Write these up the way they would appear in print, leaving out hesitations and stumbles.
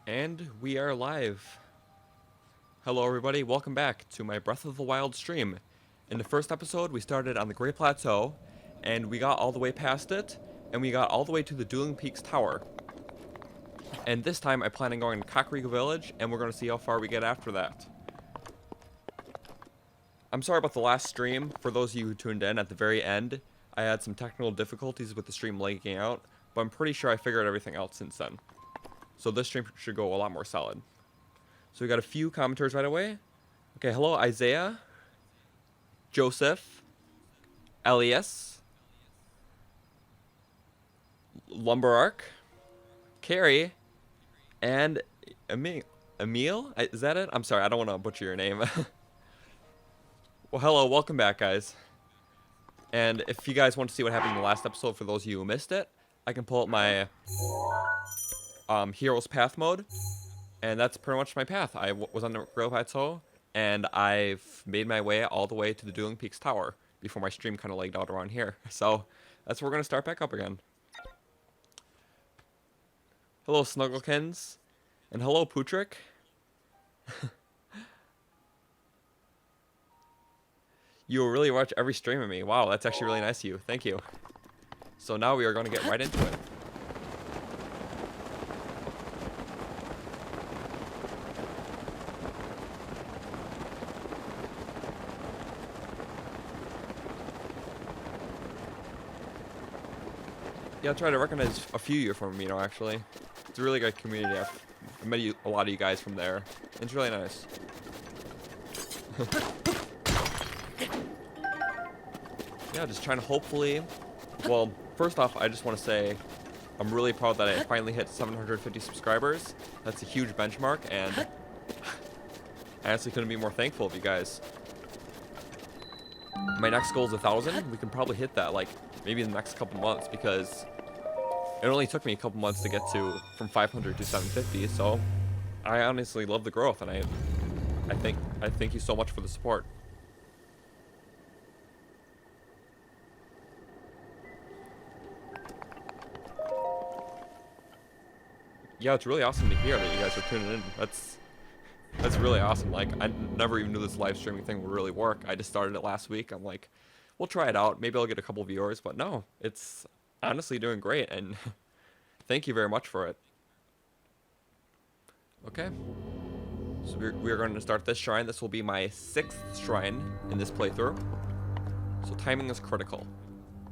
And we are live. Hello everybody, welcome back to my Breath of the Wild stream. In the first episode, we started on the Great Plateau, and we got all the way past it, and we got all the way to the Dueling Peaks Tower. And this time, I plan on going to Kakariko Village, and we're going to see how far we get after that. I'm sorry about the last stream. For those of you who tuned in at the very end, I had some technical difficulties with the stream lagging out, but I'm pretty sure I figured everything out since then. So this stream should go a lot more solid. So we got a few commenters right away. Okay, hello Isaiah, Joseph, Elias, Lumberark, Carrie, and Emil? Is that it? I'm sorry, I don't want to butcher your name. Well, hello, welcome back, guys. And if you guys want to see what happened in the last episode, for those of you who missed it, I can pull up my Heroes Path mode. And that's pretty much my path. I was on the Great Plateau, and I've made my way all the way to the Dueling Peaks Tower before my stream kind of lagged out around here. So that's where we're going to start back up again. Hello, Snugglekins. And hello, Pootrick. You will really watch every stream of me. Wow, that's actually really nice of you. Thank you. So now we are going to get right into it. Yeah, I try to recognize a few of you from, actually. It's a really good community. I've met a lot of you guys from there. It's really nice. Yeah, just trying to hopefully... Well, first off, I just want to say I'm really proud that I finally hit 750 subscribers. That's a huge benchmark, and I honestly couldn't be more thankful of you guys. My next goal is 1,000. We can probably hit that, like, maybe in the next couple months, because it only took me a couple months to get to from 500 to 750. So I honestly love the growth, and I thank you so much for the support. Yeah, it's really awesome to hear that you guys are tuning in. That's really awesome. Like, I never even knew this live streaming thing would really work. I just started it last week. I'm like, we'll try it out. Maybe I'll get a couple viewers, but no, it's honestly doing great, and thank you very much for it. Okay, so we're going to start this shrine. This will be my 6th shrine in this playthrough, so timing is critical.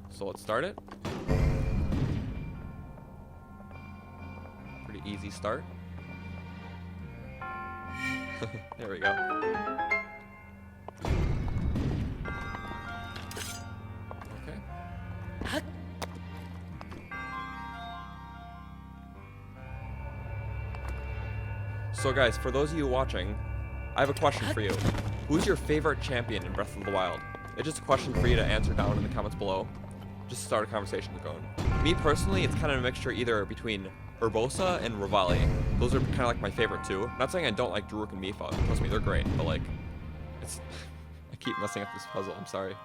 So let's start it. Pretty easy start. There we go. Okay. So guys, for those of you watching, I have a question for you. Who's your favorite champion in Breath of the Wild? It's just a question for you to answer down in the comments below. Just to start a conversation going. Me personally, it's kind of a mixture either between Urbosa and Revali. Those are kind of like my favorite two. I'm not saying I don't like Daruk and Mipha. Trust me, they're great. But like, it's I keep messing up this puzzle. I'm sorry.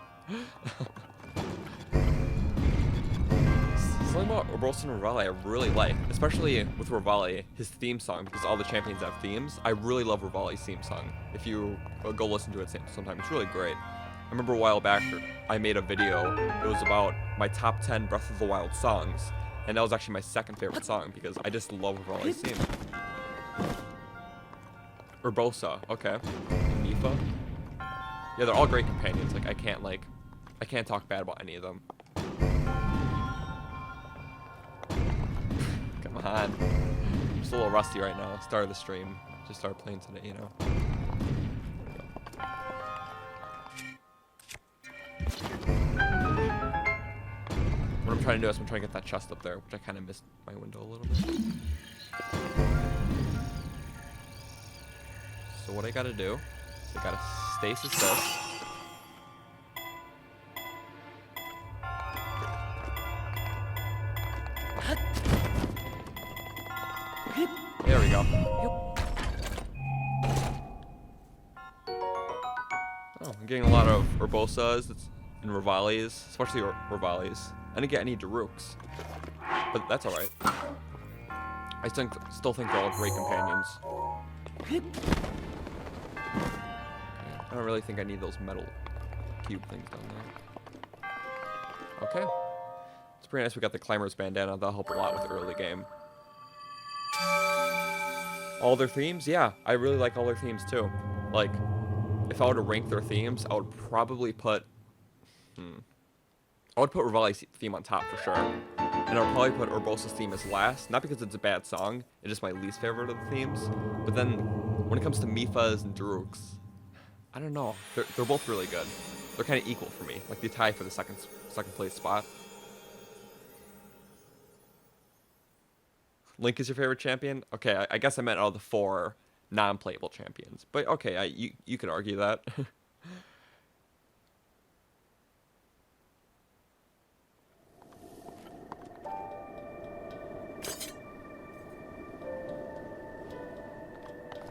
Something about Urbosa and Revali I really like, especially with Revali, his theme song, because all the champions have themes. I really love Revali's theme song. If you go listen to it sometime, it's really great. I remember a while back, I made a video. It was about my top 10 Breath of the Wild songs. And that was actually my second favorite song, because I just love Revali's theme. Urbosa, okay. Mipha. Yeah, they're all great companions. Like, I can't talk bad about any of them. Come on. I'm just a little rusty right now. Start of the stream. Just started playing today, What I'm trying to do is I'm trying to get that chest up there, which I kind of missed my window a little bit. So what I gotta do is I gotta stasis this. There we go. Oh, I'm getting a lot of Urbosas and Revalis, especially Revalis. I didn't get any Daruks, but that's alright. I I still think they're all great companions. I don't really think I need those metal cube things down there. Okay. It's pretty nice we got the climber's bandana. That'll help a lot with the early game. All their themes? Yeah, I really like all their themes too. Like, if I were to rank their themes, I would probably put... I would put Revali's theme on top for sure. And I would probably put Urbosa's theme as last. Not because it's a bad song, it's just my least favorite of the themes. But then, when it comes to Mipha's and Daruk's, I don't know. They're both really good. They're kind of equal for me. Like, they tie for the second place spot. Link is your favorite champion? Okay, I guess I meant out of the 4 non-playable champions. But okay, you could argue that.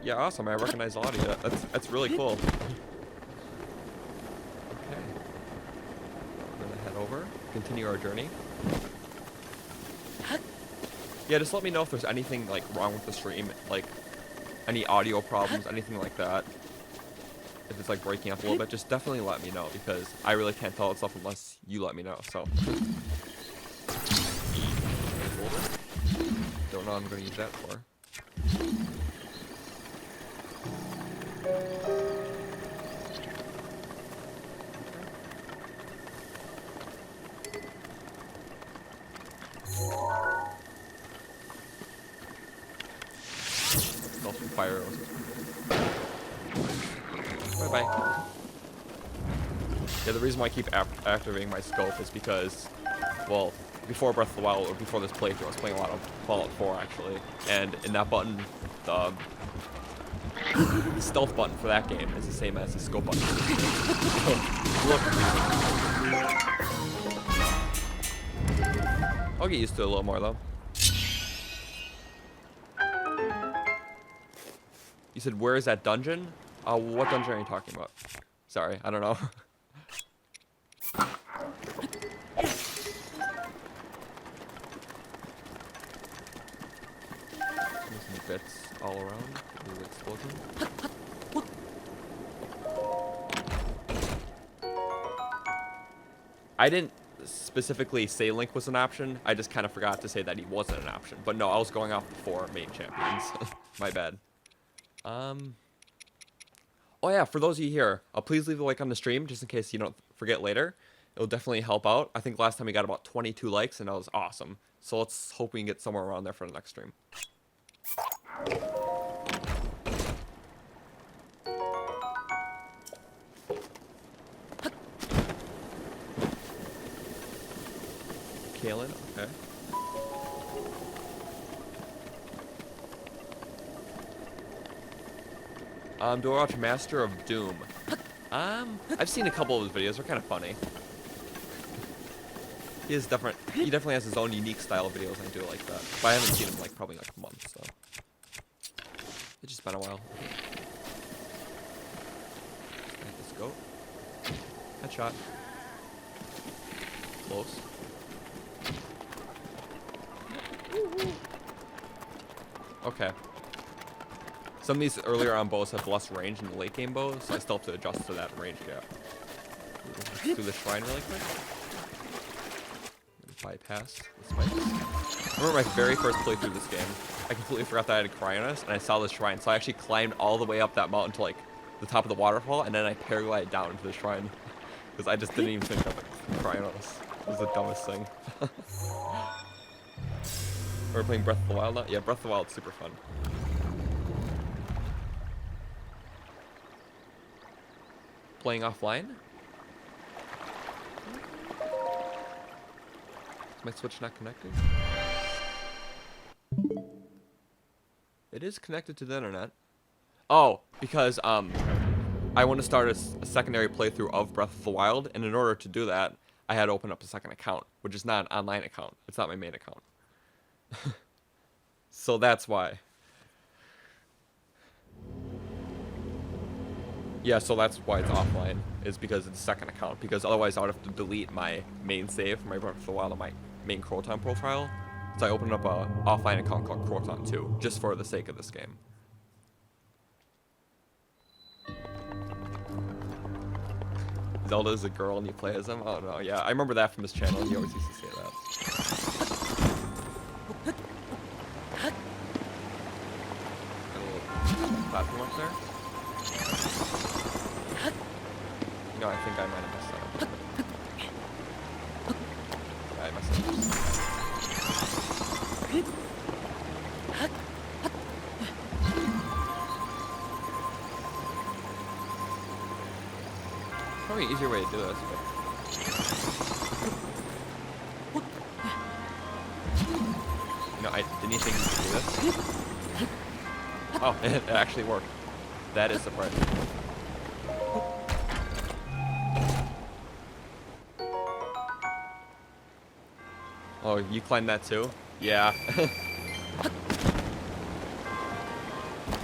Yeah, awesome. I recognize a lot of you. That's really cool. Okay. We're gonna head over, continue our journey. Yeah, just let me know if there's anything like wrong with the stream, like any audio problems, anything like that. If it's like breaking up a little bit, just definitely let me know because I really can't tell stuff unless you let me know. So, don't know what I'm gonna use that for. Fire arrows. Bye-bye. Yeah, the reason why I keep activating my scope is because, well, before Breath of the Wild, or before this playthrough, I was playing a lot of Fallout 4, actually. And in that button, the stealth button for that game is the same as the scope button. I'll get used to it a little more, though. You said, where is that dungeon? What dungeon are you talking about? Sorry, I don't know. Some bits all around. The explosion. I didn't specifically say Link was an option. I just kind of forgot to say that he wasn't an option. But no, I was going off the 4 main champions. My bad. Oh yeah, for those of you here, please leave a like on the stream just in case you don't forget later. It'll definitely help out. I think last time we got about 22 likes and that was awesome. So let's hope we can get somewhere around there for the next stream. Kalen, okay. Do I watch Master of Doom? I've seen a couple of his videos. They're kind of funny. He definitely has his own unique style of videos. I do like that. But I haven't seen him like probably like a month, so it's just been a while. Let's go. Headshot. Close. Okay. Some of these earlier on bows have less range than the late game bows, so I still have to adjust to that range gap. Let's do the shrine really quick. Bypass the spikes. I remember my very first playthrough of this game. I completely forgot that I had a Cryonis, and I saw this shrine, so I actually climbed all the way up that mountain to like the top of the waterfall, and then I paraglided down into the shrine. Because I just didn't even think of it. Cryonis. It was the dumbest thing. We're playing Breath of the Wild now? Yeah, Breath of the Wild is super fun. Playing offline? Is my Switch not connected? It is connected to the internet. Oh, because I want to start a secondary playthrough of Breath of the Wild, and in order to do that, I had to open up a second account, which is not an online account. It's not my main account. So that's why. Yeah, so that's why it's offline, is because it's a second account, because otherwise I would have to delete my main save for my Breath of the Wild on my main Croton profile. So I opened up a offline account called Croton 2, just for the sake of this game. Zelda is a girl and you play as him? Oh no, yeah, I remember that from his channel. He always used to say that. Got a little platform up there. No, I think I might have messed that up. Yeah, I messed that up. Probably an easier way to do this, but... You know, I didn't even think you could do this. Oh, it actually worked. That is surprising. Oh, you climbed that too? Yeah.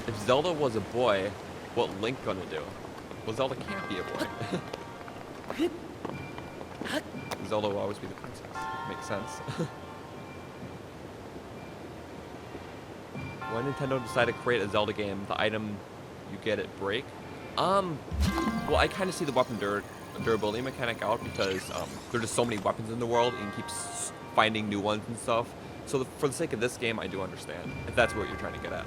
If Zelda was a boy, what Link gonna do? Well, Zelda can't be a boy. Zelda will always be the princess. Makes sense. When Nintendo decided to create a Zelda game, the item you get it break? Well, I kind of see the weapon durability mechanic out because there are just so many weapons in the world and you keep finding new ones and stuff. So for the sake of this game, I do understand, if that's what you're trying to get at.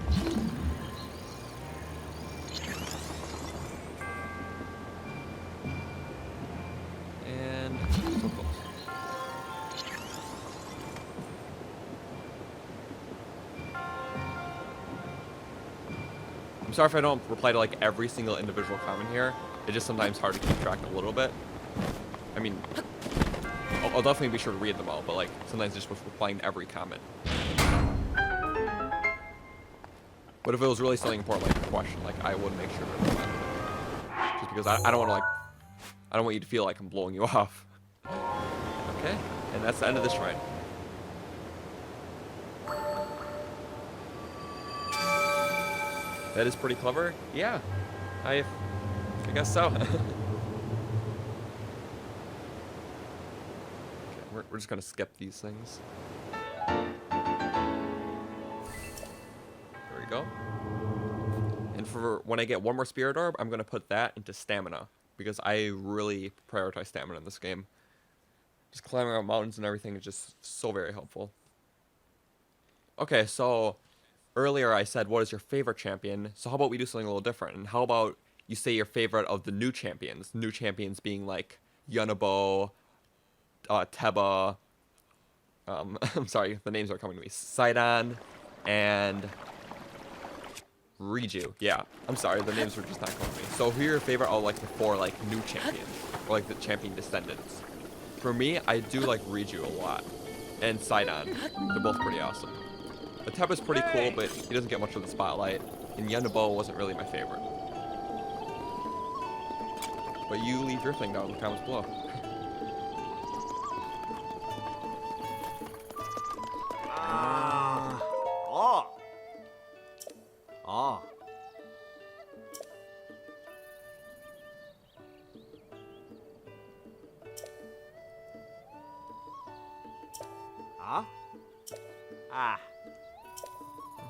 And so close. I'm sorry if I don't reply to like every single individual comment here. It's just sometimes hard to keep track a little bit. I mean, I'll definitely be sure to read them all, but like sometimes just replying to every comment. But if it was really something important, like a question, like I would make sure to reply. Just because I don't want to like, I don't want you to feel like I'm blowing you off. Okay, and that's the end of this shrine. That is pretty clever. Yeah, I guess so. We're just gonna skip these things. There we go. And for when I get one more Spirit Orb, I'm gonna put that into Stamina because I really prioritize Stamina in this game. Just climbing around mountains and everything is just so very helpful. Okay, so earlier I said, what is your favorite champion? So how about we do something a little different? And how about you say your favorite of the new champions? New champions being like Yunabo, Teba, I'm sorry, the names are coming to me. Sidon, and Riju. Yeah, I'm sorry, the names were just not coming to me. So who are your favorite of like the four like new champions, or like the champion descendants? For me, I do like Riju a lot, and Sidon. They're both pretty awesome. The Teba's pretty cool, but he doesn't get much of the spotlight, and Yunabo wasn't really my favorite. But you leave your thing down in the comments below.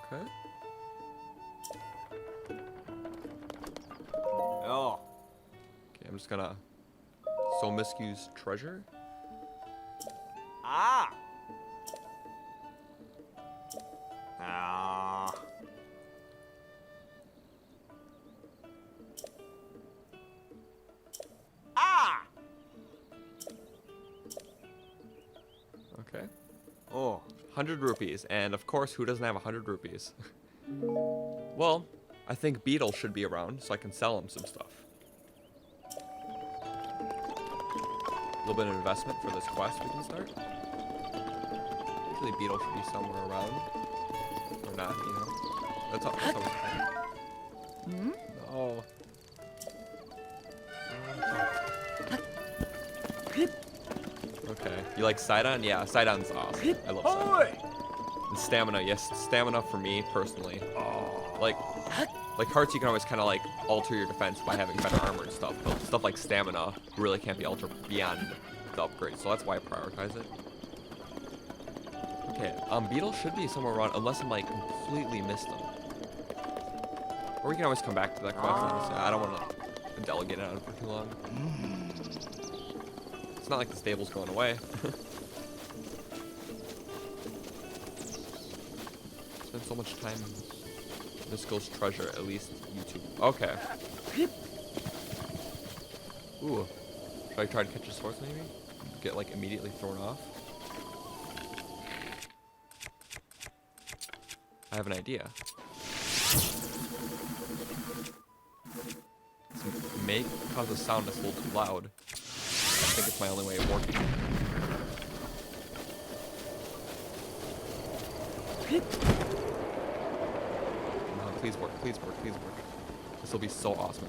Okay. Oh. Okay, I'm just gonna Somiscu's treasure. Ah. Ah. Ah. Okay. Oh. 100 rupees, and of course, who doesn't have 100 rupees? Well, I think Beetle should be around, so I can sell him some stuff. A little bit of investment for this quest we can start. Usually Beetle should be somewhere around. Or not, you know. That's always the thing. No. Okay. You like Sidon? Yeah, Sidon's awesome. I love Sidon. And Stamina, yes, Stamina for me personally. Like hearts, you can always kind of like alter your defense by having better armor and stuff. But stuff like Stamina really can't be altered beyond the upgrade, so that's why I prioritize it. Okay, Beetle should be somewhere around, unless I'm like completely missed them. Or we can always come back to that quest. I don't want to delegate it on for too long. It's not like the stable's going away. Spend so much time in this girl's treasure, at least YouTube. Okay. Ooh. Should I try to catch his horse maybe? Get like immediately thrown off? I have an idea. This may cause the sound that's a little too loud. I think it's my only way of working. No, please work, please work, please work. This will be so awesome.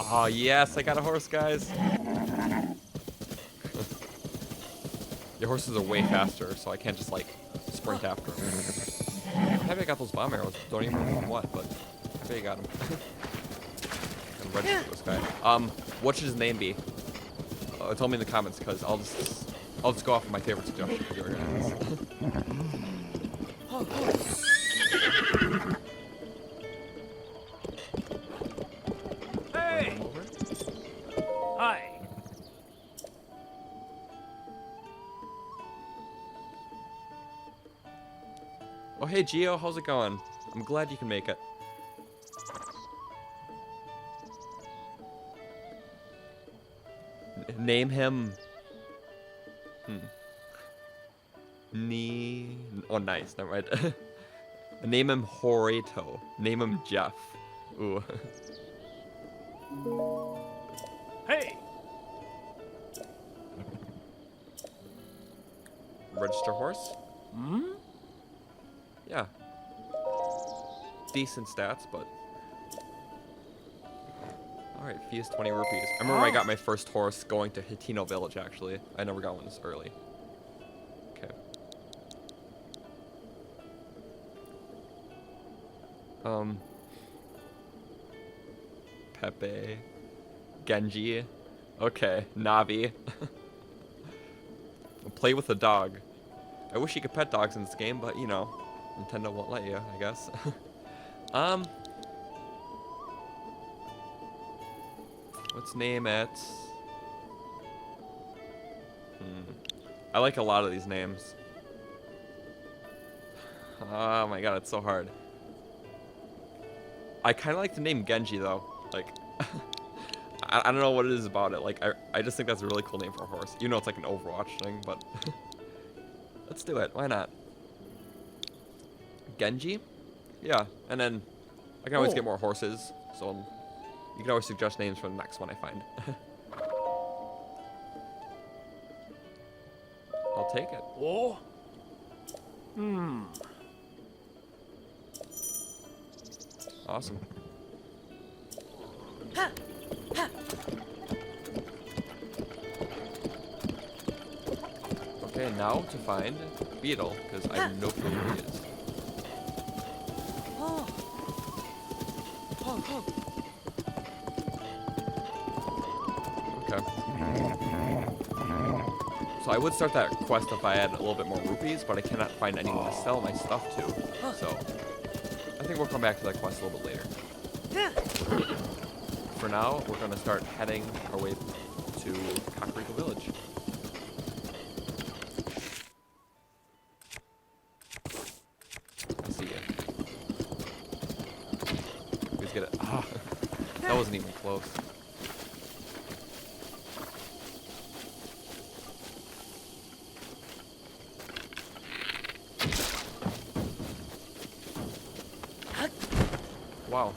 Oh yes, I got a horse, guys. Your horses are way faster, so I can't just like sprint after them. Maybe I got those bomb arrows. Don't even remember what, but I bet you got them. And register this guy. What should his name be? Tell me in the comments, because I'll just go off of my favorite suggestion for your guys. Hey! Hi. Oh hey Gio, how's it going? I'm glad you can make it. Name him. Oh nice, never mind. Name him Horato. Name him Jeff. Ooh. Hey! Register horse? Hmm? Yeah. Decent stats, but... Alright, fee is 20 rupees. I remember I got my first horse going to Hitino Village, actually. I never got one this early. Okay. Pepe. Genji. Okay, Navi. Play with a dog. I wish you could pet dogs in this game, but you know, Nintendo won't let you, I guess. Let's name it. I like a lot of these names. Oh my god, it's so hard. I kind of like the name Genji though. Like, I don't know what it is about it. Like, I just think that's a really cool name for a horse. You know, it's like an Overwatch thing, but let's do it. Why not? Genji? Yeah, and then I can always get more horses, so you can always suggest names for the next one I find. I'll take it. Oh? Awesome. Okay, now to find Beetle, because I have no clue who he is. Okay. So I would start that quest if I had a little bit more rupees, but I cannot find anyone to sell my stuff to. So I think we'll come back to that quest a little bit later. For now, we're going to start heading our way to Kakariko Village. I see ya. Please get it. Ah, that wasn't even close. Wow.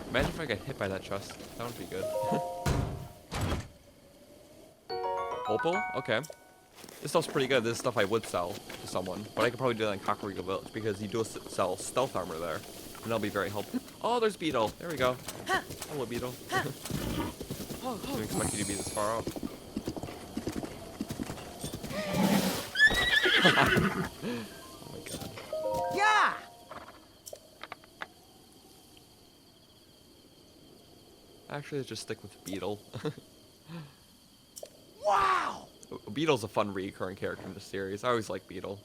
Imagine if I got hit by that chest. That would be good. Opal? Okay. This stuff's pretty good. This is stuff I would sell to someone. But I could probably do that in Kakariko Village because you do sell stealth armor there. And that'll be very helpful. Oh, there's Beetle. There we go. Hello, Beetle. Didn't expect you to be this far out. Oh my god. Yeah! Actually, let's just stick with Beetle. Wow! Beetle's a fun recurring character in the series. I always like Beetle.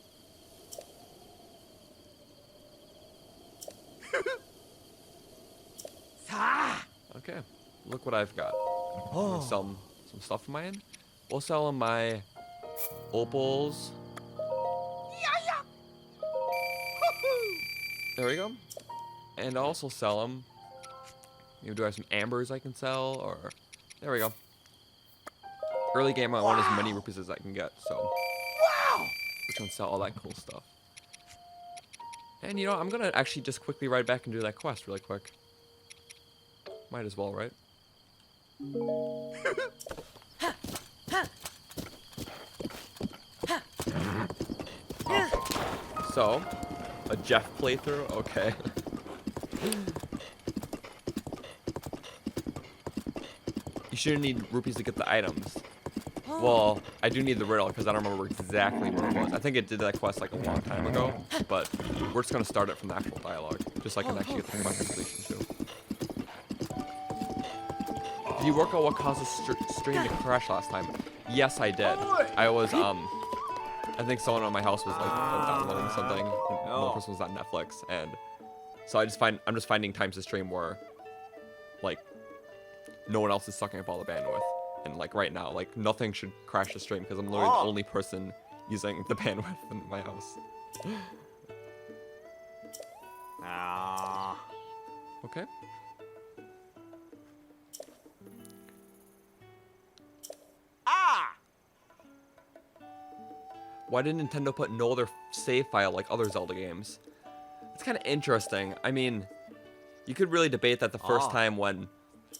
Okay, look what I've got. I'm gonna sell him some stuff from my end. We'll sell him my opals. There we go. And I'll also sell him. Maybe do I have some ambers I can sell? Or there we go. Early game, I want as many rupees as I can get. So we're just gonna sell all that cool stuff. And you know, I'm gonna actually just quickly ride back and do that quest really quick. Might as well, right? So, a Jeff playthrough? Okay. You shouldn't need rupees to get the items. Well, I do need the riddle because I don't remember exactly where it was. I think it did that quest like a long time ago, but we're just going to start it from the actual dialogue, just so I can actually get the quest completion too. Did you work out what caused the stream to crash last time? Yes, I did. I was, I think someone on my house was like downloading something, and one person was on Netflix, and so I'm just finding times to stream where, like, no one else is sucking up all the bandwidth. And like right now, like nothing should crash the stream because I'm literally the only person using the bandwidth in my house. Okay. Why did Nintendo put no other save file like other Zelda games? It's kind of interesting. I mean, you could really debate that the first time when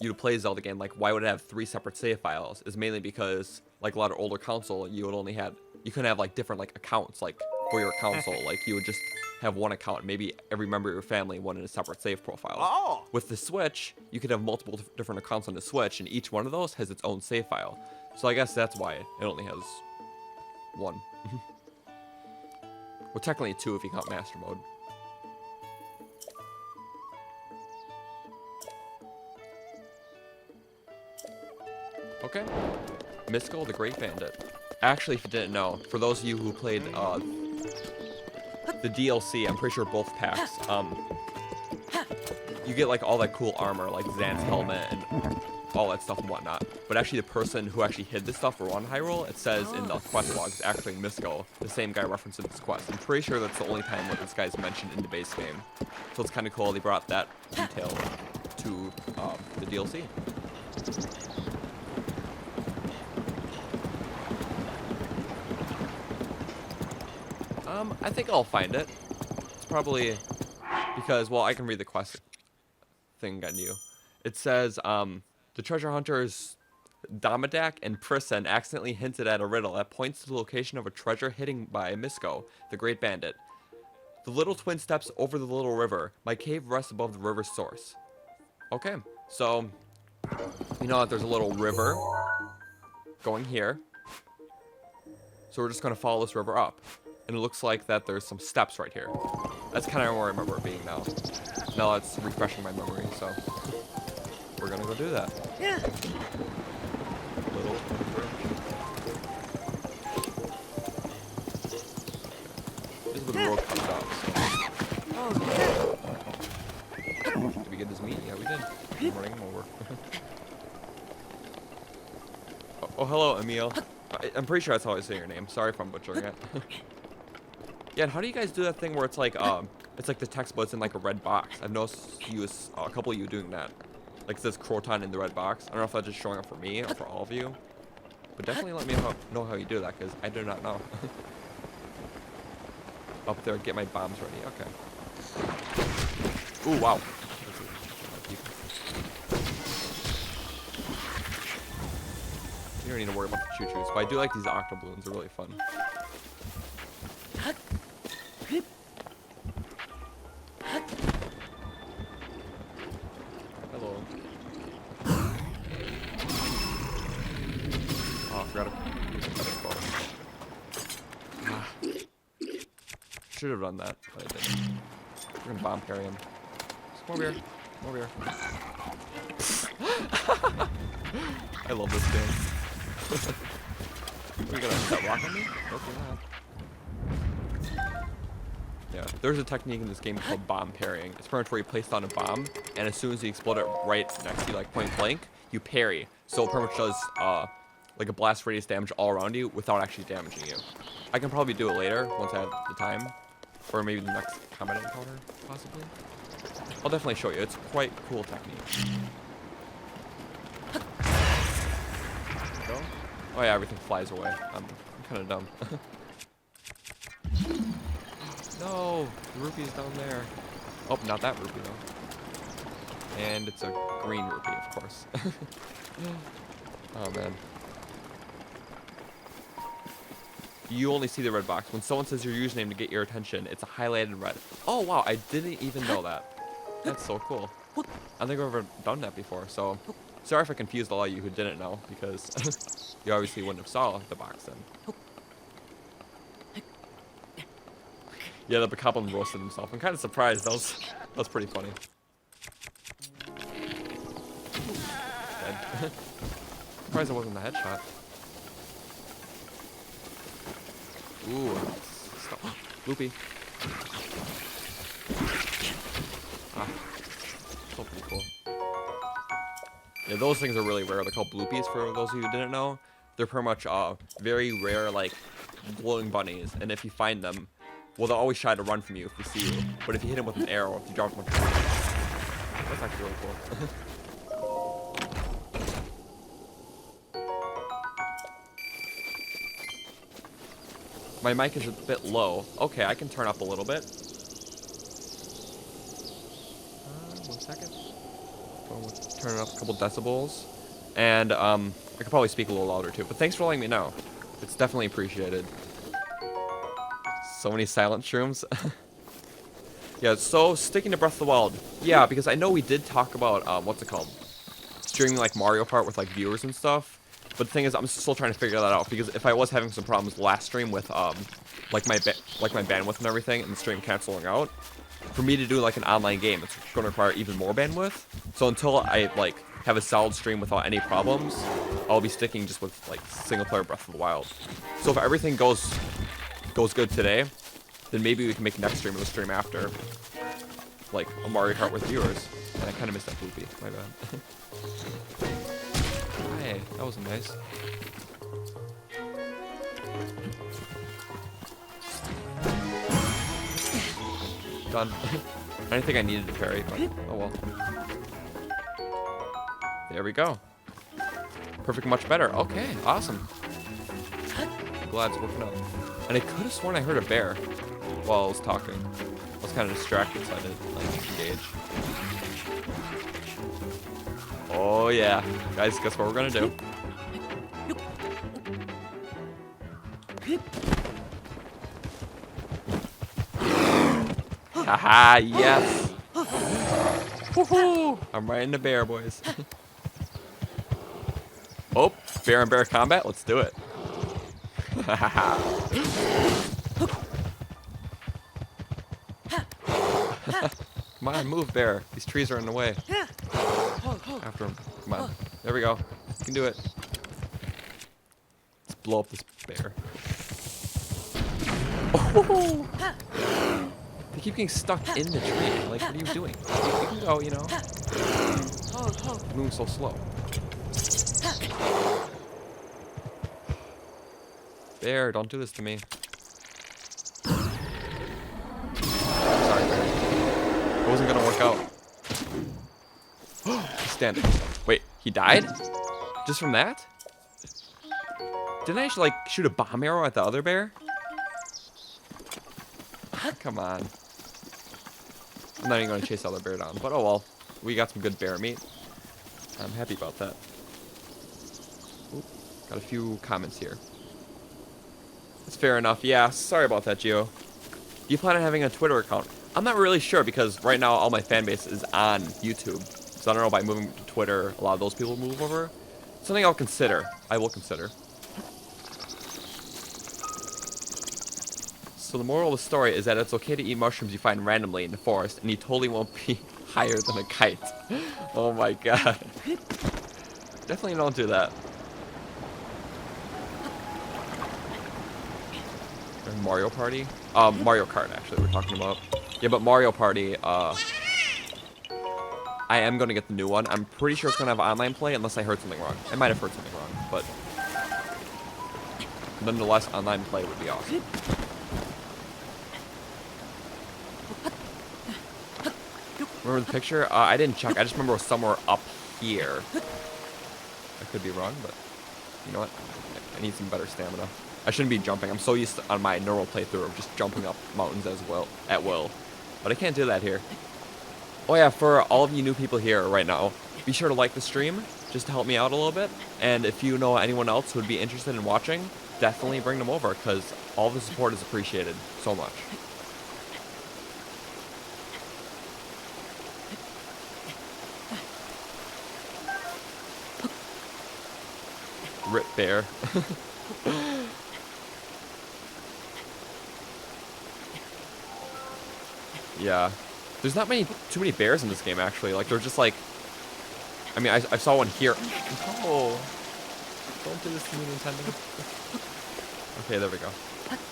you play a Zelda game, like why would it have 3 separate save files? Is mainly because like a lot of older console, you couldn't have like different like accounts like for your console. Like you would just have one account. Maybe every member of your family wanted a separate save profile. With the Switch, you could have multiple different accounts on the Switch, and each one of those has its own save file. So I guess that's why it only has 1. Well, technically 2 if you count Master Mode. Okay. Mystical the Great Bandit. Actually, if you didn't know, for those of you who played the DLC, I'm pretty sure both packs, you get like all that cool armor, like Zan's helmet and all that stuff and whatnot. But actually the person who actually hid this stuff on Hyrule, it says in the quest log, is actually Mystical, the same guy referenced in this quest. I'm pretty sure that's the only time that this guy's mentioned in the base game. So it's kind of cool they brought that detail to the DLC. I think I'll find it. It's probably because, well, I can read the quest thing on you. It says, the treasure hunters Domadak and Prisen accidentally hinted at a riddle that points to the location of a treasure hidden by Misko, the Great Bandit. The little twin steps over the little river. My cave rests above the river's source. Okay, so you know that there's a little river going here. So we're just going to follow this river up. And it looks like that there's some steps right here. That's kind of where I remember it being now. Now it's refreshing my memory, so we're gonna go do that. Yeah. Little bridge. This is where the road comes out. So. Did we get this meat? Yeah, we did. Good morning, over. Oh, hello, Emil. I'm pretty sure that's how I say your name. Sorry if I'm butchering it. Yeah, and how do you guys do that thing where it's like the text, but it's in like a red box? I've noticed a couple of you doing that. Like it says Croton in the red box. I don't know if that's just showing up for me or for all of you. But definitely let me know how you do that, because I do not know. Up there, get my bombs ready. Okay. Ooh, wow. You don't need to worry about the choo-choos, but I do like these octobloons. They're really fun. Hello. Oh, I forgot to... Should have done that, but I didn't. We're gonna bomb carry him. Just come over here. Come over here. I love this game. Are you gonna set rock on me? Nope, you're not. Yeah, there's a technique in this game called bomb parrying. It's pretty much where you place down a bomb, and as soon as you explode it right next to you, like point blank, you parry. So it pretty much does like a blast radius damage all around you without actually damaging you. I can probably do it later once I have the time, or maybe the next combat encounter, possibly. I'll definitely show you. It's quite cool technique. Go. Oh yeah, everything flies away. I'm kind of dumb. No, the rupee's down there. Oh, not that rupee though. And it's a green rupee, of course. Oh man. You only see the red box. When someone says your username to get your attention, it's a highlighted red. Oh wow, I didn't even know that. That's so cool. I don't think I've ever done that before, so sorry if I confused a lot of you who didn't know, because you obviously wouldn't have saw the box then. Yeah, the Bokoblin roasted himself. I'm kind of surprised. That was pretty funny. Dead. Surprised it wasn't a headshot. Ooh, stop. Loopy. Ah, so pretty cool. Yeah, those things are really rare. They're called bloopies for those of you who didn't know. They're pretty much very rare, like glowing bunnies. And if you find them, well, they'll always try to run from you if they see you. But if you hit them with an arrow, if you drop them like that's actually really cool. My mic is a bit low. Okay, I can turn up a little bit. 1 second. Turn it up a couple decibels. And I could probably speak a little louder too. But thanks for letting me know. It's definitely appreciated. So many silent shrooms. Yeah, so sticking to Breath of the Wild. Yeah, because I know we did talk about, what's it called? Streaming like Mario Kart with like viewers and stuff. But the thing is, I'm still trying to figure that out, because if I was having some problems last stream with like my bandwidth and everything, and the stream canceling out, for me to do like an online game, it's going to require even more bandwidth. So until I like have a solid stream without any problems, I'll be sticking just with like single player Breath of the Wild. So if everything goes good today, then maybe we can make next stream or the stream after, like a Mario Kart with viewers. And I kind of missed that loopy. My bad. Hey, that wasn't nice. Done. I didn't think I needed to parry, but oh well. There we go. Perfect, much better. Okay, awesome. I'm glad it's working out. And I could have sworn I heard a bear while I was talking. I was kind of distracted, so I didn't like engage. Oh yeah, guys, guess what we're gonna do? Haha, yes! Woohoo! I'm riding the bear, boys. Oh, bear and bear combat? Let's do it. Come on, move, bear. These trees are in the way. After him. Come on. There we go. You can do it. Let's blow up this bear. Oh! They keep getting stuck in the tree. Like, what are you doing? You can go, you know. You're moving so slow. Bear, don't do this to me. Sorry, bear. It wasn't gonna work out. He's standing. Wait, he died? Just from that? Didn't I actually, like, shoot a bomb arrow at the other bear? Come on. I'm not even gonna chase the other bear down, but oh well. We got some good bear meat. I'm happy about that. Ooh, got a few comments here. That's fair enough. Yeah, sorry about that, Gio. Do you plan on having a Twitter account? I'm not really sure, because right now all my fan base is on YouTube. So I don't know, by moving to Twitter, a lot of those people move over. Something I'll consider. I will consider. So the moral of the story is that it's okay to eat mushrooms you find randomly in the forest, and you totally won't be higher than a kite. Oh my god. Definitely don't do that. Mario Party? Mario Kart, actually, we're talking about. Yeah, but Mario Party, I am going to get the new one. I'm pretty sure it's going to have online play unless I heard something wrong. I might have heard something wrong, but nonetheless, online play would be awesome. Remember the picture? I didn't check. I just remember it was somewhere up here. I could be wrong, but you know what? I need some better stamina. I shouldn't be jumping. I'm so used to, on my normal playthrough of just jumping up mountains as well, at will. But I can't do that here. Oh yeah, for all of you new people here right now, be sure to like the stream, just to help me out a little bit. And if you know anyone else who would be interested in watching, definitely bring them over, because all the support is appreciated so much. Rip bear. Yeah. There's not too many bears in this game, actually. Like, they're just like... I mean, I saw one here. Oh. Don't do this to me, Nintendo. Okay, there we go.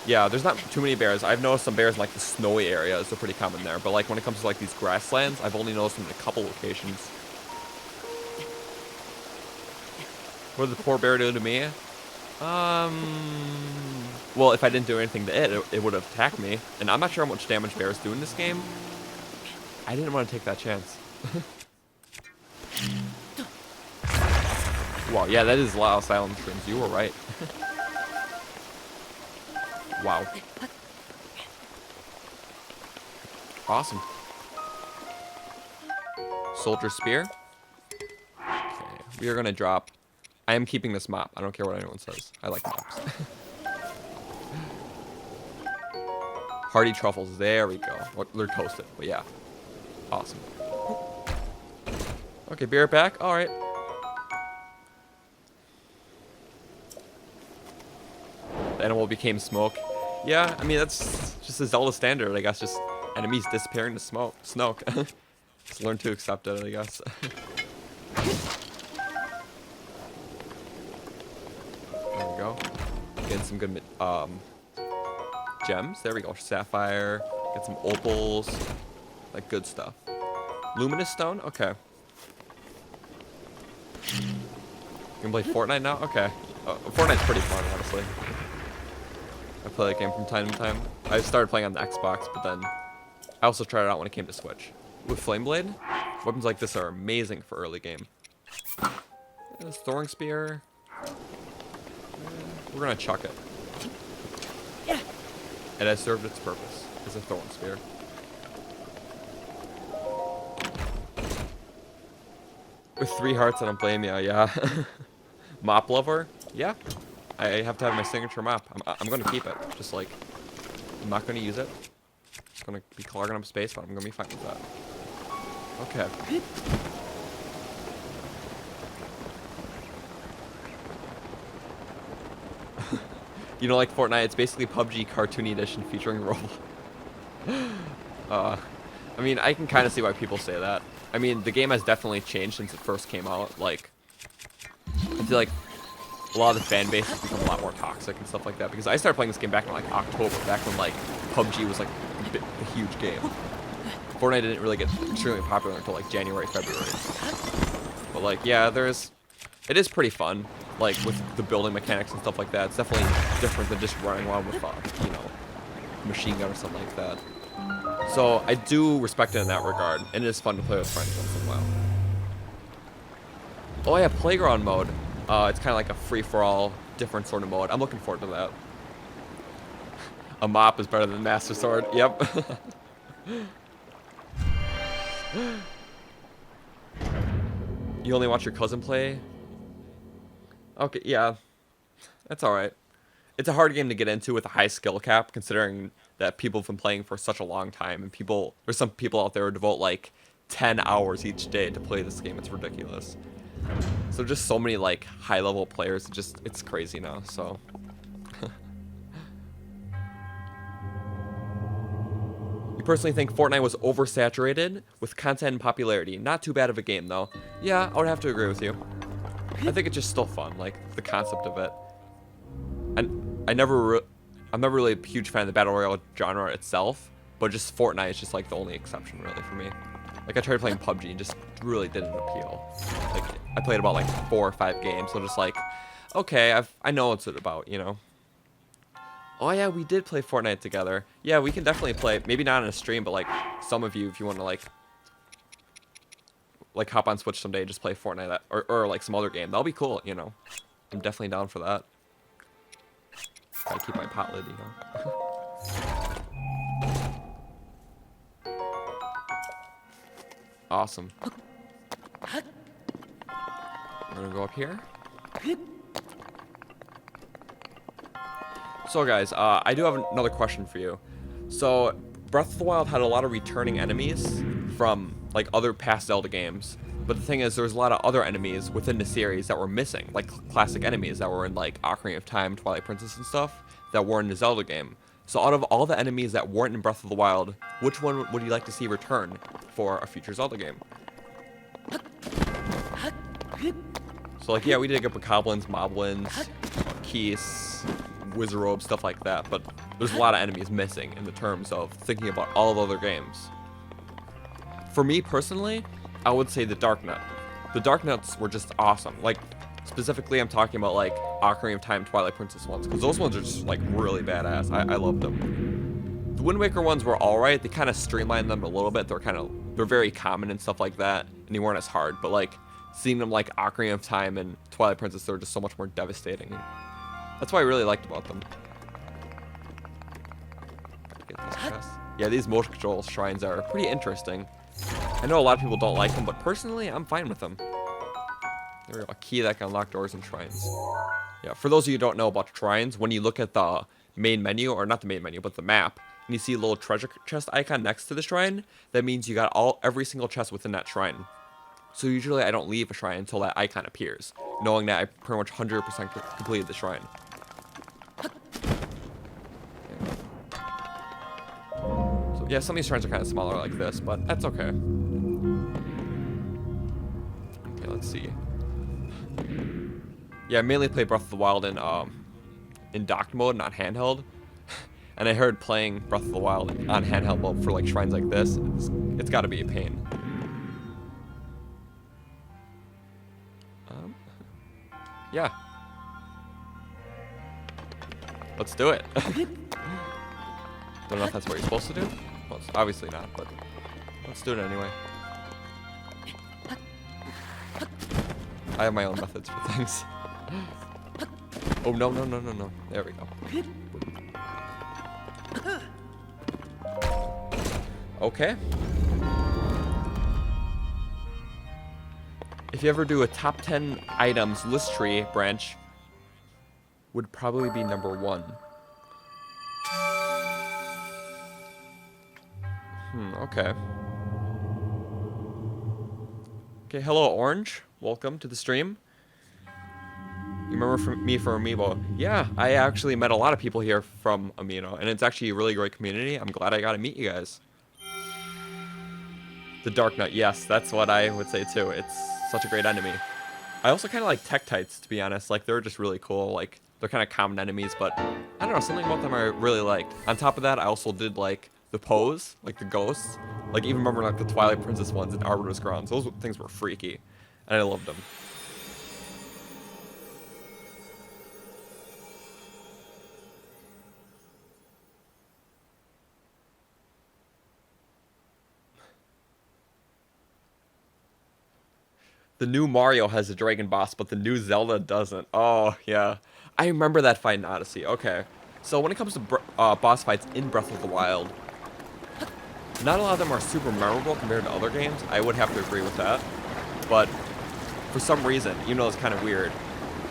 Yeah, there's not too many bears. I've noticed some bears in, like, the snowy areas. They're pretty common there. But, like, when it comes to, like, these grasslands, I've only noticed them in a couple locations. What did the poor bear do to me? Well, if I didn't do anything to it would have attacked me. And I'm not sure how much damage bears do in this game. I didn't want to take that chance. Wow, yeah, that is a lot of silent streams. You were right. Wow. Awesome. Soldier Spear. Okay, we are going to drop... I am keeping this mop. I don't care what anyone says. I like mops. Hearty truffles. There we go. Well, they're toasted, but yeah. Awesome. Okay, be right back. All right. The animal became smoke. Yeah, I mean, that's just a Zelda standard, I guess. Just enemies disappearing to smoke. Just learn to accept it, I guess. There we go. Getting some good gems. There we go. Sapphire. Get some opals. Like, good stuff. Luminous stone? Okay. You can play Fortnite now? Okay. Fortnite's pretty fun, honestly. I play that game from time to time. I started playing on the Xbox, but then I also tried it out when it came to Switch. With Flame Blade, weapons like this are amazing for early game. This throwing spear. We're gonna chuck it. It has served its purpose. It's a throwing spear. With 3 hearts, I don't blame you, yeah. Mop lover? Yeah. I have to have my signature mop. I'm gonna keep it. Just like, I'm not gonna use it. It's gonna be clogging up space, but I'm gonna be fine with that. Okay. You know, like Fortnite, it's basically PUBG Cartoony Edition featuring Roblox. I mean, I can kind of see why people say that. I mean, the game has definitely changed since it first came out. Like, I feel like a lot of the fan base has become a lot more toxic and stuff like that. Because I started playing this game back in like October, back when like PUBG was like a huge game. Fortnite didn't really get extremely popular until like January, February. But like, yeah, it is pretty fun. Like with the building mechanics and stuff like that. It's definitely different than just running around with, you know, a machine gun or something like that. So I do respect it in that regard, and it is fun to play with friends once in a while. Oh yeah, playground mode. It's kind of like a free-for-all, different sort of mode. I'm looking forward to that. A mop is better than Master Sword. Yep. You only watch your cousin play? Okay, yeah. That's alright. It's a hard game to get into with a high skill cap, considering that people have been playing for such a long time, and there's some people out there who devote like 10 hours each day to play this game. It's ridiculous. So just so many like high level players, it's crazy now, so. You personally think Fortnite was oversaturated with content and popularity? Not too bad of a game though. Yeah, I would have to agree with you. I think it's just still fun, like the concept of it. And I never I'm never really a huge fan of the battle royale genre itself, but just Fortnite is just like the only exception really for me. Like I tried playing PUBG and just really didn't appeal. Like I played about like 4 or 5 games, so just like, okay, I know what's it about, you know. Oh yeah, we did play Fortnite together. Yeah, we can definitely play. Maybe not on a stream, but like some of you, if you want to like hop on Switch someday, just play Fortnite or like some other game. That'll be cool, you know. I'm definitely down for that. Gotta keep my pot lid, you know. Awesome. We're gonna go up here. So guys, I do have another question for you. So, Breath of the Wild had a lot of returning enemies from like other past Zelda games. But the thing is, there's a lot of other enemies within the series that were missing, like classic enemies that were in like Ocarina of Time, Twilight Princess and stuff, that weren't in the Zelda game. So out of all the enemies that weren't in Breath of the Wild, which one would you like to see return for a future Zelda game? So like, yeah, we did get Bokoblins, Moblins, Keese, Wizardrobe, stuff like that, but there's a lot of enemies missing in the terms of thinking about all the other games. For me personally, I would say the Dark Nut. The Dark Nuts were just awesome. Like, specifically, I'm talking about, like, Ocarina of Time, Twilight Princess ones, because those ones are just, like, really badass. I love them. The Wind Waker ones were alright. They kind of streamlined them a little bit. They're very common and stuff like that, and they weren't as hard. But, like, seeing them like Ocarina of Time and Twilight Princess, they were just so much more devastating. That's what I really liked about them. Gotta get these chests. Yeah, these motion control shrines are pretty interesting. I know a lot of people don't like them, but personally, I'm fine with them. There we go, a key that can unlock doors and shrines. Yeah, for those of you who don't know about shrines, when you look at the main menu, or not the main menu, but the map, and you see a little treasure chest icon next to the shrine, that means you got every single chest within that shrine. So usually I don't leave a shrine until that icon appears, knowing that I pretty much 100% completed the shrine. So yeah, some of these shrines are kind of smaller like this, but that's okay. Okay, let's see. Yeah, I mainly play Breath of the Wild in docked mode, not handheld. And I heard playing Breath of the Wild on handheld mode for like shrines like this, it's got to be a pain. Yeah. Let's do it. Don't know if that's what you're supposed to do. Well, it's obviously not, but let's do it anyway. I have my own methods for things. Oh, no, no, no, no, no. There we go. Okay. If you ever do a top 10 items list tree branch, would probably be number 1. Okay. Okay, hello Orange. Welcome to the stream. You remember me from Amiibo? Yeah, I actually met a lot of people here from Amiibo, and it's actually a really great community. I'm glad I got to meet you guys. The Dark Knight, yes, that's what I would say too. It's such a great enemy. I also kind of like Tektites, to be honest. Like, they're just really cool. Like, they're kind of common enemies, but I don't know, something about them I really liked. On top of that, I also did like the pose, like the ghosts. Like, even remember like the Twilight Princess ones in Arbiter's Grounds. Those things were freaky, and I loved them. The new Mario has a dragon boss, but the new Zelda doesn't. Oh, yeah. I remember that fight in Odyssey. Okay. So when it comes to boss fights in Breath of the Wild, not a lot of them are super memorable compared to other games. I would have to agree with that. But for some reason, even though it's kind of weird,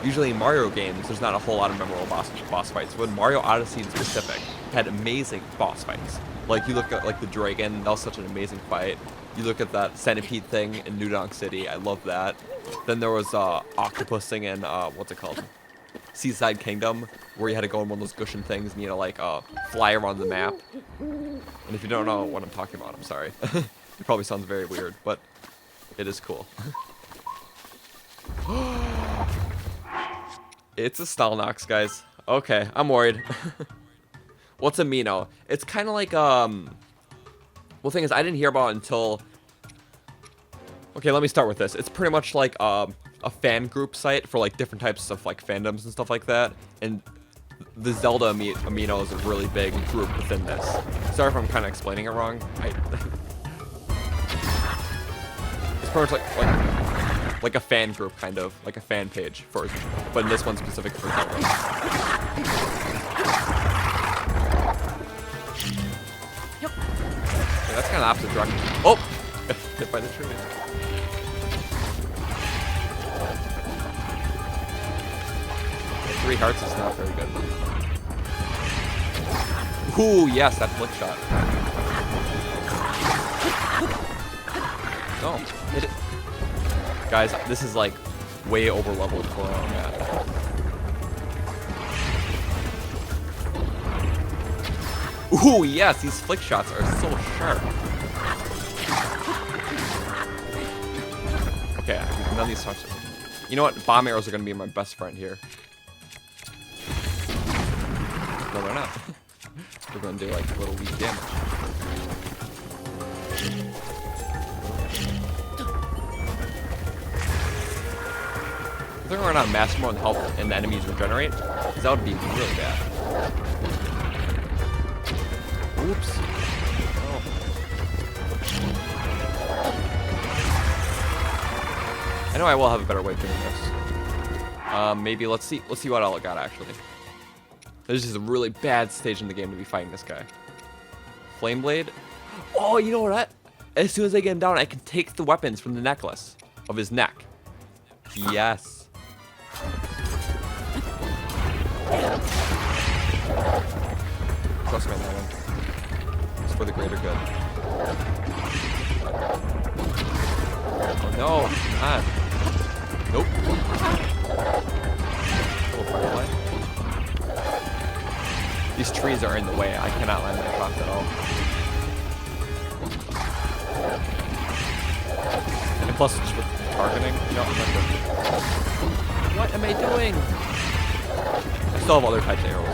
usually in Mario games, there's not a whole lot of memorable boss fights. But Mario Odyssey in specific had amazing boss fights. Like, you look at like the dragon, that was such an amazing fight. You look at that centipede thing in New Donk City, I love that. Then there was octopus thing in, what's it called? Seaside Kingdom, where you had to go in one of those cushion things and you had to like fly around the map. And if you don't know what I'm talking about, I'm sorry. It probably sounds very weird, but it is cool. It's a Stalnox, guys. Okay, I'm worried. What's a Mino? It's kind of like, well, the thing is, I didn't hear about it until... Okay, let me start with this. It's pretty much like a fan group site for like different types of like fandoms and stuff like that. And the Zelda Amino is a really big group within this. Sorry if I'm kind of explaining it wrong. It's pretty much like a fan group, kind of like a fan page for, but in this one specific for Zelda. Yeah, that's kind of opposite direction. Oh, hit by the tree. 3 hearts is not very good. Ooh, yes, that flick shot. No, hit it. Guys, this is like way over leveled for where I'm at. Ooh, yes, these flick shots are so sharp. Okay, none of these shots. You know what? Bomb arrows are gonna be my best friend here. No, they're not. They're gonna do like a little weak damage. If they're not master mode and help and the enemies regenerate, because that would be really bad. Oops. Oh. I know I will have a better way of doing this. Maybe let's see what I got actually. This is a really bad stage in the game to be fighting this guy. Flame Blade. Oh, you know what? As soon as I get him down, I can take the weapons from the necklace of his neck. Yes. Trust me on that one. It's for the greater good. Oh no, not. Nope. Little firefly. These trees are in the way. I cannot land my shots at all. And plus, just with targeting, you don't remember. What am I doing? I still have other types of arrows.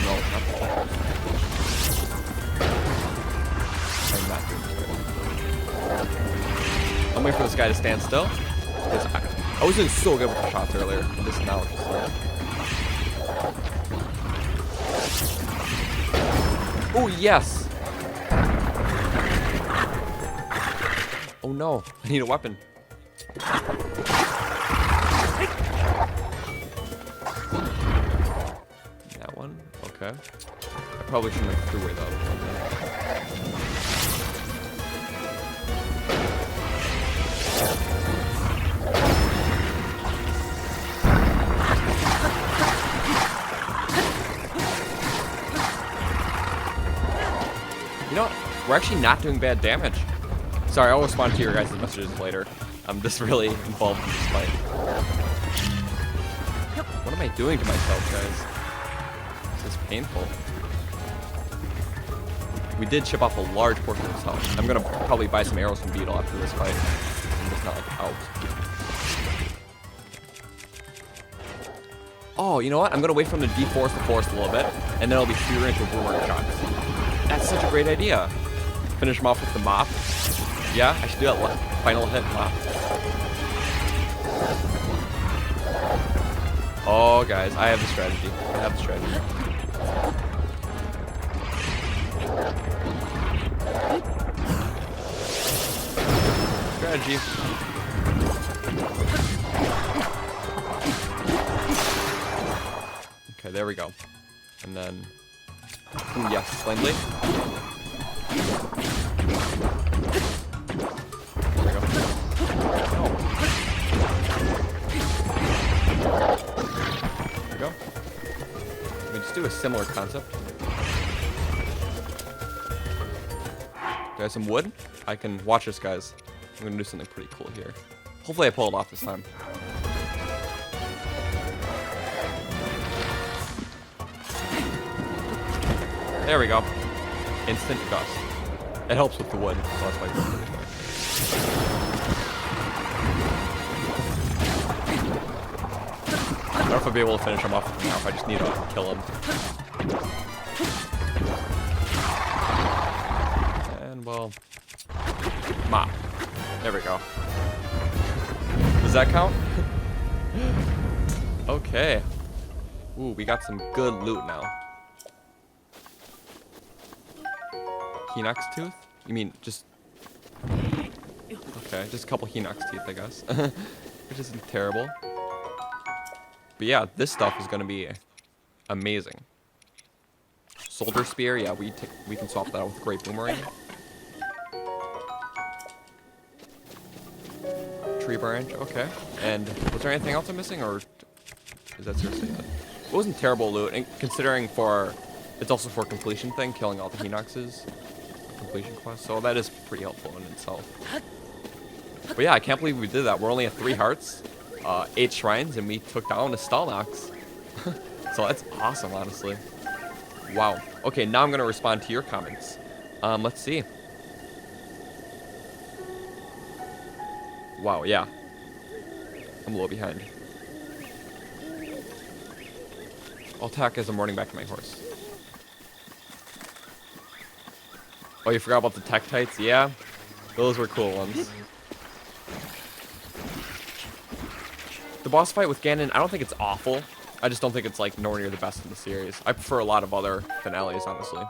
No, not the arrows. I'm not doing this. I'm waiting for this guy to stand still. Because I was doing so good with the shots earlier. This now is just like... Oh, yes! Oh no, I need a weapon. That one? Okay. I probably shouldn't have threw away that. You know what? We're actually not doing bad damage. Sorry, I'll respond to your guys' messages later. I'm just really involved in this fight. What am I doing to myself, guys? This is painful. We did chip off a large portion of his health. I'm gonna probably buy some arrows from Beetle after this fight. I'm just not like out. Oh, you know what? I'm gonna wait for him to deforest the forest a little bit, and then I'll be fearing into boomerang shots. That's such a great idea. Finish him off with the mop. Yeah, I should do that final hit mop. Oh, guys, I have the strategy. I have the strategy. Strategy. Okay, there we go. And then... Ooh, yes, Flame Blade. There we go. Oh. There we go. Let me just do a similar concept. Do I have some wood? I can watch this, guys. I'm gonna do something pretty cool here. Hopefully I pull it off this time. There we go. Instant gust. It helps with the wood, so that's why it's really quick. don't know if I'll be able to finish him off now if I just need to kill him. And, well... Mop. There we go. Does that count? Okay. Ooh, we got some good loot now. Hinox tooth? You mean just... Okay, just a couple Hinox teeth, I guess. Which isn't terrible. But yeah, this stuff is gonna be amazing. Soldier spear, yeah, we can swap that out with great boomerang. Tree branch, okay. And was there anything else I'm missing, or is that seriously it? It wasn't terrible loot, and considering it's also for completion thing, killing all the Hinoxes. Completion quest, so that is pretty helpful in itself. But yeah, I can't believe we did that. We're only at 3 hearts, 8 shrines, and we took down a Stalnox. So that's awesome, honestly. Wow. Okay, now I'm gonna respond to your comments. Let's see. Wow, yeah. I'm a little behind. I'll attack as I'm running back to my horse. Oh, you forgot about the Tektites? Yeah, those were cool ones. The boss fight with Ganon, I don't think it's awful. I just don't think it's like nowhere near the best in the series. I prefer a lot of other finales, honestly.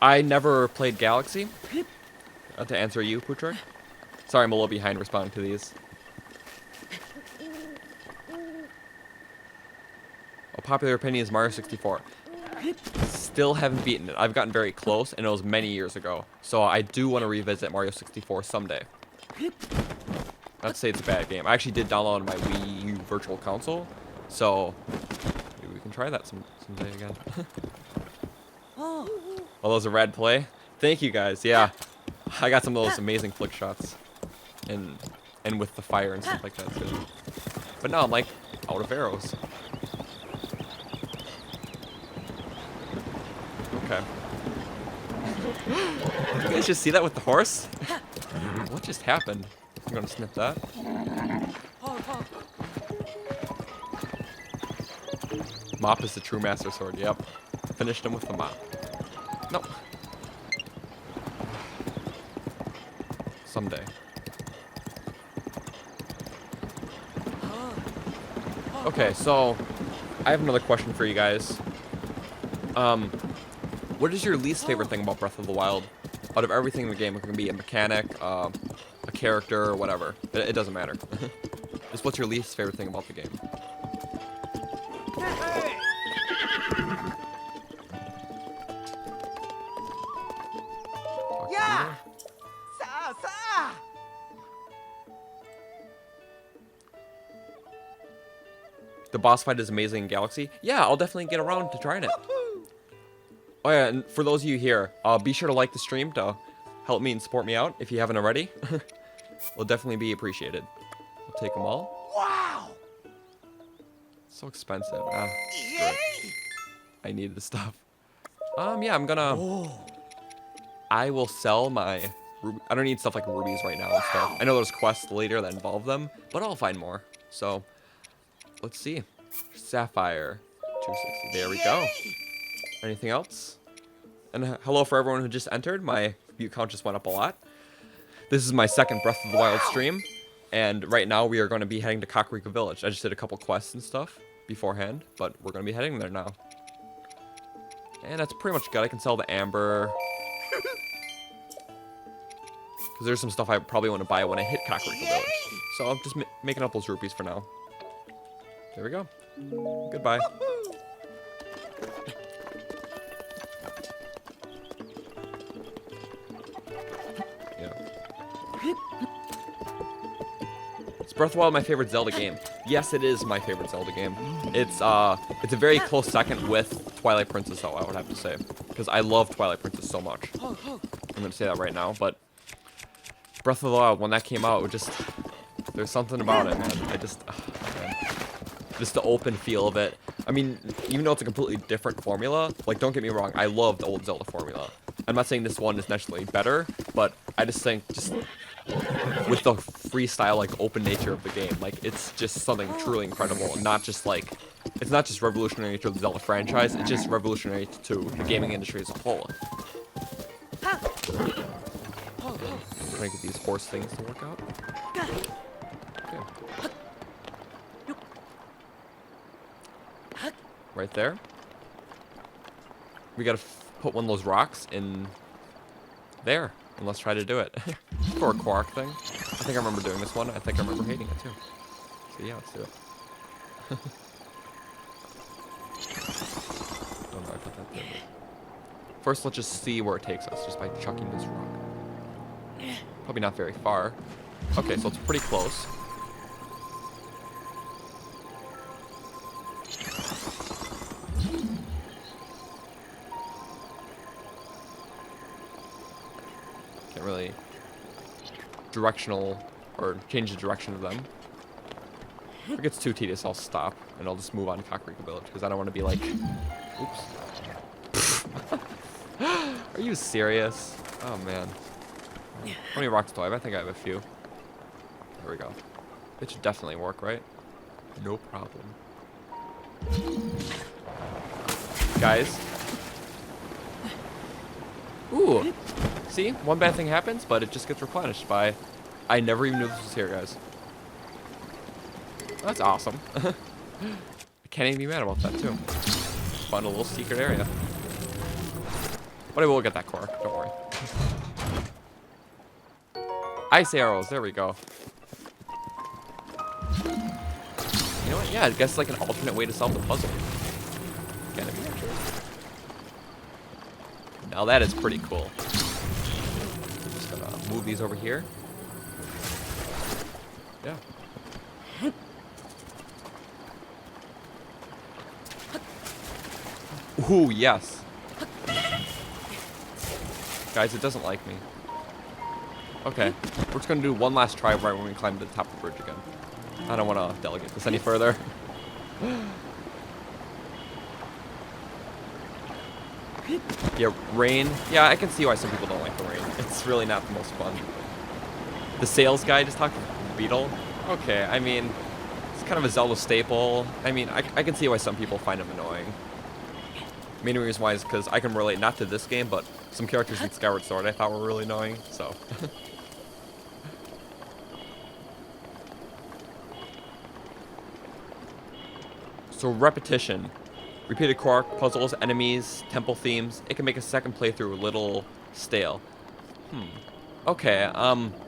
I never played Galaxy. To answer you, Putrek. Sorry, I'm a little behind responding to these. A popular opinion is Mario 64. Still haven't beaten it. I've gotten very close, and it was many years ago. So I do want to revisit Mario 64 someday. Not to say it's a bad game. I actually did download on my Wii U Virtual Console, so maybe we can try that someday again. Oh, that was a rad play. Thank you guys. Yeah, I got some of those amazing flick shots, and with the fire and stuff like that too. But now I'm like out of arrows. Okay. Did you guys just see that with the horse? What just happened? I'm gonna snip that. Mop is the true master sword, yep. Finished him with the mop. Nope. Someday. Okay, so I have another question for you guys. What is your least favorite thing about Breath of the Wild? Out of everything in the game, it can be a mechanic, a character, or whatever. It doesn't matter. Just what's your least favorite thing about the game? Yeah. The boss fight is amazing in Galaxy. Yeah, I'll definitely get around to trying it. Oh yeah, and for those of you here, be sure to like the stream to help me and support me out if you haven't already. Will definitely be appreciated. I'll take them all. Wow. So expensive. Great. I need the stuff. Yeah, I'm gonna. Oh. I will sell my. I don't need stuff like rubies right now and stuff. I know there's quests later that involve them, but I'll find more. So, let's see. Sapphire, 260. There we go. Anything else? And hello for everyone who just entered. My view count just went up a lot. This is my second Breath of the Wild stream, and right now we are going to be heading to Kakariko Village. I just did a couple quests and stuff beforehand, but we're going to be heading there now. And that's pretty much good. I can sell the amber. Because there's some stuff I probably want to buy when I hit Kakariko Village. So I'm just making up those rupees for now. There we go. Goodbye. Is Breath of the Wild my favorite Zelda game? Yes, it is my favorite Zelda game. It's a very close second with Twilight Princess, though, I would have to say. Because I love Twilight Princess so much. I'm going to say that right now, but Breath of the Wild, when that came out, there's something about it, man. Man. Just the open feel of it. I mean, even though it's a completely different formula, like, don't get me wrong, I love the old Zelda formula. I'm not saying this one is necessarily better, but I just think with the freestyle, like, open nature of the game. Like, it's just something truly incredible, and not just, like, it's not just revolutionary to the Zelda franchise, it's just revolutionary to the gaming industry as a whole. Trying to get these horse things to work out. Okay. Right there. We gotta put one of those rocks in there, and let's try to do it. For a quark thing. I think I remember doing this one. I think I remember hating it too. So yeah, let's do it. Oh no, I put that there. First, let's just see where it takes us, just by chucking this rock. Probably not very far. Okay, so it's pretty close. Can't really directional or change the direction of them. If it gets too tedious, I'll stop and I'll just move on to Kakariko Village because I don't want to be like, oops. Are you serious? Oh man. How many rocks do I have? I think I have a few. There we go. It should definitely work, right? No problem. Guys. Ooh. See? One bad thing happens, but it just gets replenished by... I never even knew this was here, guys. That's awesome. I can't even be mad about that, too. Found a little secret area. But I will get that core. Don't worry. Ice arrows. There we go. You know what? Yeah, I guess it's like an alternate way to solve the puzzle. Can it be actually? Now that is pretty cool. Just gonna move these over here. Yeah. Ooh, yes. Guys, it doesn't like me. Okay, we're just gonna do one last try right when we climb to the top of the bridge again. I don't want to delegate this any further. Yeah, rain. Yeah, I can see why some people don't like the rain. It's really not the most fun. The sales guy just talked to the beetle. Okay, I mean, it's kind of a Zelda staple. I mean, I can see why some people find him annoying. Main reason why is because I can relate not to this game, but some characters in Skyward Sword I thought were really annoying, so. So repetition. Repeated quark, puzzles, enemies, temple themes. It can make a second playthrough a little stale. Okay,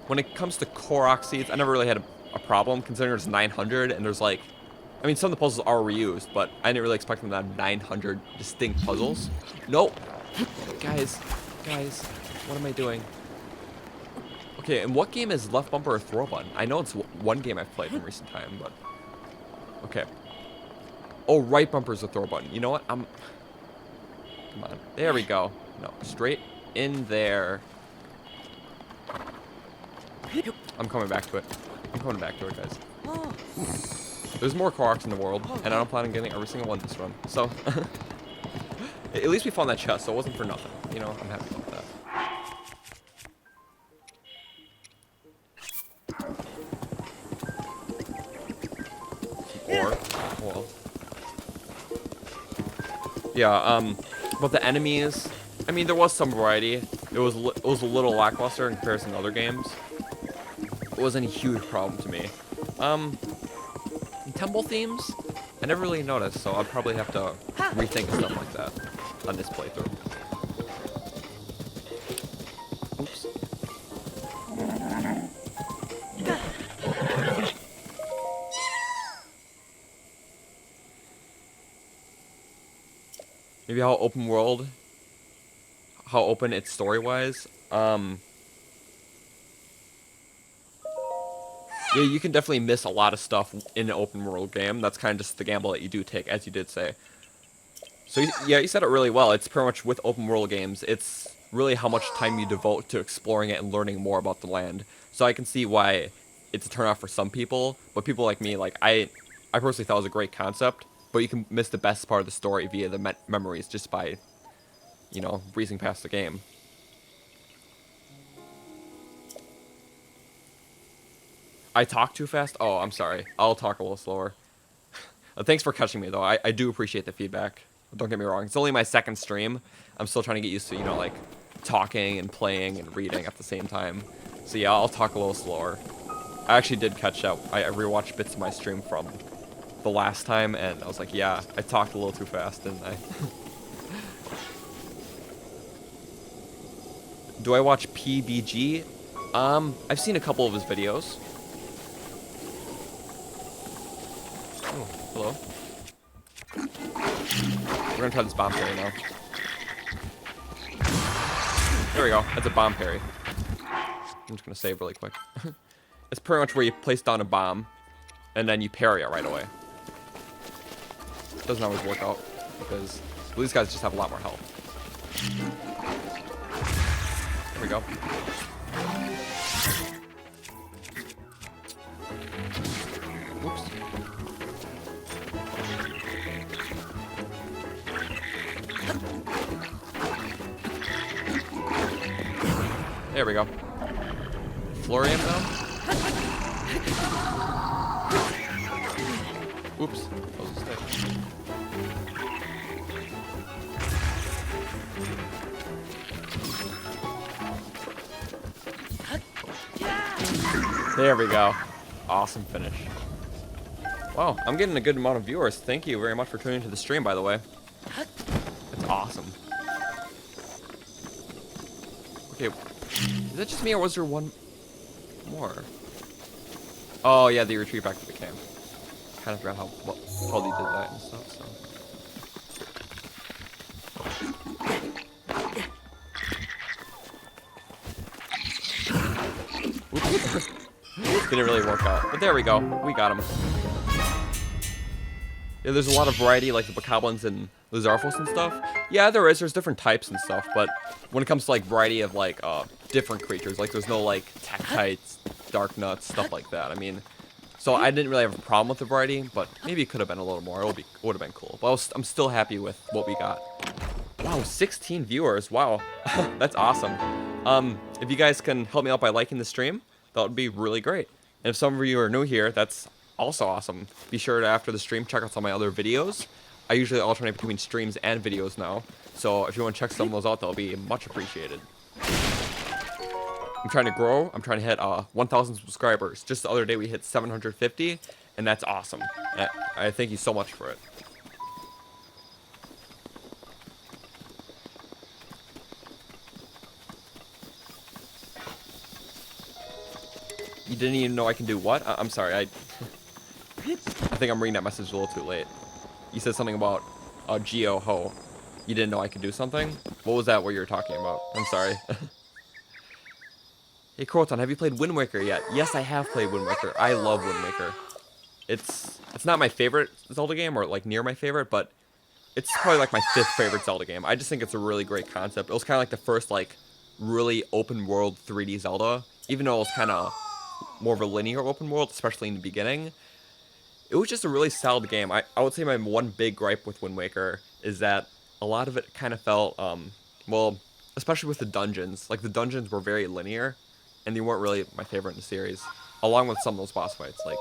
when it comes to Korok seeds, I never really had a problem, considering there's 900, and there's like... I mean, some of the puzzles are reused, but I didn't really expect them to have 900 distinct puzzles. Nope. Guys, what am I doing? Okay, and what game is left bumper or throw button? I know it's one game I've played in recent time, but... Okay. Oh, right bumper is a throw button. You know what? Come on. There we go. No, straight in there. I'm coming back to it. Guys. There's more Koroks in the world, and I don't plan on getting every single one this run. So, at least we found that chest, so it wasn't for nothing. You know, I'm happy about that. Or, well, yeah. But the enemies, I mean, there was some variety. It was a little lackluster in comparison to other games. It wasn't a huge problem to me. Temple themes, I never really noticed, so I'll probably have to rethink stuff like that on this playthrough. Oops. Maybe how open it's story-wise. Yeah, you can definitely miss a lot of stuff in an open world game. That's kind of just the gamble that you do take, as you did say. So yeah, you said it really well. It's pretty much with open world games, it's really how much time you devote to exploring it and learning more about the land. So I can see why it's a turnoff for some people, but people like me, like I personally thought it was a great concept, but you can miss the best part of the story via the memories just by, you know, breezing past the game. I talk too fast? Oh, I'm sorry. I'll talk a little slower. Thanks for catching me, though. I do appreciate the feedback. Don't get me wrong. It's only my second stream. I'm still trying to get used to, you know, like, talking and playing and reading at the same time. So yeah, I'll talk a little slower. I actually did catch up. I rewatched bits of my stream from the last time, and I was like, yeah, I talked a little too fast, didn't I? Do I watch PBG? I've seen a couple of his videos. Oh, hello. We're gonna try this bomb parry now. There we go. That's a bomb parry. I'm just gonna save really quick. It's pretty much where you place down a bomb, and then you parry it right away. Doesn't always work out, because these guys just have a lot more health. There we go. Oops. There we go. Florian now? Oops. That was a mistake. There we go. Awesome finish. Wow, I'm getting a good amount of viewers. Thank you very much for tuning into the stream, by the way. It's awesome. Okay, is that just me or was there one more? Oh yeah, they retreat back to the camp. Kind of forgot how well they did that and stuff, so. Oops. Didn't really work out, but there we go. We got him. Yeah, there's a lot of variety, like the bokoblins and Lizarfos and stuff. Yeah, there is. There's different types and stuff, but when it comes to like variety of like different creatures, like there's no like Tektites, Dark Nuts, stuff like that. I mean, so I didn't really have a problem with the variety, but maybe it could have been a little more. It would have been cool. But I'm still happy with what we got. Wow, 16 viewers. Wow, that's awesome. If you guys can help me out by liking the stream, that would be really great. And if some of you are new here, that's also awesome. Be sure to, after the stream, check out some of my other videos. I usually alternate between streams and videos now. So if you want to check some of those out, that'll be much appreciated. I'm trying to grow. I'm trying to hit 1,000 subscribers. Just the other day, we hit 750, and that's awesome. I thank you so much for it. You didn't even know I can do what? I'm sorry. I think I'm reading that message a little too late. You said something about Geo-Ho. You didn't know I could do something? What was that what you were talking about? I'm sorry. Hey, Croton, have you played Wind Waker yet? Yes, I have played Wind Waker. I love Wind Waker. It's not my favorite Zelda game, or like near my favorite, but it's probably like my 5th favorite Zelda game. I just think it's a really great concept. It was kind of like the first like really open world 3D Zelda, even though it was kind of more of a linear open world, especially in the beginning. It was just a really solid game. I would say my one big gripe with Wind Waker is that a lot of it kind of felt, well, especially with the dungeons. Like, the dungeons were very linear, and they weren't really my favorite in the series. Along with some of those boss fights, like,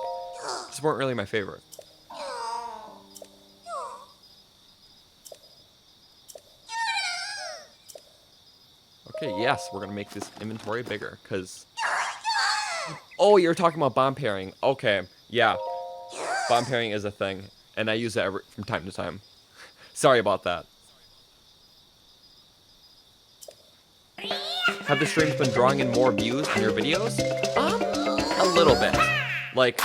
just weren't really my favorite. Okay, yes, we're gonna make this inventory bigger, because... Oh, you're talking about bomb parrying. Okay, yeah. Bomb parrying is a thing, and I use it from time to time. Sorry about that. Have the streams been drawing in more views on your videos? A little bit. Like,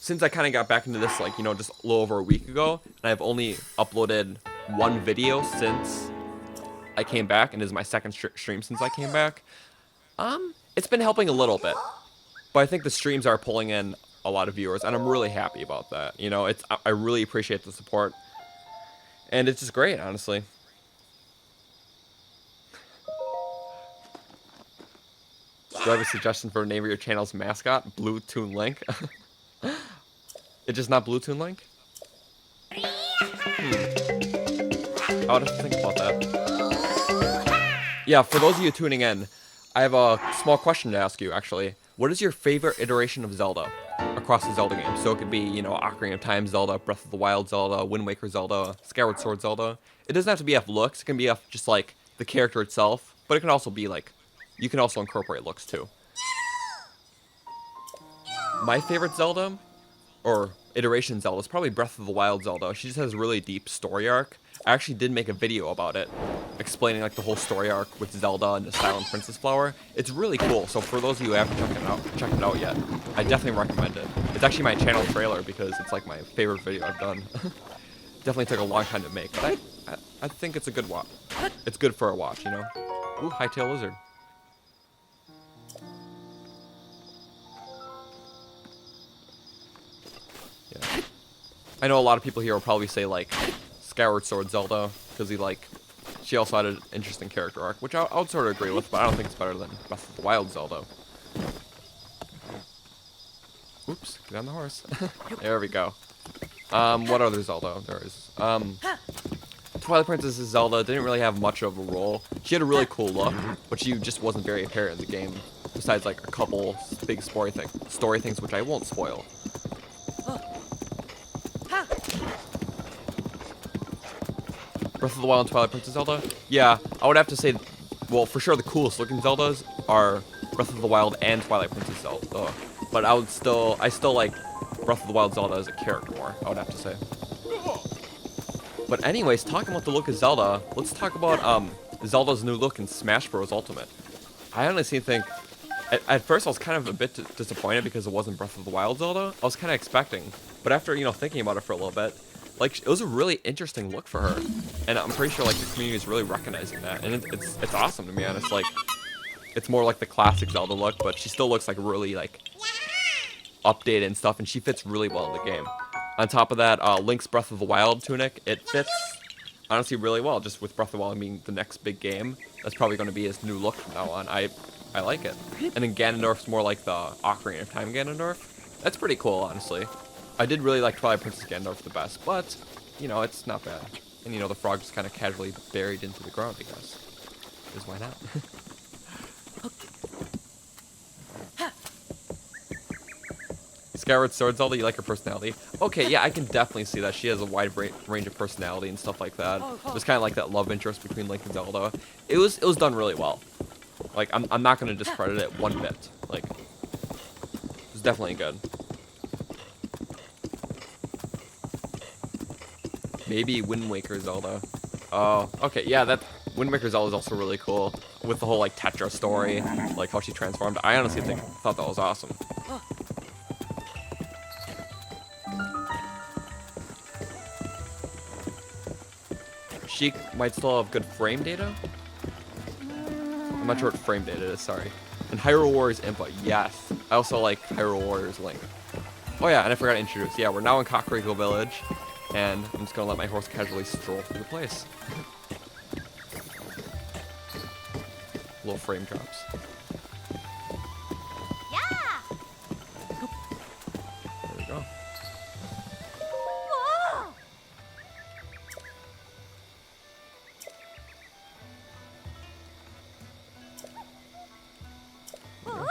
since I kind of got back into this, like, you know, just a little over a week ago, and I've only uploaded one video since I came back, and this is my second stream since I came back. It's been helping a little bit. But I think the streams are pulling in a lot of viewers, and I'm really happy about that. You know, I really appreciate the support, and it's just great, honestly. Do you have a suggestion for the name of your channel's mascot? Blue Toon Link? It's just not Blue Toon Link? I would have to think about that. Yeah, for those of you tuning in, I have a small question to ask you, actually. what is your favorite iteration of Zelda across the Zelda games? So it could be, you know, Ocarina of Time Zelda, Breath of the Wild Zelda, Wind Waker Zelda, Skyward Sword Zelda. It doesn't have to be off looks. It can be off just like the character itself, but it can also be like, you can also incorporate looks too. My favorite Zelda, or iteration Zelda, is probably Breath of the Wild Zelda. She just has a really deep story arc. I actually did make a video about it, explaining like the whole story arc with Zelda and the Silent Princess Flower. It's really cool. So for those of you who haven't checked it out yet, I definitely recommend it. It's actually my channel trailer because it's like my favorite video I've done. Definitely took a long time to make, but I think it's a good watch. It's good for a watch, you know. Ooh, Hightail Lizard. Yeah. I know a lot of people here will probably say like Skyward Sword Zelda because she also had an interesting character arc, which I would sort of agree with, but I don't think it's better than Breath of the Wild Zelda. Oops, get on the horse. There we go. What other Zelda there is? Twilight Princess Zelda didn't really have much of a role. She had a really cool look, but she just wasn't very apparent in the game, besides like a couple big story things which I won't spoil. Breath of the Wild and Twilight Princess Zelda? Yeah, I would have to say, well, for sure the coolest looking Zeldas are Breath of the Wild and Twilight Princess Zelda. But I still like Breath of the Wild Zelda as a character more, I would have to say. But anyways, talking about the look of Zelda, let's talk about Zelda's new look in Smash Bros. Ultimate. I honestly think, at first I was kind of a bit disappointed because it wasn't Breath of the Wild Zelda. I was kind of expecting, but after, you know, thinking about it for a little bit, like, it was a really interesting look for her, and I'm pretty sure like the community is really recognizing that, and it's awesome to be honest. Like, it's more like the classic Zelda look, but she still looks like really like updated and stuff, and she fits really well in the game. On top of that, Link's Breath of the Wild tunic, it fits honestly really well, just with Breath of the Wild being the next big game. That's probably going to be his new look from now on. I like it. And then Ganondorf's more like the Ocarina of Time Ganondorf. That's pretty cool, honestly. I did really like Twilight Princess Ganondorf the best, but, you know, it's not bad. And, you know, the frog just kind of casually buried into the ground, I guess. Because why not? Skyward Sword Zelda, you like her personality? Okay, yeah, I can definitely see that. She has a wide range of personality and stuff like that. It was kind of like that love interest between Link and Zelda. It was done really well. Like, I'm not going to discredit it one bit. Like, it was definitely good. Maybe Wind Waker Zelda. Oh, okay, yeah, that Wind Waker Zelda is also really cool with the whole like Tetra story, like how she transformed. I honestly thought that was awesome. Sheik might still have good frame data. I'm not sure what frame data is. Sorry. And Hyrule Warriors Impa, yes. I also like Hyrule Warriors Link. Oh yeah, and I forgot to introduce. Yeah, we're now in Kakariko Village. And I'm just gonna let my horse casually stroll through the place. Little frame drops. Yeah. There we go. Whoa. Huh?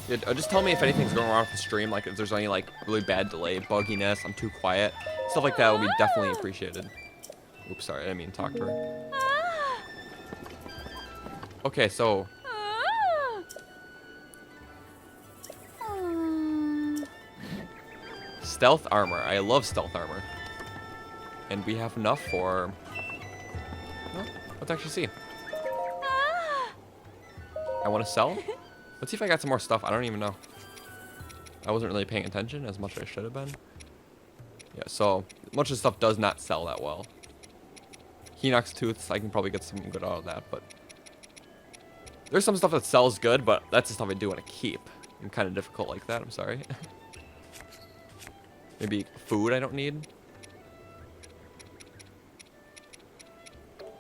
Yeah, just tell me if anything's going wrong with the stream, like if there's any like really bad delay, bugginess, I'm too quiet. Stuff like that would be definitely appreciated. Oops, sorry, I didn't mean to talk to her. Okay, so stealth armor. I love stealth armor. And we have enough for... Well, let's actually see. I want to sell? Let's see if I got some more stuff. I don't even know. I wasn't really paying attention as much as I should have been. Yeah, so much of the stuff does not sell that well. Hinox Tooths, I can probably get something good out of that, but... There's some stuff that sells good, but that's the stuff I do want to keep. I'm kind of difficult like that, I'm sorry. Maybe food I don't need.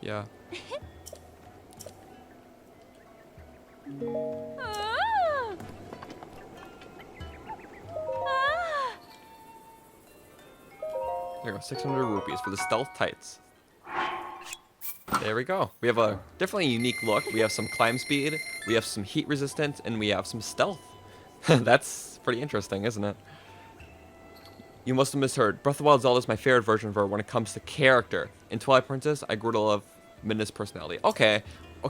Yeah. There we go, 600 rupees for the stealth tights. There we go. We have a definitely unique look. We have some climb speed, we have some heat resistance, and we have some stealth. That's pretty interesting, isn't it? You must have misheard. Breath of the Wild Zelda is my favorite version of her when it comes to character. In Twilight Princess, I grew to love Midna's personality. Okay,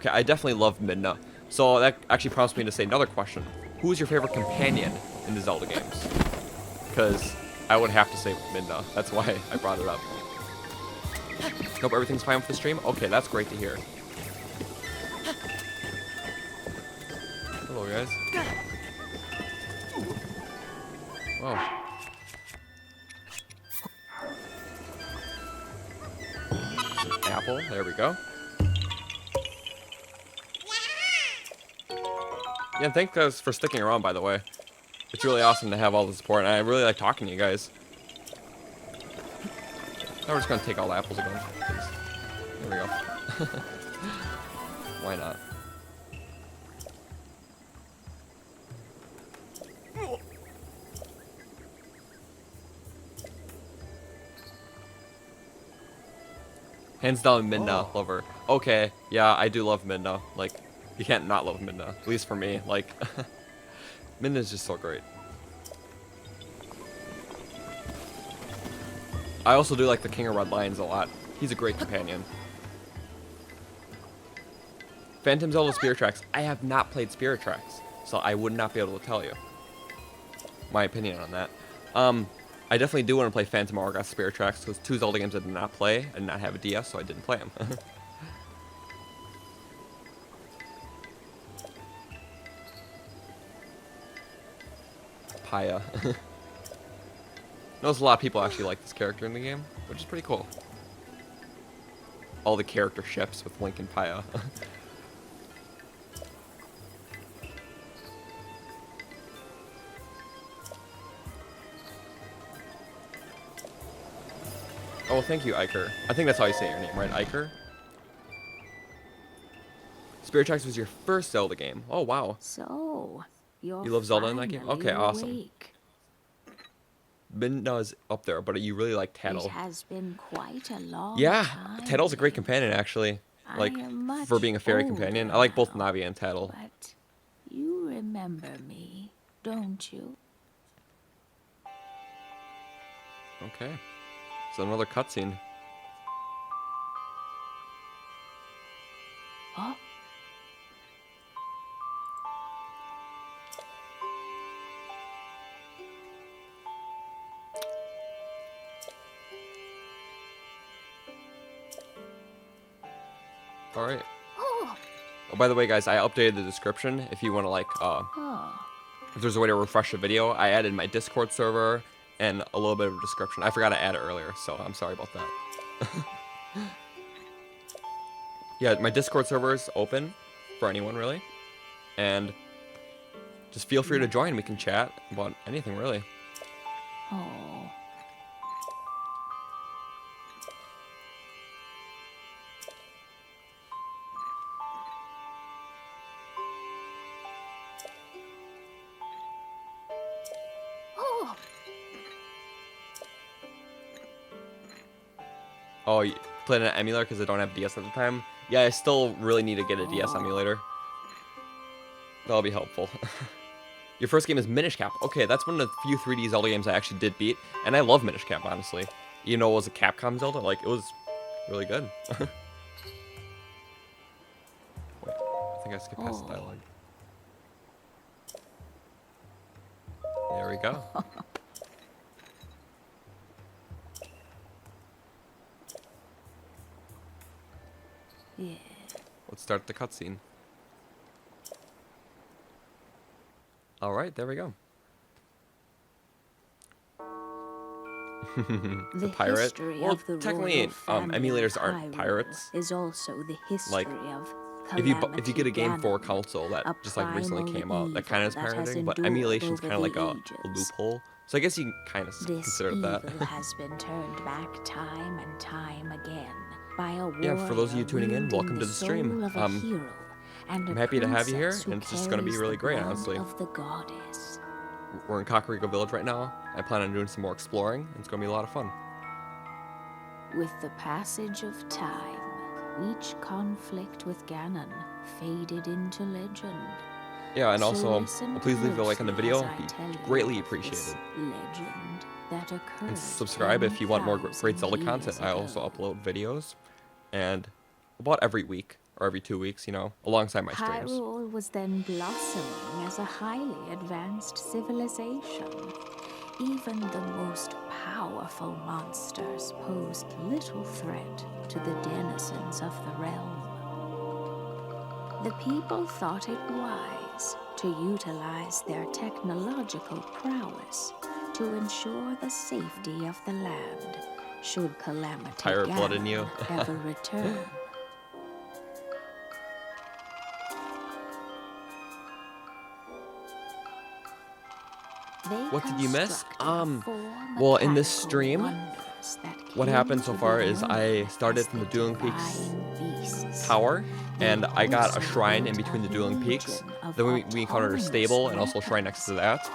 I definitely love Midna. So that actually prompts me to say another question. Who is your favorite companion in the Zelda games? Because I would have to say Midna. That's why I brought it up. Hope everything's fine with the stream? Okay, that's great to hear. Hello, guys. Whoa. Apple, there we go. Yeah, and thank you guys for sticking around, by the way. It's really awesome to have all the support, and I really like talking to you guys. Now we're just gonna take all the apples again. There we go. Why not? Hands down, Midna lover. Okay, yeah, I do love Midna. Like, you can't not love Midna. At least for me. Like, Midna's just so great. I also do like the King of Red Lions a lot. He's a great companion. Phantom Zelda Spirit Tracks. I have not played Spirit Tracks, so I would not be able to tell you my opinion on that. I definitely do want to play Phantom Hourglass Spirit Tracks, because 2 Zelda games I did not play. I did not have a DS, so I didn't play them. Paya. Notice a lot of people actually like this character in the game, which is pretty cool. All the character ships with Link and Paya. Oh, thank you, Iker. I think that's how you say your name, right? Iker? Spirit Tracks was your first Zelda game. Oh, wow. So, you You love Zelda in that game? Okay, awesome. awake. Midna's up there, but you really like Tattle. It has been quite a long Yeah, time. Tattle's a great companion, actually. Like, I am much for being a fairy older companion. I like both now, Navi and Tattle. But you remember me, don't you? Okay. So another cutscene. Oh, Alright. oh, Oh, by the way, guys, I updated the description. If you want to, like, oh. if there's a way to refresh the video, I added my Discord server and a little bit of a description. I forgot to add it earlier, so I'm sorry about that. Yeah, my Discord server is open for anyone, really. And just feel free to join. We can chat about anything, really. Oh. Oh. Oh, you playing an emulator because I don't have DS at the time? Yeah, I still really need to get a DS emulator. That'll be helpful. Your first game is Minish Cap. Okay, that's one of the few 3D Zelda games I actually did beat. And I love Minish Cap, honestly. You know, it was a Capcom Zelda. Like, it was really good. Wait, I think I skipped past the dialogue. There we go. Yeah. Let's start the cutscene. Alright, there we go. The pirate. History Well, of the technically, royal family emulators of aren't Hyrule pirates. Is also the history Like, of if you get a game Calamity for Ganon, console that a just like recently primal came out, that kind of is evil that has pirating, but endured emulation's over kind of like the a ages. loophole. So I guess you can kind of This consider that. evil has been turned back time and time again by a Yeah, for those of you tuning in, warrior welcome to wielding the stream. soul of a hero and I'm a happy to have you here, princess who and it's just gonna be carries really the great, blood honestly. Of the goddess. We're in Kakariko Village right now. I plan on doing some more exploring, and it's gonna be a lot of fun. With the passage of time, each conflict with Ganon faded into legend. Yeah, and So also, listen please leave a like on the closely video. as I It'd tell be you greatly of appreciated. this legend that occurred And subscribe if you want more great 10,000 Zelda content. years I also ago. upload videos, and about every week or every 2 weeks, you know, alongside my streams. Hyrule was then blossoming as a highly advanced civilization. Even the most powerful monsters posed little threat to the denizens of the realm. The people thought it wise to utilize their technological prowess to ensure the safety of the land should Calamity Pirate blood in you. Ganon ever return. What did you miss? Well, in this stream, what happened so far is I started from the Dueling Peaks tower, and I got a shrine in between the Dueling Peaks. Then we encountered a stable and also a shrine next to that.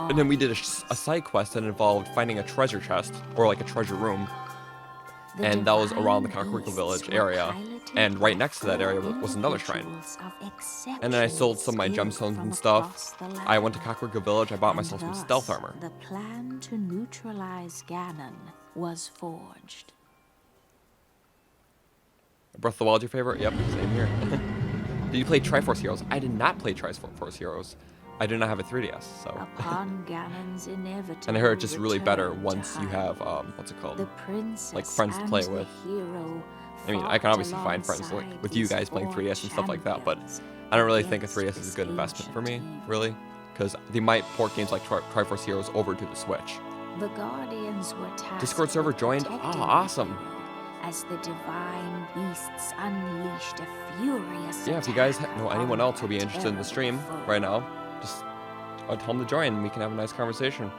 And then we did a side quest that involved finding a treasure chest, or like a treasure room. And that was around the Kakariko Village area. And right next to that area was another shrine. And then I sold some of my gemstones and stuff. I went to Kakariko Village, I bought myself some stealth armor. The plan to neutralize Ganon was forged. Breath of the Wild your favorite? Yep, same here. Did you play Triforce Heroes? I did not play Triforce Heroes. I do not have a 3DS, so. Upon Ganon's inevitable And I heard it's just really better return once to you have, Hyrule, what's it called? the princess Like friends to and play the with. hero I mean, I can fought obviously find friends like alongside with you these guys playing four 3DS and stuff like that, but champions I don't really think a against 3DS is a this good investment for me, ancient evil. really. Because they might port games like Triforce Heroes over to the Switch. The Guardians were tasked Discord server with joined? protecting Oh, the awesome. hero as the divine beasts unleashed a furious Yeah, if you guys attack know anyone on else who'll be their interested in the stream terrible foe. right now, just tell them to join and we can have a nice conversation.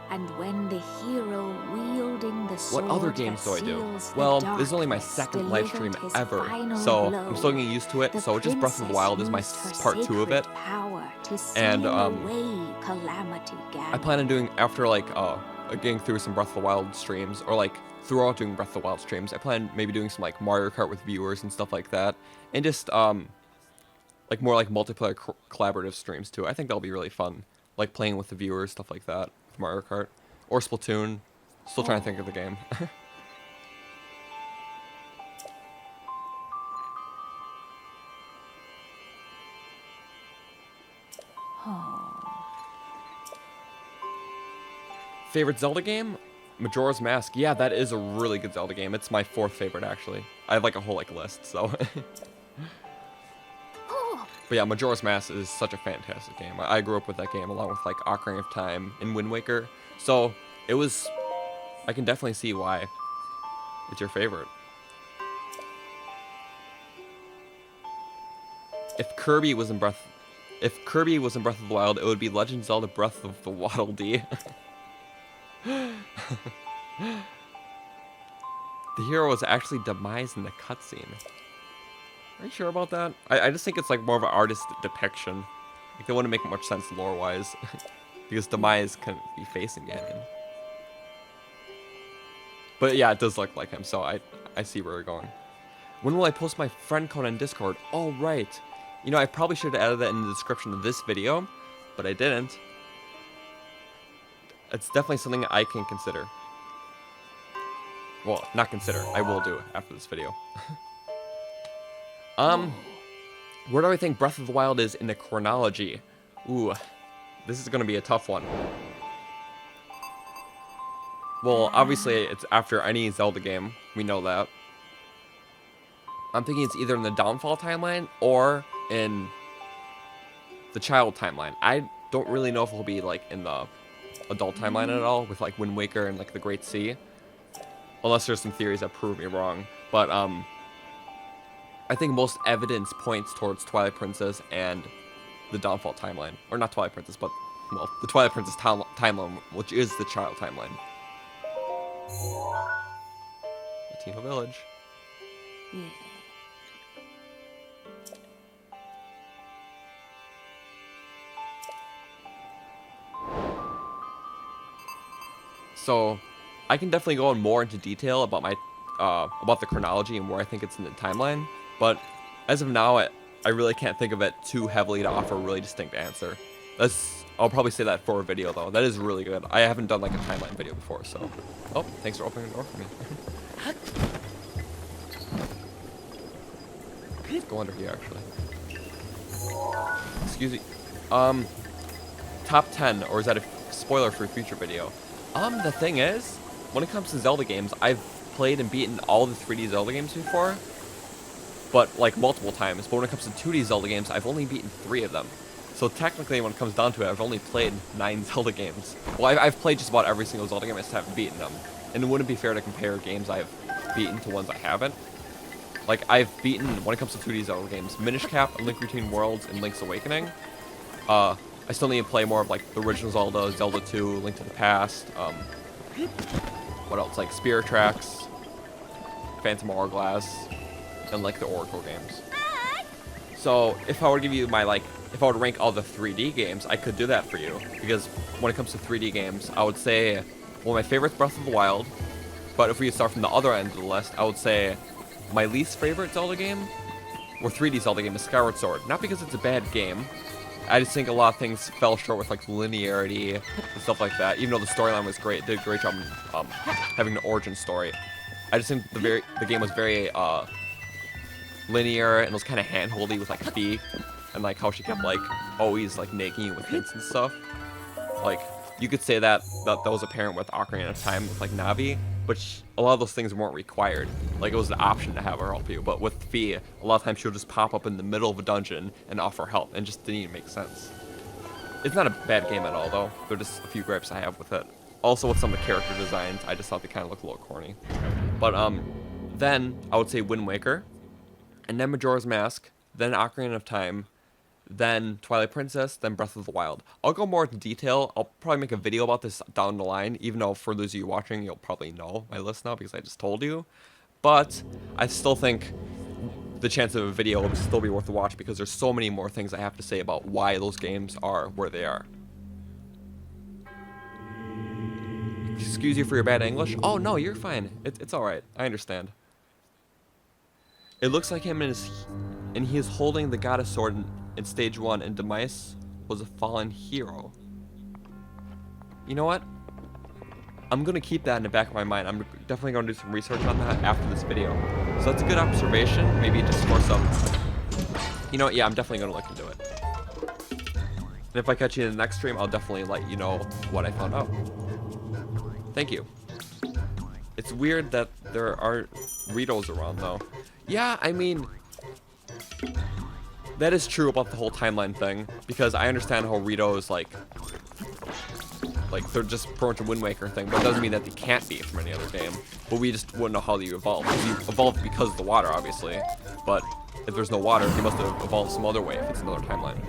And when the hero wielding the What sword other games do that I do? seals the Well, this is only my darkness second live stream delivered his ever, final so blow, I'm still getting used to it. the So just Breath of the princess Wild is my used her part 2 of it. sacred power to And, seal away Calamity Ganon. I plan on doing, after like getting through some Breath of the Wild streams, or like throughout doing Breath of the Wild streams, I plan maybe doing some like Mario Kart with viewers and stuff like that, and just like more like multiplayer collaborative streams too. I think that'll be really fun, like playing with the viewers, stuff like that, with Mario Kart or Splatoon. Still trying to think of the game. Favorite Zelda game? Majora's Mask. Yeah, that is a really good Zelda game. It's my 4th favorite, actually. I have like a whole like list, so. But yeah, Majora's Mask is such a fantastic game. I grew up with that game along with like Ocarina of Time and Wind Waker. So it was, I can definitely see why it's your favorite. If Kirby was in Breath of the Wild, it would be Legend of Zelda Breath of the Waddle Dee. The hero was actually demised in the cutscene. Are you sure about that? I just think it's like more of an artist depiction. Like they wouldn't make much sense lore-wise. Because Demise can be facing Ganon. But yeah, it does look like him, so I see where you're going. When will I post my friend code on Discord? Oh, right. You know, I probably should have added that in the description of this video, but I didn't. It's definitely something I can consider. Well, not consider. I will do it after this video. Where do I think Breath of the Wild is in the chronology? Ooh, this is gonna be a tough one. Well, obviously it's after any Zelda game. We know that. I'm thinking it's either in the Downfall timeline or in the Child timeline. I don't really know if it'll be like in the adult timeline at all with like Wind Waker and like the Great Sea. Unless there's some theories that prove me wrong. But I think most evidence points towards Twilight Princess and the Downfall timeline. Or not Twilight Princess, but, well, the Twilight Princess timeline, which is the Child timeline. Latino Village. Yeah. So I can definitely go in more into detail about my about the chronology and where I think it's in the timeline, but as of now, I really can't think of it too heavily to offer a really distinct answer. I'll probably say that for a video though. That is really good. I haven't done like a timeline video before, so. Oh, thanks for opening the door for me. Let's go under here actually. Excuse me. Top 10, or is that a spoiler for a future video? The thing is, when it comes to Zelda games, I've played and beaten all the 3D Zelda games before, but like multiple times. But when it comes to 2D Zelda games, I've only beaten 3 of them. So technically, when it comes down to it, I've only played 9 Zelda games. Well, I've played just about every single Zelda game, I just haven't beaten them. And it wouldn't be fair to compare games I've beaten to ones I haven't. Like, I've beaten, when it comes to 2D Zelda games, Minish Cap, A Link Between Worlds, and Link's Awakening. I still need to play more of like the original Zelda, Zelda 2, Link to the Past, what else, like Spirit Tracks, Phantom Hourglass, and like the Oracle games. So if I were to give you my if I were to rank all the 3D games, I could do that for you, because when it comes to 3D games, I would say, well, my favorite's Breath of the Wild, but if we start from the other end of the list, I would say my least favorite Zelda game, or 3D Zelda game, is Skyward Sword. Not because it's a bad game, I just think a lot of things fell short with like linearity and stuff like that. Even though the storyline was great, it did a great job having an origin story. I just think the game was very linear, and it was kind of handholdy with like Fi, and like how she kept like always like nagging you with hints and stuff. Like you could say that was apparent with Ocarina of Time with like Navi, but a lot of those things weren't required. Like it was an option to have her help you. But with Fi, a lot of times she'll just pop up in the middle of a dungeon and offer help, and just didn't even make sense. It's not a bad game at all though. There are just a few gripes I have with it. Also with some of the character designs, I just thought they kind of looked a little corny. But then I would say Wind Waker, and then Majora's Mask, then Ocarina of Time, then Twilight Princess, then Breath of the Wild. I'll go more into detail. I'll probably make a video about this down the line, even though for those of you watching, you'll probably know my list now because I just told you. But I still think the chance of a video will still be worth a watch because there's so many more things I have to say about why those games are where they are. Excuse you for your bad English? Oh no, you're fine. It's alright. I understand. It looks like him and he is holding the goddess sword in stage 1, and Demise was a fallen hero. You know what? I'm gonna keep that in the back of my mind. I'm definitely gonna do some research on that after this video. So that's a good observation. Maybe just for some. You know what? Yeah, I'm definitely gonna look into it. And if I catch you in the next stream, I'll definitely let you know what I found out. Thank you. It's weird that there aren't Ritos around though. Yeah, I mean, that is true about the whole timeline thing, because I understand how Ritos like they're just prone to Wind Waker thing, but it doesn't mean that they can't be from any other game. But we just wouldn't know how you evolve. You evolved because of the water, obviously, but if there's no water, you must have evolved some other way if it's another timeline.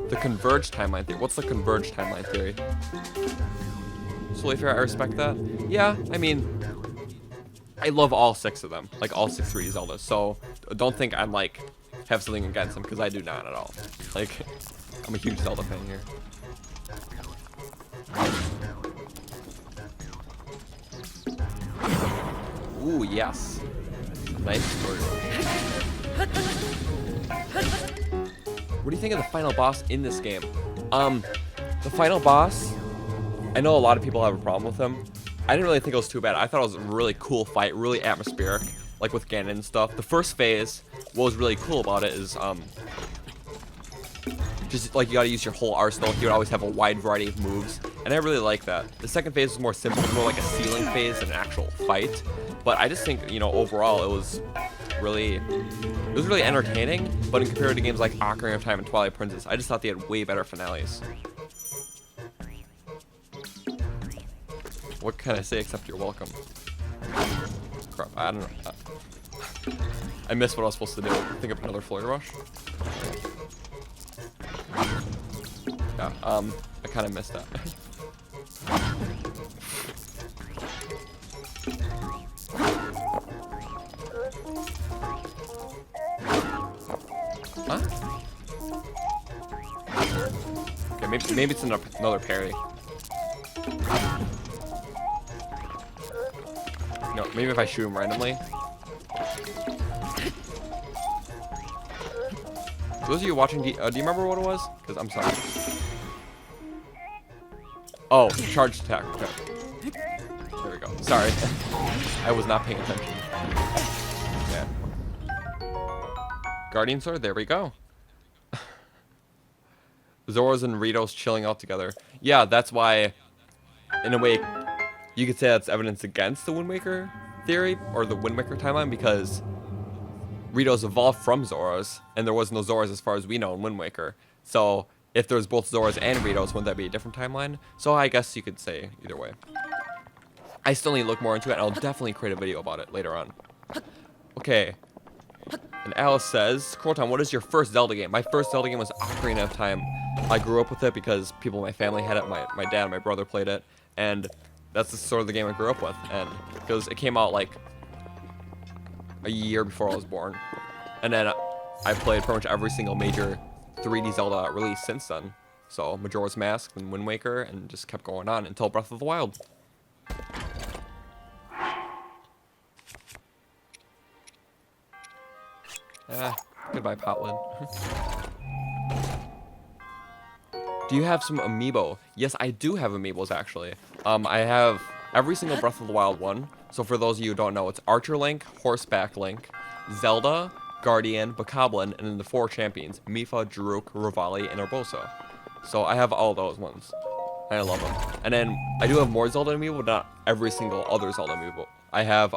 The converged timeline theory. What's the converged timeline theory? Solely fair, I respect that. Yeah, I mean, I love all 6 of them, like all 6 3D Zeldas. So don't think I'm like have something against them, because I do not at all. Like, I'm a huge Zelda fan here. Ooh, yes. Nice story. What do you think of the final boss in this game? The final boss, I know a lot of people have a problem with him. I didn't really think it was too bad. I thought it was a really cool fight, really atmospheric, like with Ganon and stuff. The first phase, what was really cool about it is, just like you gotta use your whole arsenal. You would always have a wide variety of moves, and I really like that. The second phase was more simple, more like a ceiling phase than an actual fight. But I just think, you know, overall it was really entertaining. But in compared to games like Ocarina of Time and Twilight Princess, I just thought they had way better finales. What can I say except you're welcome? Crap, I don't know. I missed what I was supposed to do. Think of another Flurry Rush. Yeah, I kind of missed that. Huh? Okay, maybe it's another parry. No, maybe if I shoot him randomly. For those of you watching, do you remember what it was? Because I'm sorry. Oh, charge attack. Okay. There we go. Sorry. I was not paying attention. Yeah. Guardian Sword, there we go. Zora's and Rito's chilling out together. Yeah, that's why, in a way, you could say that's evidence against the Wind Waker theory, or the Wind Waker timeline, because Rito's evolved from Zora's, and there was no Zora's as far as we know in Wind Waker. So, if there's both Zora's and Rito's, wouldn't that be a different timeline? So I guess you could say either way. I still need to look more into it, and I'll definitely create a video about it later on. Okay. And Alice says, Croton, what is your first Zelda game? My first Zelda game was Ocarina of Time. I grew up with it because people in my family had it. My dad and my brother played it. And that's the sort of the game I grew up with. And because it came out like a year before I was born. And then I played pretty much every single major 3D Zelda release since then. So Majora's Mask and Wind Waker, and just kept going on until Breath of the Wild. Goodbye, Potlin. Do you have some amiibo? Yes, I do have amiibos, actually. I have every single Breath of the Wild one. So for those of you who don't know, it's Archer Link, Horseback Link, Zelda, Guardian, Bokoblin, and then the 4 champions, Mipha, Daruk, Revali, and Urbosa. So I have all those ones. And I love them. And then I do have more Zelda amiibo, but not every single other Zelda amiibo. I have,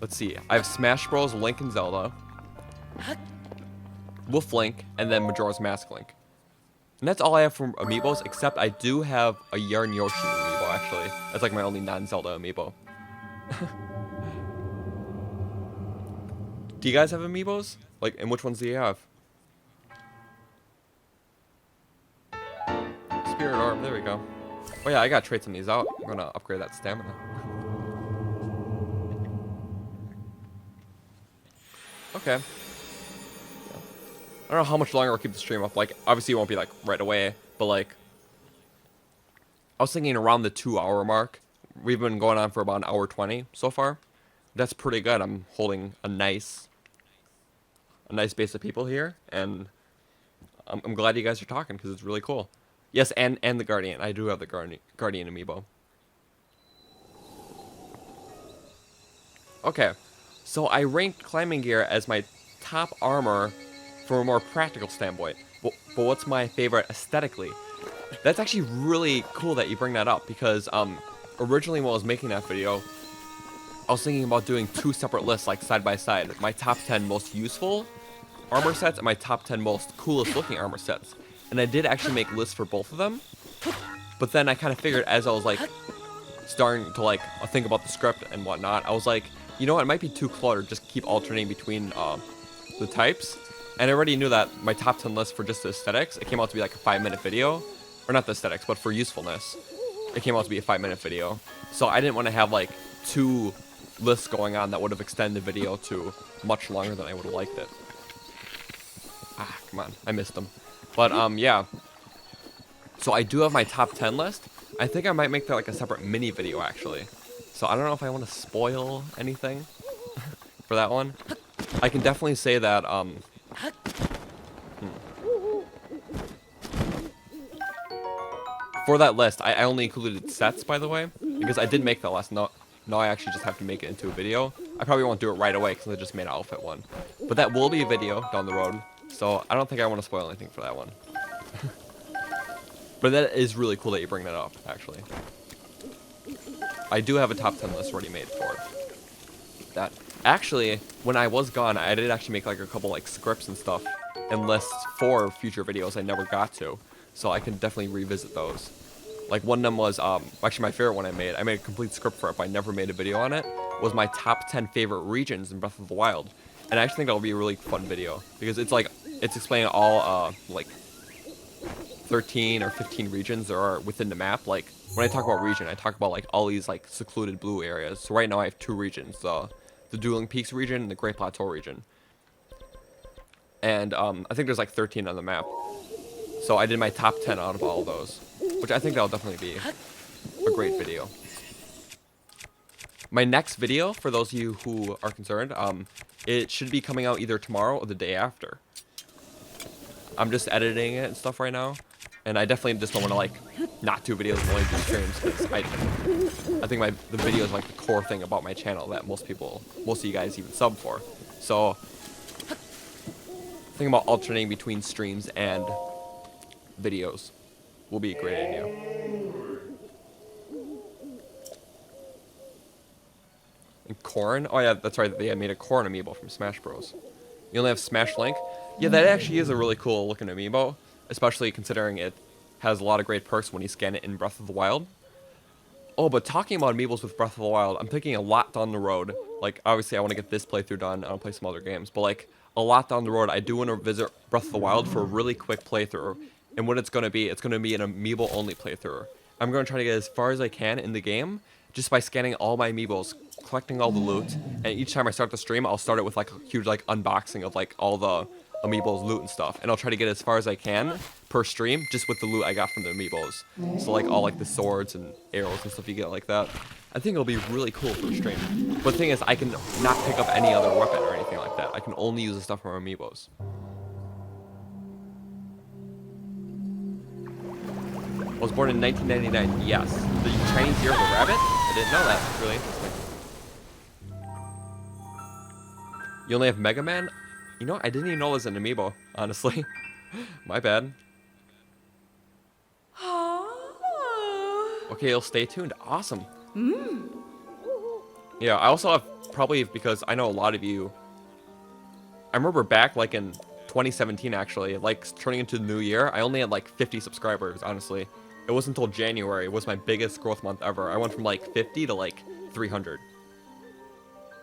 let's see. I have Smash Bros. Link and Zelda, Wolf Link, and then Majora's Mask Link. And that's all I have from amiibos, except I do have a Yarn Yoshi amiibo, actually. That's like my only non-Zelda amiibo. Do you guys have amiibos? Like, and which ones do you have? Spirit Orb, there we go. Oh yeah, I gotta trade some of these out. I'm gonna upgrade that stamina. Okay. I don't know how much longer I'll keep the stream up. Like, obviously it won't be like right away, but like, I was thinking around the 2-hour mark. We've been going on for about an hour 20 so far. That's pretty good. I'm holding a nice base of people here, and I'm glad you guys are talking because it's really cool. Yes, and the Guardian. I do have the Guardian amiibo. Okay, so I ranked climbing gear as my top armor from a more practical standpoint. But what's my favorite aesthetically? That's actually really cool that you bring that up, because originally when I was making that video, I was thinking about doing 2 separate lists, like side by side. My top 10 most useful armor sets and my top 10 most coolest looking armor sets. And I did actually make lists for both of them. But then I kind of figured, as I was like starting to like think about the script and whatnot, I was like, you know what, it might be too cluttered, just keep alternating between the types. And I already knew that my top 10 list for just the aesthetics, it came out to be like a 5-minute video. Or not the aesthetics, but for usefulness, it came out to be a 5-minute video. So I didn't want to have like 2 lists going on that would have extended the video to much longer than I would have liked it. Ah, come on, I missed them. But yeah. So I do have my top 10 list. I think I might make that like a separate mini video, actually. So I don't know if I want to spoil anything for that one. I can definitely say that for that list, I only included sets, by the way, because I did make that list. No, I actually just have to make it into a video. I probably won't do it right away because I just made an outfit one. But that will be a video down the road, so I don't think I want to spoil anything for that one. But that is really cool that you bring that up, actually. I do have a top 10 list already made for that. Actually, when I was gone, I did actually make like a couple like scripts and stuff and lists for future videos I never got to. So I can definitely revisit those. Like one of them was, actually my favorite one I made a complete script for it, but I never made a video on it, was my top 10 favorite regions in Breath of the Wild. And I actually think that'll be a really fun video, because it's like, it's explaining all, like, 13 or 15 regions there are within the map. Like, when I talk about region, I talk about like all these like secluded blue areas. So right now I have 2 regions, the Dueling Peaks region and the Great Plateau region. And I think there's like 13 on the map. So I did my top 10 out of all of those, which I think that'll definitely be a great video. My next video, for those of you who are concerned, it should be coming out either tomorrow or the day after. I'm just editing it and stuff right now, and I definitely just don't want to like not do videos and only do streams, because I think the video is like the core thing about my channel that most of you guys even sub for. So think about alternating between streams and videos will be a great idea. And Corn? Oh yeah, that's right, they had made a Corn amiibo from Smash Bros. You only have Smash Link? Yeah, that actually is a really cool looking amiibo, especially considering it has a lot of great perks when you scan it in Breath of the Wild. Oh, but talking about amiibos with Breath of the Wild, I'm thinking a lot down the road. Like, obviously I want to get this playthrough done, I want to play some other games, but like, a lot down the road, I do want to visit Breath of the Wild for a really quick playthrough. And what it's going to be an amiibo-only playthrough. I'm going to try to get as far as I can in the game, just by scanning all my amiibos, collecting all the loot, and each time I start the stream, I'll start it with like a huge like unboxing of like all the amiibos loot and stuff, and I'll try to get as far as I can per stream, just with the loot I got from the amiibos. So like all like the swords and arrows and stuff you get like that. I think it'll be really cool for a stream. But the thing is, I can not pick up any other weapon or anything like that. I can only use the stuff from amiibos. I was born in 1999, yes. The Chinese Year of the Rabbit? I didn't know that. It's really interesting. You only have Mega Man? You know, I didn't even know it was an amiibo, honestly. My bad. Okay, you'll stay tuned. Awesome. Yeah, I also have, probably because I know a lot of you, I remember back like in 2017 actually, like turning into the new year, I only had like 50 subscribers, honestly. It wasn't until January, it was my biggest growth month ever. I went from like 50 to like 300.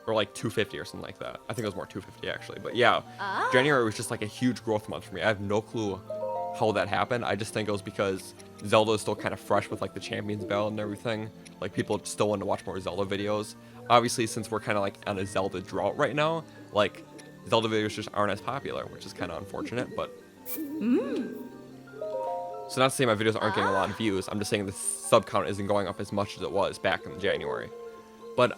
Or like 250 or something like that. I think it was more 250 actually, but yeah. January was just like a huge growth month for me. I have no clue how that happened. I just think it was because Zelda is still kind of fresh with like the Champions Belt and everything. Like people still want to watch more Zelda videos. Obviously, since we're kind of like on a Zelda drought right now, like Zelda videos just aren't as popular, which is kind of unfortunate, but... So not to say my videos aren't getting a lot of views, I'm just saying the sub count isn't going up as much as it was back in January. But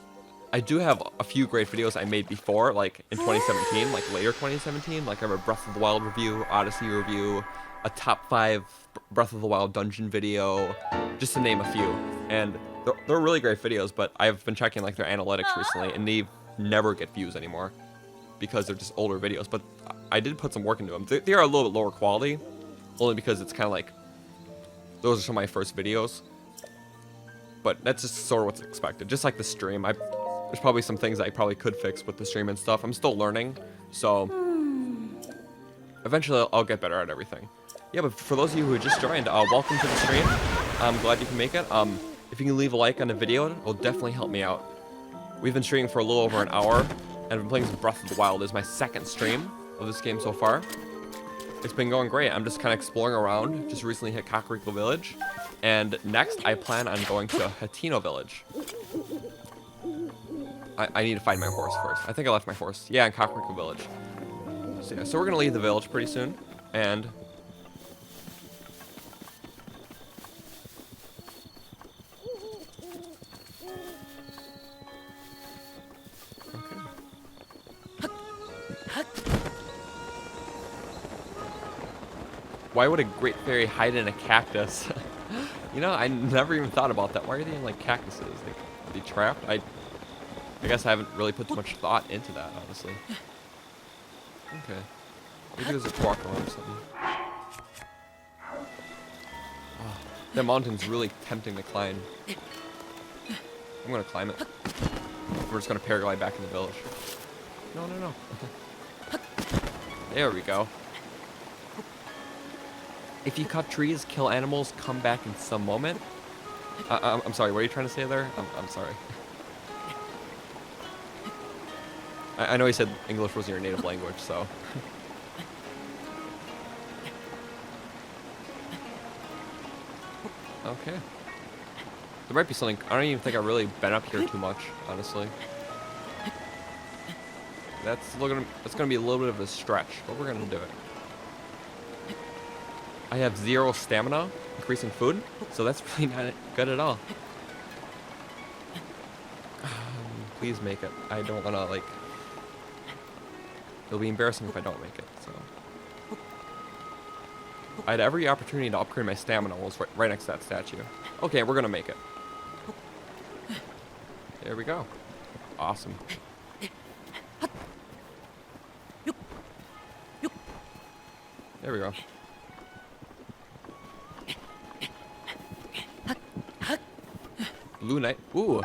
I do have a few great videos I made before, like in 2017, like later 2017, like I have a Breath of the Wild review, Odyssey review, a top 5 Breath of the Wild dungeon video, just to name a few. And they're really great videos, but I've been checking like their analytics recently, and they never get views anymore because they're just older videos. But I did put some work into them. They are a little bit lower quality, only because it's kind of like, those are some of my first videos. But that's just sort of what's expected. Just like the stream, there's probably some things I probably could fix with the stream and stuff. I'm still learning, so eventually I'll get better at everything. Yeah, but for those of you who just joined, welcome to the stream. I'm glad you can make it. If you can leave a like on the video, it'll definitely help me out. We've been streaming for a little over an hour, and I've been playing some Breath of the Wild. This is my second stream of this game so far. It's been going great. I'm just kind of exploring around. Just recently hit Kakariko Village, and next I plan on going to Hateno Village. I need to find my horse first. I think I left my horse. Yeah, in Kakariko Village. So yeah, so we're gonna leave the village pretty soon, and why would a great fairy hide in a cactus? You know, I never even thought about that. Why are they in like cactuses? Are they trapped? I guess I haven't really put too much thought into that, honestly. Okay. Maybe there's a walk around or something. Oh, that mountain's really tempting to climb. I'm gonna climb it. We're just gonna paraglide back in the village. No, no, no. There we go. If you cut trees, kill animals, come back in some moment. I'm sorry, what are you trying to say there? I'm sorry. I know you said English wasn't your native language, so. Okay. There might be something. I don't even think I've really been up here too much, honestly. That's gonna be a little bit of a stretch, but we're gonna do it. I have 0 stamina, increasing food, so that's really not good at all. Please make it. I don't want to, like... It'll be embarrassing if I don't make it, so... I had every opportunity to upgrade my stamina was right next to that statue. Okay, we're gonna make it. There we go. Awesome. There we go. Blue Knight. Ooh.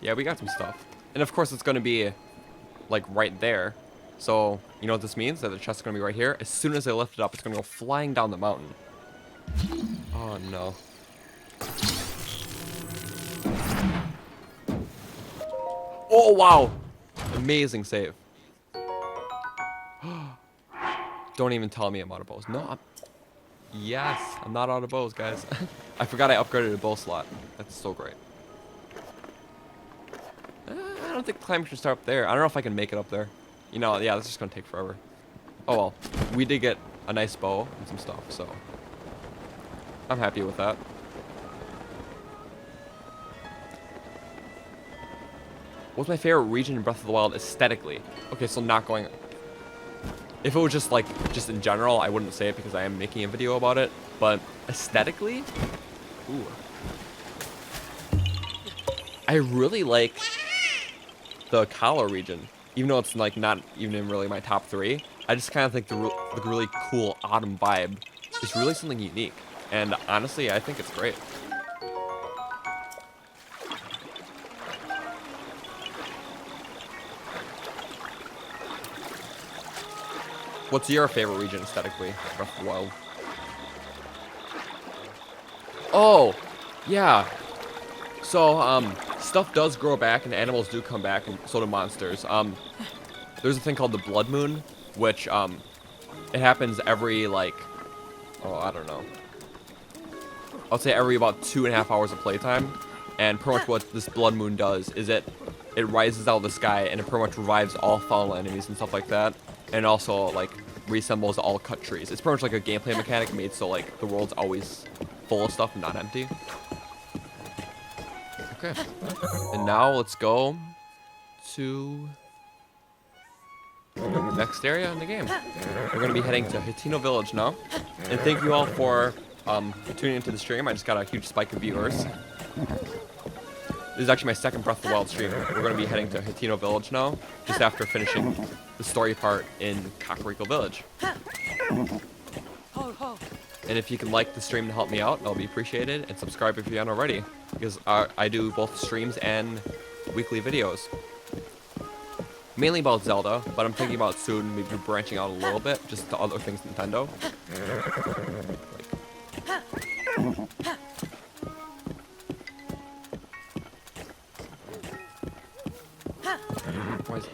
Yeah, we got some stuff. And of course it's gonna be like right there. So, you know what this means? That the chest's gonna be right here. As soon as I lift it up, it's gonna go flying down the mountain. Oh no. Oh wow! Amazing save. Don't even tell me I'm out of bows. No, yes, I'm not out of bows, guys. I forgot I upgraded a bow slot. That's so great. I don't think the climbing should start up there. I don't know if I can make it up there. You know, yeah, that's just gonna take forever. Oh well, we did get a nice bow and some stuff, so I'm happy with that. What's my favorite region in Breath of the Wild aesthetically? Okay, so not going... If it was just like, just in general, I wouldn't say it because I am making a video about it. But aesthetically, ooh. I really like the Kala region. Even though it's like not even in really my top 3. I just kind of think the really cool autumn vibe is really something unique. And honestly, I think it's great. What's your favorite region aesthetically, Breath of the Wild? Oh, yeah. So, stuff does grow back and animals do come back, and so do monsters. There's a thing called the Blood Moon, which, it happens every, like, oh, I don't know. I'll say every about 2.5 hours of playtime. And pretty much what this Blood Moon does is it rises out of the sky and it pretty much revives all fallen enemies and stuff like that. And also, like, reassembles all cut trees. It's pretty much like a gameplay mechanic made so, like, the world's always full of stuff and not empty. Okay. And now let's go to the next area in the game. We're going to be heading to Hateno Village now. And thank you all for tuning into the stream. I just got a huge spike of viewers. This is actually my second Breath of the Wild stream. We're going to be heading to Hateno Village now, just after finishing the story part in Kakariko Village. And if you can like the stream to help me out, that'll be appreciated. And subscribe if you haven't already, because I do both streams and weekly videos. Mainly about Zelda, but I'm thinking about soon maybe branching out a little bit, just to other things Nintendo.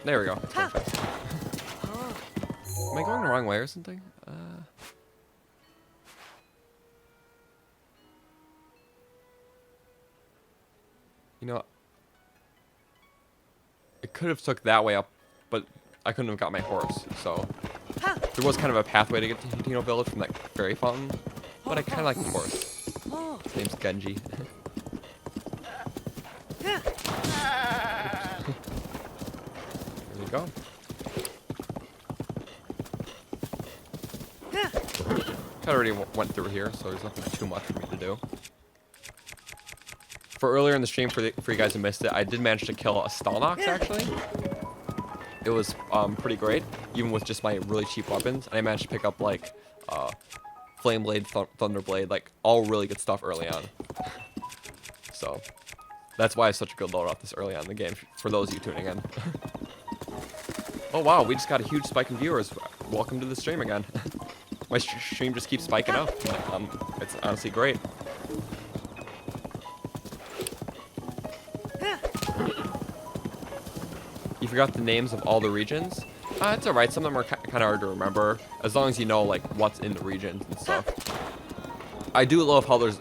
There we go. It's going fast. Am I going the wrong way or something? You know, it could have took that way up, but I couldn't have got my horse, so there was kind of a pathway to get to Hateno Village from that fairy fountain, but I kind of like the horse. His name's Genji. There you go. I already went through here, so there's nothing too much for me to do. For earlier in the stream, for you guys who missed it, I did manage to kill a Stalnox, actually. It was pretty great, even with just my really cheap weapons. And I managed to pick up, like, Flame Blade, Thunder Blade, like, all really good stuff early on. So, that's why I have such a good loadout this early on in the game, for those of you tuning in. Oh wow, we just got a huge spike in viewers. Welcome to the stream again. My stream just keeps spiking up. It's honestly great. You forgot the names of all the regions? It's alright, some of them are kind of hard to remember, as long as you know, like, what's in the regions and stuff. I do love how there's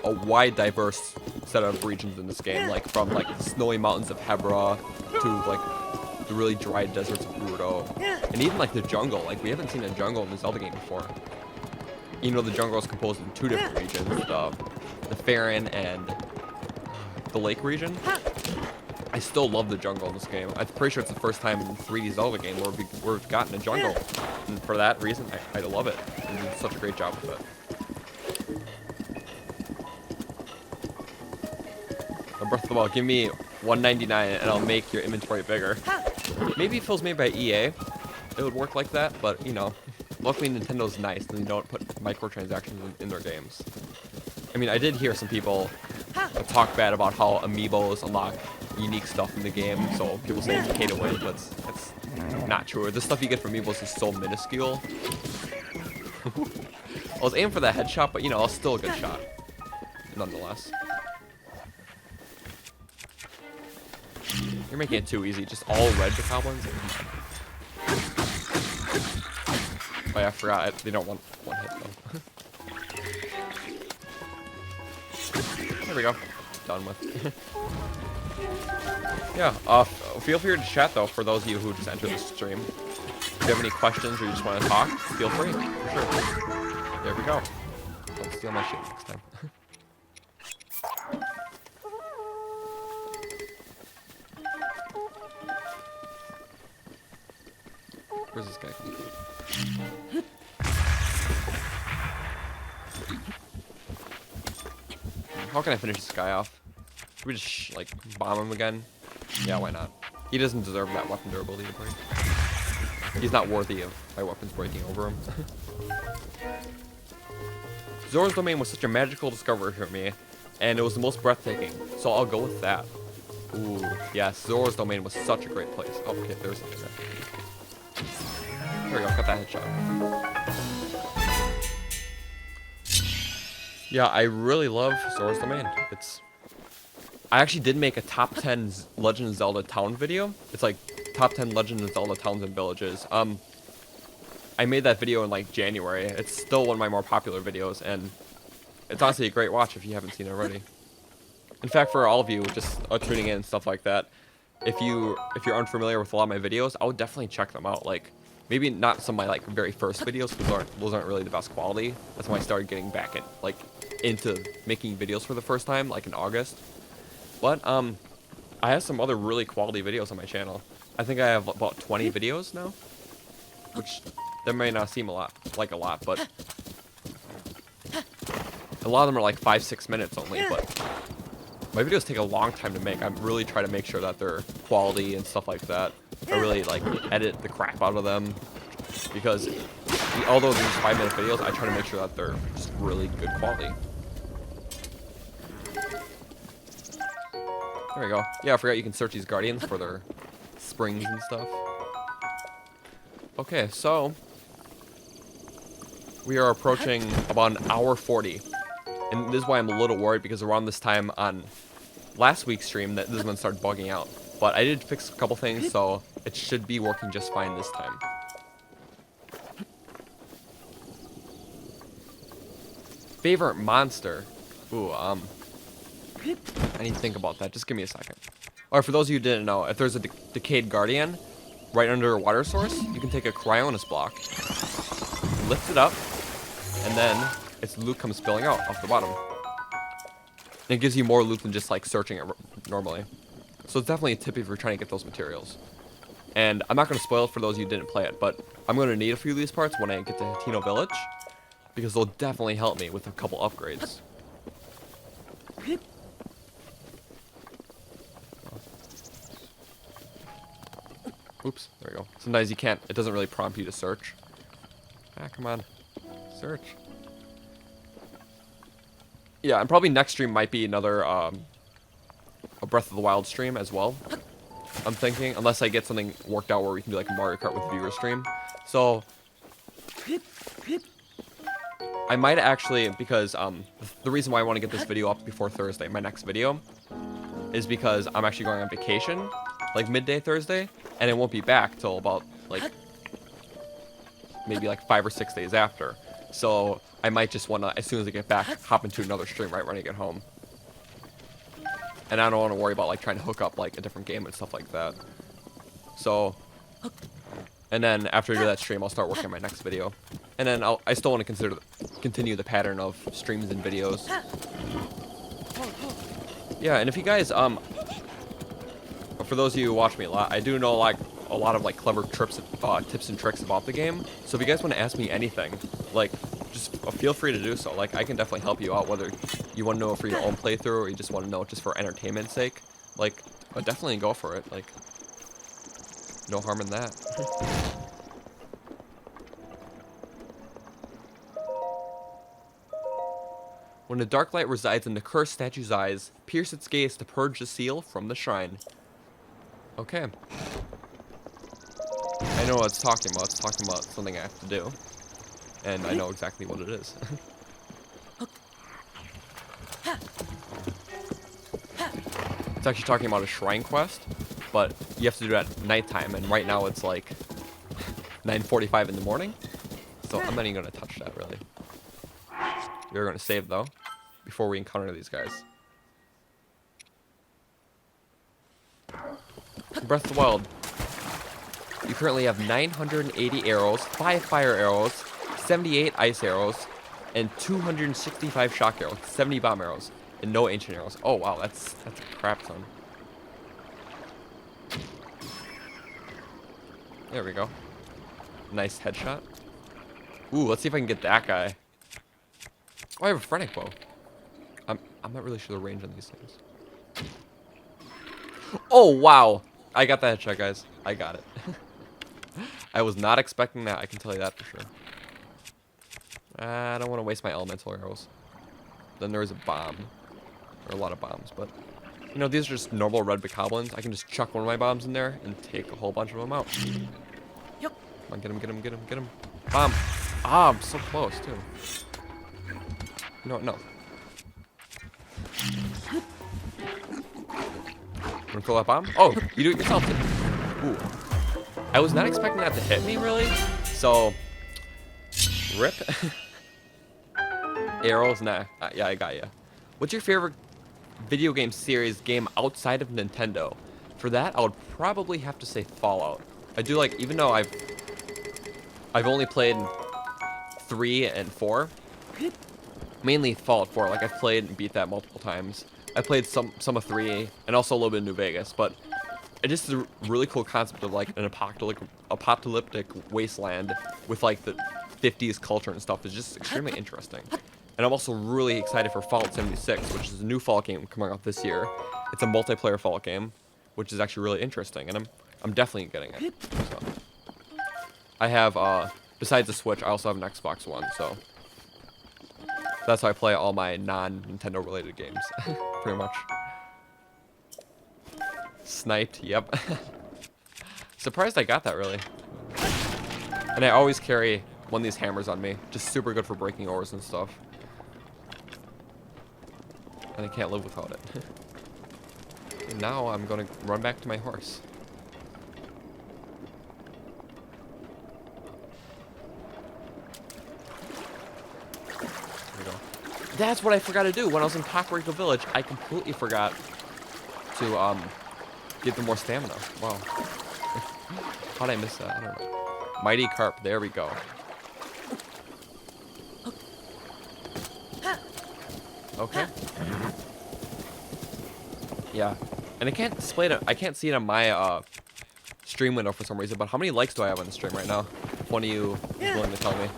a wide, diverse set of regions in this game, like, from, like, the snowy mountains of Hebra to, like, the really dry deserts of Gerudo, and even, like, the jungle. Like, we haven't seen a jungle in the Zelda game before. You know, the jungle is composed of 2 different regions, the Farron and the Lake region. I still love the jungle in this game. I'm pretty sure it's the first time in a 3D Zelda game where we've gotten a jungle. And for that reason, I love it. They did such a great job with it. Breath of the Wild, give me $1.99 and I'll make your inventory bigger. Maybe if it was made by EA, it would work like that, but you know, luckily Nintendo's nice and they don't put microtransactions in their games. I mean, I did hear some people talk bad about how amiibos unlock unique stuff in the game, so people say it's pay to win, but that's not true. The stuff you get from amiibos is so minuscule. I was aiming for that headshot, but you know, it's still a good shot, nonetheless. You're making it too easy. Just all red goblins. Oh yeah, I forgot. They don't want one hit though. There we go. Done with. Yeah. Feel free to chat though for those of you who just entered the stream. If you have any questions or you just want to talk, feel free. For sure. There we go. Don't steal my shit next time. Where's this guy? How can I finish this guy off? Should we just like bomb him again? Yeah, why not? He doesn't deserve that weapon durability to break. He's not worthy of my weapons breaking over him. Zora's Domain was such a magical discovery for me, and it was the most breathtaking, so I'll go with that. Ooh, yes, Zora's Domain was such a great place. Oh, okay, there's something there. There we go, got that headshot. Yeah, I really love Zora's Domain. I actually did make a top 10 Legend of Zelda town video. It's like top 10 Legend of Zelda towns and villages. I made that video in like January. It's still one of my more popular videos, and it's honestly a great watch if you haven't seen it already. In fact, for all of you just tuning in and stuff like that, if you're unfamiliar with a lot of my videos, I would definitely check them out. Like, maybe not some of my like very first videos, because those aren't really the best quality. That's when I started getting back into making videos for the first time, like in August. But I have some other really quality videos on my channel. I think I have about 20 videos now, which that may not seem a lot, but a lot of them are like 5-6 minutes only. But my videos take a long time to make. I really try to make sure that they're quality and stuff like that. I really like edit the crap out of them, because although these 5-minute videos, I try to make sure that they're just really good quality. There we go. Yeah, I forgot you can search these guardians for their springs and stuff. Okay, so we are approaching about an hour 40. And this is why I'm a little worried, because around this time on last week's stream, this is when it started bugging out. But I did fix a couple things, so it should be working just fine this time. Favorite monster? Ooh, I need to think about that. Just give me a second. Or for those of you who didn't know, if there's a decayed guardian right under a water source, you can take a cryonis block, lift it up, and then its loot comes spilling out off the bottom. And it gives you more loot than just like searching it normally. So it's definitely a tip if you're trying to get those materials. And I'm not going to spoil it for those of you who didn't play it, but I'm going to need a few of these parts when I get to Hateno Village, because they'll definitely help me with a couple upgrades. Oops, there we go. Sometimes you can't, it doesn't really prompt you to search. Ah, come on. Search. Yeah, and probably next stream might be another, a Breath of the Wild stream as well. I'm thinking, unless I get something worked out where we can do like a Mario Kart with viewer stream. So, I might actually, because, the reason why I want to get this video up before Thursday, my next video, is because I'm actually going on vacation, like midday Thursday, and it won't be back till about, like, maybe like 5 or 6 days after. So I might just want to, as soon as I get back, hop into another stream right when I get home. And I don't want to worry about like trying to hook up like a different game and stuff like that. So, and then after I do that stream, I'll start working on my next video. And then I still want to consider continue the pattern of streams and videos. Yeah, and if you guys, for those of you who watch me a lot, I do know like a lot of like clever tips and tricks about the game. So if you guys want to ask me anything, like just feel free to do so. Like I can definitely help you out, whether you want to know for your own playthrough or you just want to know just for entertainment's sake. Like definitely go for it. Like no harm in that. When the dark light resides in the cursed statue's eyes, pierce its gaze to purge the seal from the shrine. Okay. I know what it's talking about. It's talking about something I have to do. And I know exactly what it is. It's actually talking about a shrine quest, but you have to do it at nighttime, and right now it's like 9:45 in the morning. So I'm not even going to touch that, really. We're going to save, though, before we encounter these guys. In Breath of the Wild, you currently have 980 arrows, 5 fire arrows, 78 ice arrows, and 265 shock arrows, 70 bomb arrows, and no ancient arrows. Oh wow, that's a crap ton. There we go. Nice headshot. Ooh, let's see if I can get that guy. Oh, I have a phonetic bow. I'm not really sure the range on these things. Oh wow, I got that headshot, guys. I got it. I was not expecting that. I can tell you that for sure. I don't want to waste my elemental arrows. Then there's a bomb. Or a lot of bombs, but you know, these are just normal red bokoblins. I can just chuck one of my bombs in there and take a whole bunch of them out. Yep. Come on, get him, get him, get him, get him. Bomb. Ah, I'm so close, too. No. Wanna kill that bomb? Oh, you do it yourself, too. Ooh. I was not expecting that to hit me, really. So, rip. Arrows? Nah. Yeah, I got ya. What's your favorite video game series game outside of Nintendo? For that, I would probably have to say Fallout. I do like, even though I've only played 3 and 4, mainly Fallout 4. Like I've played and beat that multiple times. I played some of 3 and also a little bit of New Vegas, but it just is a really cool concept of like an apocalyptic wasteland with like the 50s culture and stuff. Is just extremely interesting. And I'm also really excited for Fallout 76, which is a new Fallout game coming out this year. It's a multiplayer Fallout game, which is actually really interesting, and I'm definitely getting it. So. I have, besides the Switch, I also have an Xbox One, so that's how I play all my non-Nintendo related games, pretty much. Sniped, yep. Surprised I got that, really. And I always carry one of these hammers on me, just super good for breaking ores and stuff. And I can't live without it. And now I'm gonna run back to my horse. There we go. That's what I forgot to do when I was in Kakariko Village. I completely forgot to give them more stamina. Wow. How'd I miss that? I don't know. Mighty Carp. There we go. Okay. Yeah, and I can't display it. I can't see it on my stream window for some reason. But how many likes do I have on the stream right now? If one of you is willing to tell me.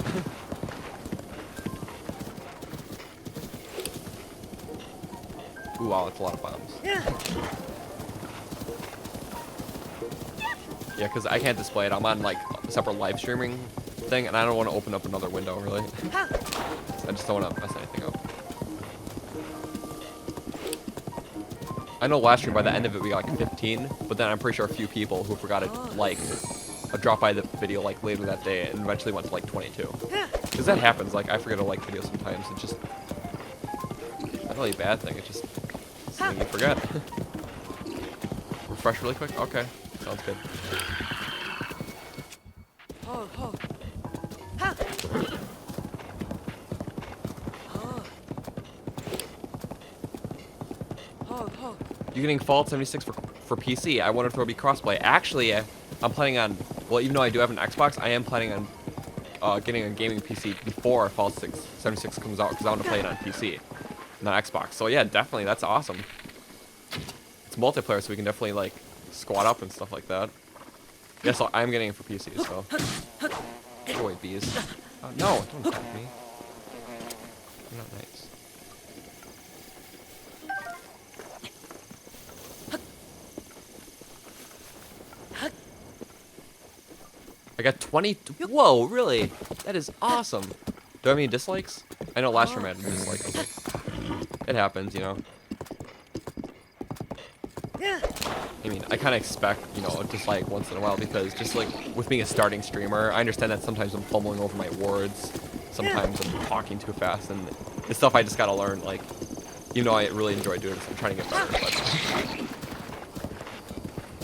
Ooh, wow, that's a lot of bombs. Yeah, because I can't display it. I'm on like a separate live streaming thing, and I don't want to open up another window really. I just don't want to mess anything up. I know last stream by the end of it we got like 15, but then I'm pretty sure a few people who forgot to like drop by the video like later that day and eventually went to like 22. Because that happens, like I forget to like videos sometimes. It's just not really a bad thing, it's just something you forget. Refresh really quick? Okay, sounds good. You're getting Fallout 76 for PC. I wonder if there'll be crossplay. Actually, I'm planning on, well, even though I do have an Xbox, I am planning on getting a gaming PC before Fallout 76 comes out because I want to play it on PC, not Xbox. So yeah, definitely, that's awesome. It's multiplayer, so we can definitely like squad up and stuff like that. Yeah, so I'm getting it for PC, so. Go away, bees. No, don't attack me. You're not nice. I got 20. Whoa, really? That is awesome. Do I have any dislikes? I know last year I had a dislike. I was like, it happens, you know. I mean, I kind of expect, you know, a dislike once in a while because just like with being a starting streamer, I understand that sometimes I'm fumbling over my words, sometimes I'm talking too fast, and it's stuff I just gotta learn. Like, you know, I really enjoy doing this. I'm trying to get better, but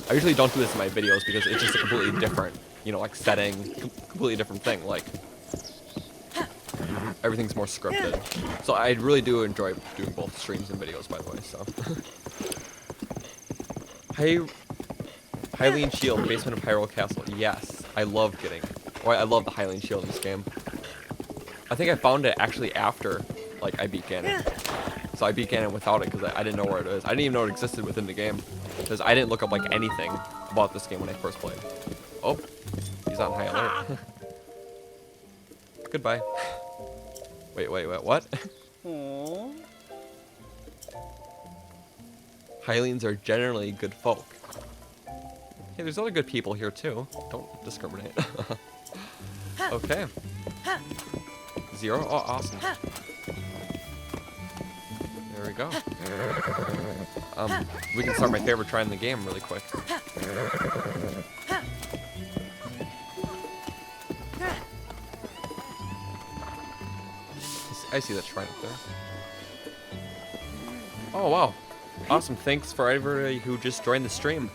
I usually don't do this in my videos because it's just a completely different, you know, like setting, completely different thing. Like, everything's more scripted. So I really do enjoy doing both streams and videos, by the way, so. Hylian Shield, basement of Hyrule Castle. Yes, I love I love the Hylian Shield in this game. I think I found it actually after, like, I beat Ganon. So I beat Ganon without it because I didn't know where it is. I didn't even know it existed within the game because I didn't look up, like, anything about this game when I first played. Oh, he's on high alert. Goodbye. Wait, what? Hylians are generally good folk. Hey, there's other good people here too. Don't discriminate. Okay. 0? Oh, awesome. There we go. We can start my favorite try in the game really quick. I see that shrine up there. Oh, wow. Awesome. Thanks for everybody who just joined the stream.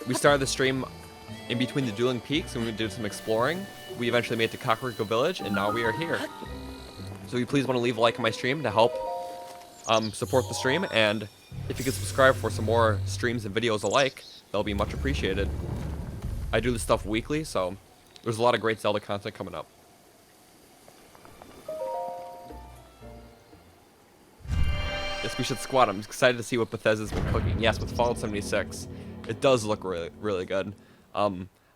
We started the stream in between the dueling peaks and we did some exploring. We eventually made it to Kakariko Village and now we are here. So if you please want to leave a like on my stream to help support the stream, and if you could subscribe for some more streams and videos alike, that'll be much appreciated. I do this stuff weekly, so there's a lot of great Zelda content coming up. Yes, we should squad. I'm excited to see what Bethesda's been cooking. Yes, with Fallout 76, it does look really, really good. I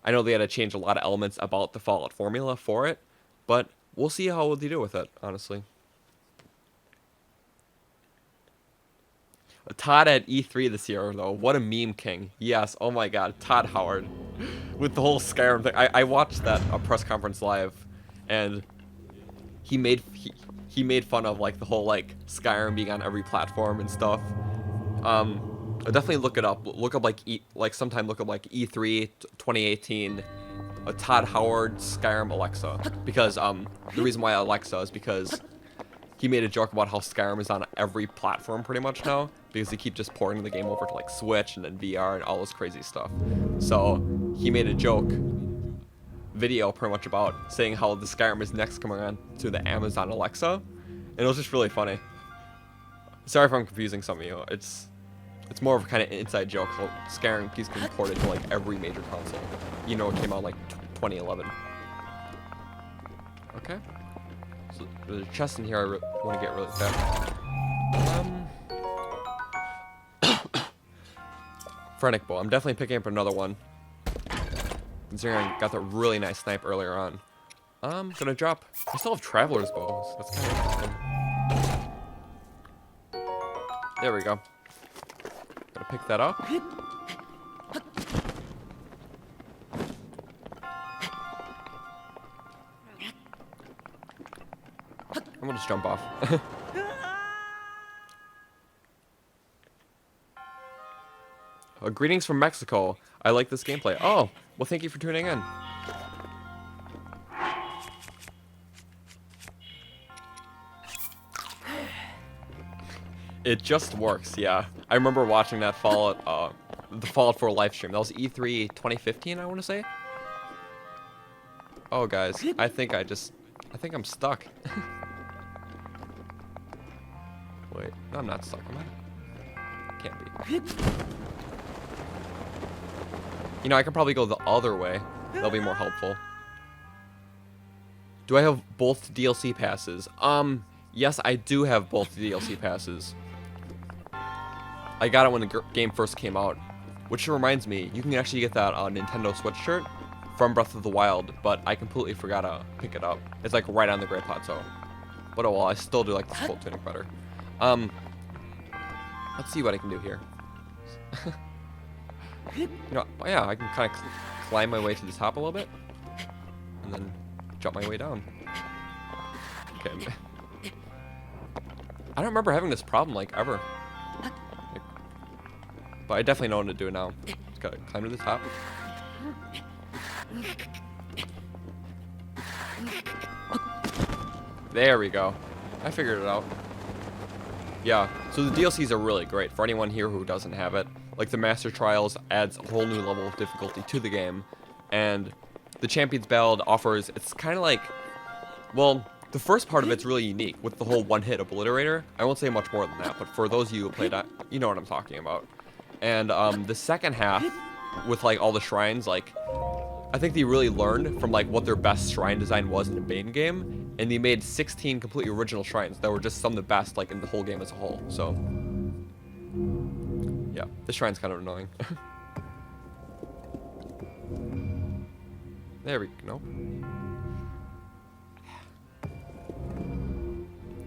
know they had to change a lot of elements about the Fallout formula for it, but we'll see how they do with it, honestly. Todd at E3 this year, though. What a meme king. Yes, oh my god, Todd Howard. With the whole Skyrim thing. I watched that press conference live, and he made fun of like the whole like Skyrim being on every platform and stuff. Definitely look it up. Look up sometime look up like E3 2018, Todd Howard Skyrim Alexa, because the reason why Alexa is because he made a joke about how Skyrim is on every platform pretty much now, because they keep just porting the game over to like Switch and then VR and all this crazy stuff. So he made a joke video pretty much about saying how the Skyrim is next coming on to the Amazon Alexa, and it was just really funny. Sorry if I'm confusing some of you. It's more of a kind of inside joke how Skyrim keeps getting ported to like every major console. You know, it came out like 2011. Okay. So there's a chest in here I want to get really fast. Phrenic Bow. I'm definitely picking up another one, considering I got that really nice snipe earlier on. I'm gonna drop. I still have Traveler's Bows. That's kind of interesting. There we go. Gonna pick that up. I'm gonna just jump off. Greetings from Mexico. I like this gameplay. Oh, well, thank you for tuning in. It just works, yeah. I remember watching that Fallout, the Fallout 4 live stream. That was E3 2015, I want to say. Oh, guys, I think I'm stuck. Wait, no, I'm not stuck, am I? Can't be. You know, I can probably go the other way. That'll be more helpful. Do I have both DLC passes? Yes, I do have both DLC passes. I got it when the game first came out. Which reminds me, you can actually get that Nintendo Switch shirt from Breath of the Wild, but I completely forgot to pick it up. It's like right on the Great Plateau. But oh well, I still do like the Skull Tunic better. Let's see what I can do here. You know, yeah, I can kind of climb my way to the top a little bit, and then jump my way down. Okay. I don't remember having this problem like ever. But I definitely know what to do now. Just gotta climb to the top. There we go. I figured it out. Yeah, so the DLCs are really great for anyone here who doesn't have it. Like the Master Trials adds a whole new level of difficulty to the game. And the Champions Ballad offers, it's kind of like, well, the first part of it's really unique with the whole one-hit obliterator. I won't say much more than that, but for those of you who played that, you know what I'm talking about. And the second half, with like all the shrines, like I think they really learned from like what their best shrine design was in the main game, and they made 16 completely original shrines that were just some of the best like in the whole game as a whole. So yeah, this shrine's kind of annoying. There we go.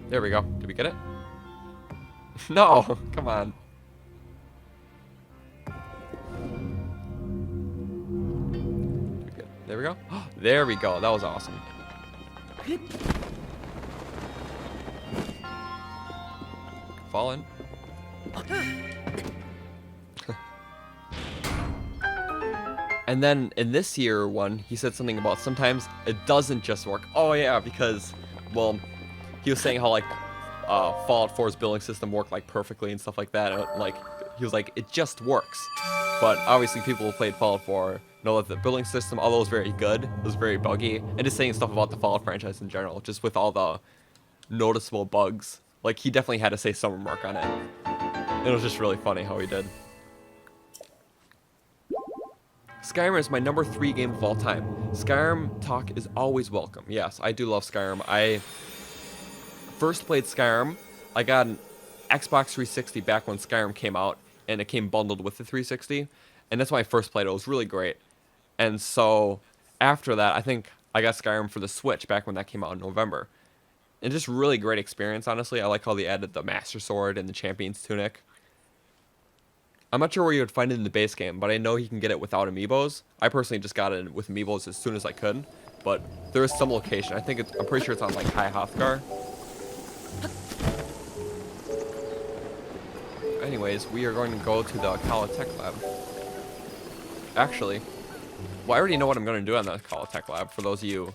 There we go. Did we get it? No, come on. There we go. There we go. That was awesome. Fall in. And then in this year one, he said something about sometimes it doesn't just work. Oh yeah, because, well, he was saying how like Fallout 4's building system worked like perfectly and stuff like that. And, like he was like, it just works. But obviously people who played Fallout 4 know that the building system, although it was very good, it was very buggy. And just saying stuff about the Fallout franchise in general, just with all the noticeable bugs. Like he definitely had to say some remark on it. It was just really funny how he did. Skyrim is my number 3 game of all time. Skyrim talk is always welcome. Yes, I do love Skyrim. I first played Skyrim. I got an Xbox 360 back when Skyrim came out, and it came bundled with the 360. And that's when I first played it. It was really great. And so after that, I think I got Skyrim for the Switch back when that came out in November. And just really great experience, honestly. I like how they added the Master Sword and the Champion's Tunic. I'm not sure where you would find it in the base game, but I know you can get it without amiibos. I personally just got it with amiibos as soon as I could, but there is some location. I think I'm pretty sure it's on like High Hrothgar. Anyways, we are going to go to the Tech Lab. Actually, well, I already know what I'm going to do on the Tech Lab. For those of you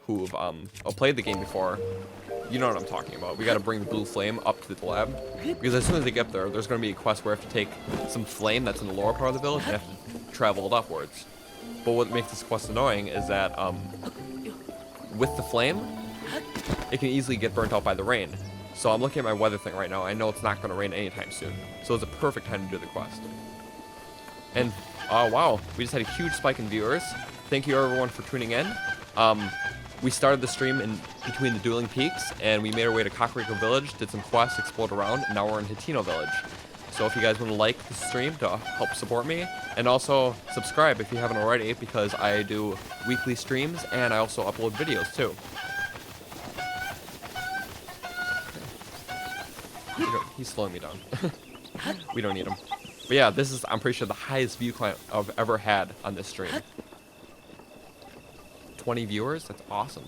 who've played the game before, you know what I'm talking about. We got to bring the blue flame up to the lab, because as soon as they get there, there's going to be a quest where I have to take some flame that's in the lower part of the village and have to travel it upwards. But what makes this quest annoying is that with the flame, it can easily get burnt out by the rain. So I'm looking at my weather thing right now. I know it's not going to rain anytime soon, so it's a perfect time to do the quest. And wow, we just had a huge spike in viewers. Thank you everyone for tuning in. We started the stream in between the Dueling Peaks, and we made our way to Kakariko Village, did some quests, explored around, and now we're in Hateno Village. So if you guys want to like the stream to help support me, and also subscribe if you haven't already, because I do weekly streams, and I also upload videos too. He's slowing me down. We don't need him. But yeah, this is, I'm pretty sure, the highest view count I've ever had on this stream. 20 viewers? That's awesome.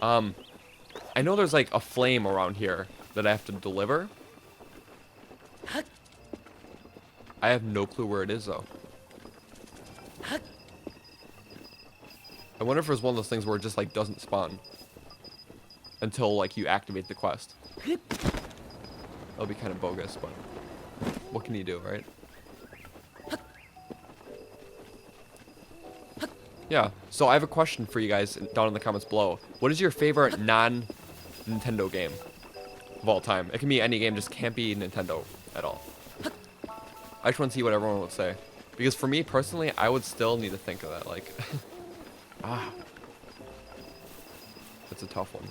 I know there's like a flame around here that I have to deliver. I have no clue where it is though. I wonder if it's one of those things where it just like doesn't spawn until like you activate the quest. That'll be kind of bogus, but what can you do, right? Yeah, so I have a question for you guys down in the comments below. What is your favorite non-Nintendo game of all time? It can be any game, just can't be Nintendo at all. I just want to see what everyone would say. Because for me, personally, I would still need to think of that, like... It's a tough one.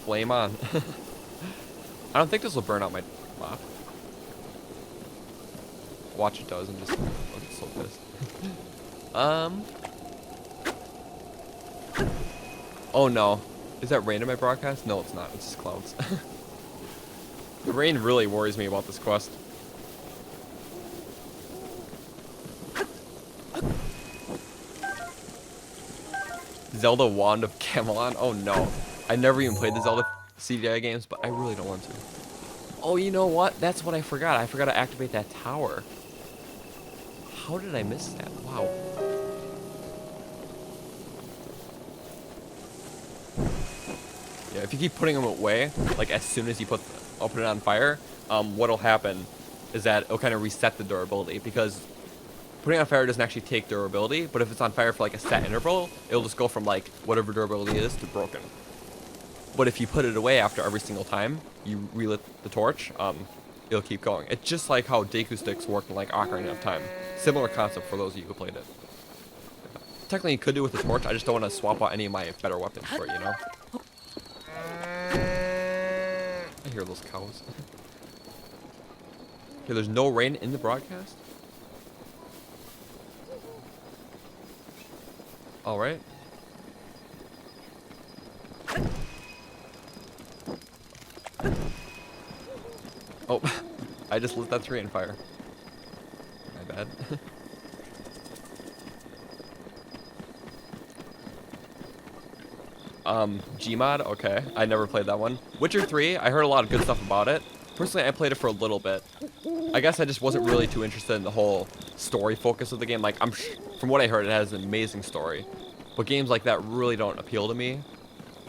Flame on. I don't think this will burn out my mop. Watch it does. I'm just so pissed. Oh no. Is that rain in my broadcast? No, it's not. It's just clouds. The rain really worries me about this quest. Zelda Wand of Camelot? Oh no. I never even played the Zelda CDI games, but I really don't want to. Oh, you know what? That's what I forgot. I forgot to activate that tower. How did I miss that? Wow. Yeah, if you keep putting them away, like as soon as you I'll put it on fire, what'll happen is that it'll kind of reset the durability, because putting it on fire doesn't actually take durability, but if it's on fire for like a set interval, it'll just go from like whatever durability is to broken. But if you put it away after every single time you relit the torch, it'll keep going. It's just like how Deku sticks work in like Ocarina of Time. Similar concept for those of you who played it. Technically you could do it with the torch, I just don't want to swap out any of my better weapons for it, you know? I hear those cows. Okay, there's no rain in the broadcast? Alright. Oh, I just lit that tree on fire. My bad. Gmod, okay. I never played that one. Witcher 3, I heard a lot of good stuff about it. Personally, I played it for a little bit. I guess I just wasn't really too interested in the whole story focus of the game. Like, from what I heard, it has an amazing story. But games like that really don't appeal to me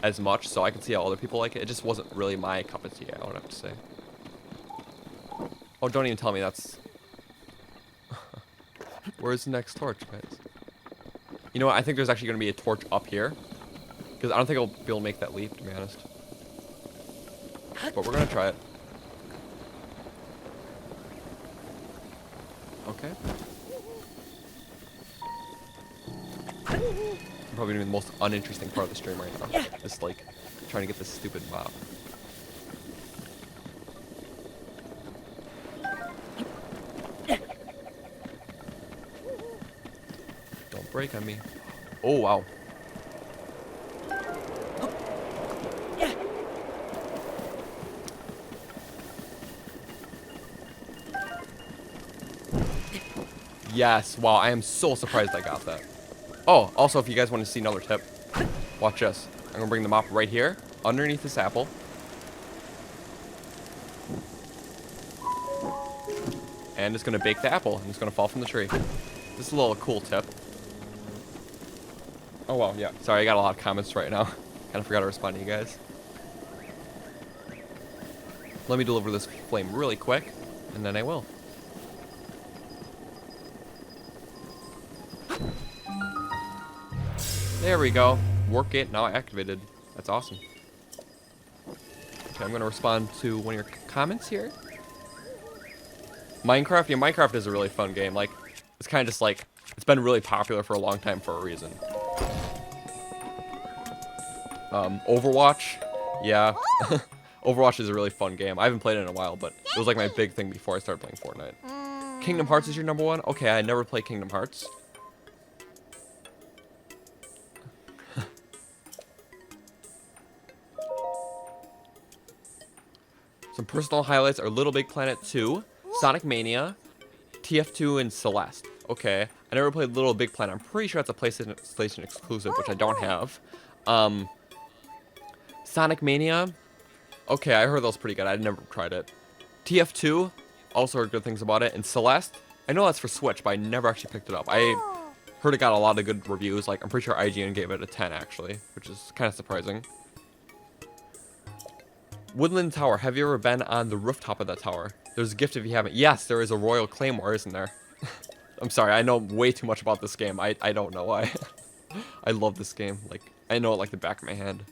as much, so I can see how other people like it. It just wasn't really my cup of tea, I would have to say. Oh, don't even tell me that's... Where's the next torch, guys? You know what? I think there's actually going to be a torch up here. Because I don't think I'll be able to make that leap, to be honest. But we're going to try it. Okay. I'm probably doing the most uninteresting part of the stream right now. Just like trying to get this stupid mop. Don't break on me. Oh wow. Yes, wow, I am so surprised I got that. Oh, also, if you guys want to see another tip, watch this. I'm going to bring the mop right here, underneath this apple. And it's going to bake the apple, and it's going to fall from the tree. This is a little cool tip. Oh, wow, yeah. Sorry, I got a lot of comments right now. Kind of forgot to respond to you guys. Let me deliver this flame really quick, and then I will. There we go. Work it now activated. That's awesome. Okay, I'm gonna respond to one of your comments here. Minecraft, yeah, Minecraft is a really fun game. Like, it's kind of just like, it's been really popular for a long time for a reason. Overwatch, yeah. Overwatch is a really fun game. I haven't played it in a while, but it was like my big thing before I started playing Fortnite. Kingdom Hearts is your number one? Okay, I never played Kingdom Hearts. Some personal highlights are Little Big Planet 2, Sonic Mania, TF2, and Celeste. Okay, I never played Little Big Planet. I'm pretty sure that's a PlayStation exclusive, which I don't have. Sonic Mania. Okay, I heard that was pretty good. I never tried it. TF2, also heard good things about it. And Celeste, I know that's for Switch, but I never actually picked it up. I heard it got a lot of good reviews. Like, I'm pretty sure IGN gave it a 10, actually, which is kind of surprising. Woodland Tower. Have you ever been on the rooftop of that tower? There's a gift if you haven't. Yes, there is a Royal Claymore, isn't there? I'm sorry, I know way too much about this game. I don't know why. I love this game. Like, I know it like the back of my hand.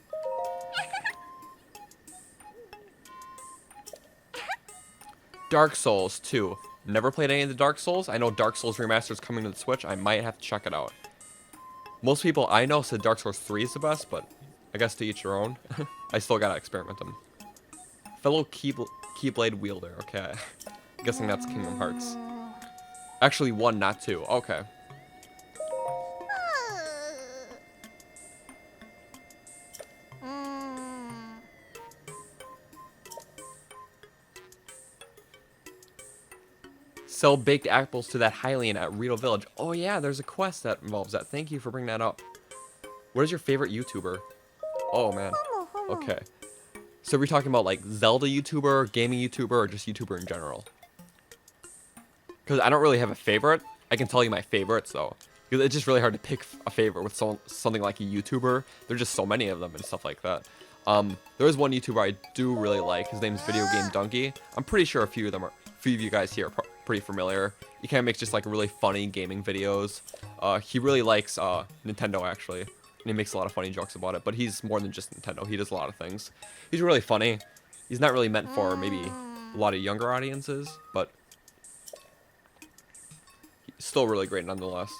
Dark Souls 2. Never played any of the Dark Souls. I know Dark Souls Remastered is coming to the Switch. I might have to check it out. Most people I know said Dark Souls 3 is the best, but I guess to each their own. I still gotta experiment them. Fellow Keyblade wielder. Okay. I'm guessing that's Kingdom Hearts. Actually, 1, not 2. Okay. Sell baked apples to that Hylian at Hyrule Village. Oh yeah, there's a quest that involves that. Thank you for bringing that up. What is your favorite YouTuber? Oh man. Okay. So we're talking about like Zelda YouTuber, gaming YouTuber, or just YouTuber in general? Because I don't really have a favorite. I can tell you my favorites though. Because it's just really hard to pick a favorite with something like a YouTuber. There's just so many of them and stuff like that. There is one YouTuber I do really like. His name's Video Game Donkey. I'm pretty sure a few of you guys here are pretty familiar. He kind of makes just like really funny gaming videos. He really likes Nintendo actually, and he makes a lot of funny jokes about it. But he's more than just Nintendo. He does a lot of things. He's really funny. He's not really meant for maybe a lot of younger audiences, but he's still really great nonetheless.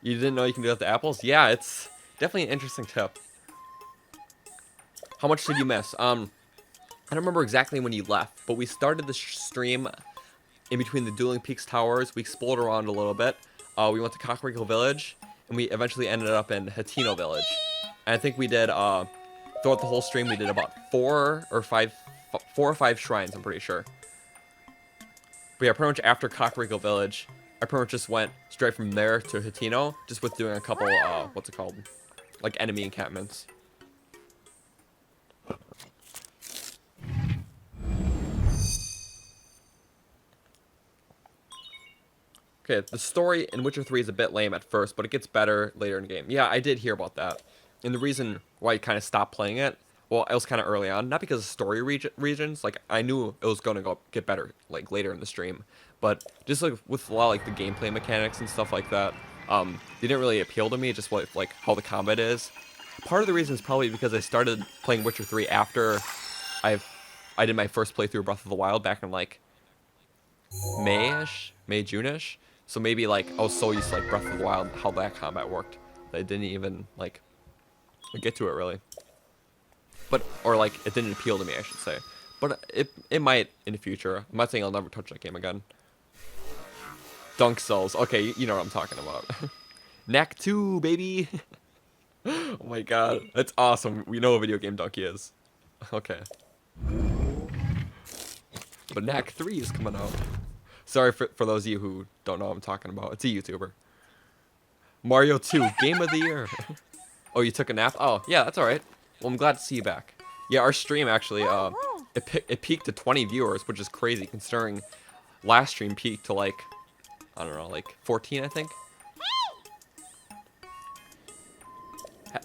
You didn't know you can do that with the apples? Yeah, it's definitely an interesting tip. How much did you miss? I don't remember exactly when you left, but we started the stream in between the Dueling Peaks Towers. We explored around a little bit. We went to Kakariko Village, and we eventually ended up in Hateno Village. And I think we did, throughout the whole stream, we did about 4 or 5 shrines, I'm pretty sure. But yeah, pretty much after Kakariko Village, I pretty much just went straight from there to Hateno, just with doing a couple, what's it called? Like enemy encampments. Okay, the story in Witcher 3 is a bit lame at first, but it gets better later in the game. Yeah, I did hear about that. And the reason why I kind of stopped playing it, well, it was kind of early on. Not because of story regions. Like, I knew it was going to get better, like, later in the stream. But just, like, with a lot of, like, the gameplay mechanics and stuff like that, they didn't really appeal to me, just, like, how the combat is. Part of the reason is probably because I started playing Witcher 3 after I did my first playthrough of Breath of the Wild back in, like, May-ish? June-ish? So maybe, like, I was so used to, like, Breath of the Wild, how that combat worked, that I didn't even, like, get to it, really. But, or, like, it didn't appeal to me, I should say. But it might in the future. I'm not saying I'll never touch that game again. Dunk Souls. Okay, you know what I'm talking about. Knack 2, baby! Oh my god. That's awesome. We know what Video Game Donkey is. Okay. But Knack 3 is coming out. Sorry for those of you who don't know what I'm talking about. It's a YouTuber. Mario 2, Game of the Year. Oh, you took a nap? Oh, yeah, that's alright. Well, I'm glad to see you back. Yeah, our stream actually, it peaked to 20 viewers, which is crazy considering last stream peaked to like, I don't know, like 14, I think.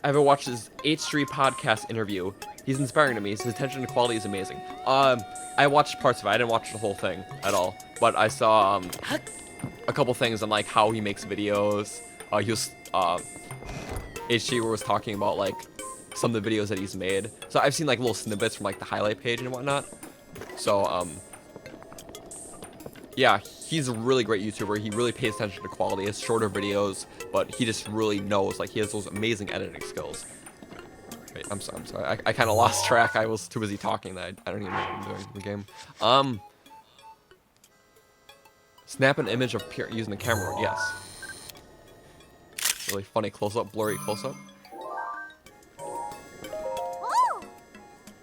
I haven't watched his H3 podcast interview. He's inspiring to me. His attention to quality is amazing. I watched parts of it. I didn't watch the whole thing at all. But I saw a couple things on like how he makes videos. He was H3 was talking about like some of the videos that he's made. So I've seen like little snippets from like the highlight page and whatnot. So yeah, he's a really great YouTuber. He really pays attention to quality. He has shorter videos, but he just really knows, like, he has those amazing editing skills. Wait, I'm sorry. I kind of lost track. I was too busy talking that I don't even know what I'm doing in the game. Snap an image of Pierre using the camera mode. Yes. Really funny close-up, blurry close-up.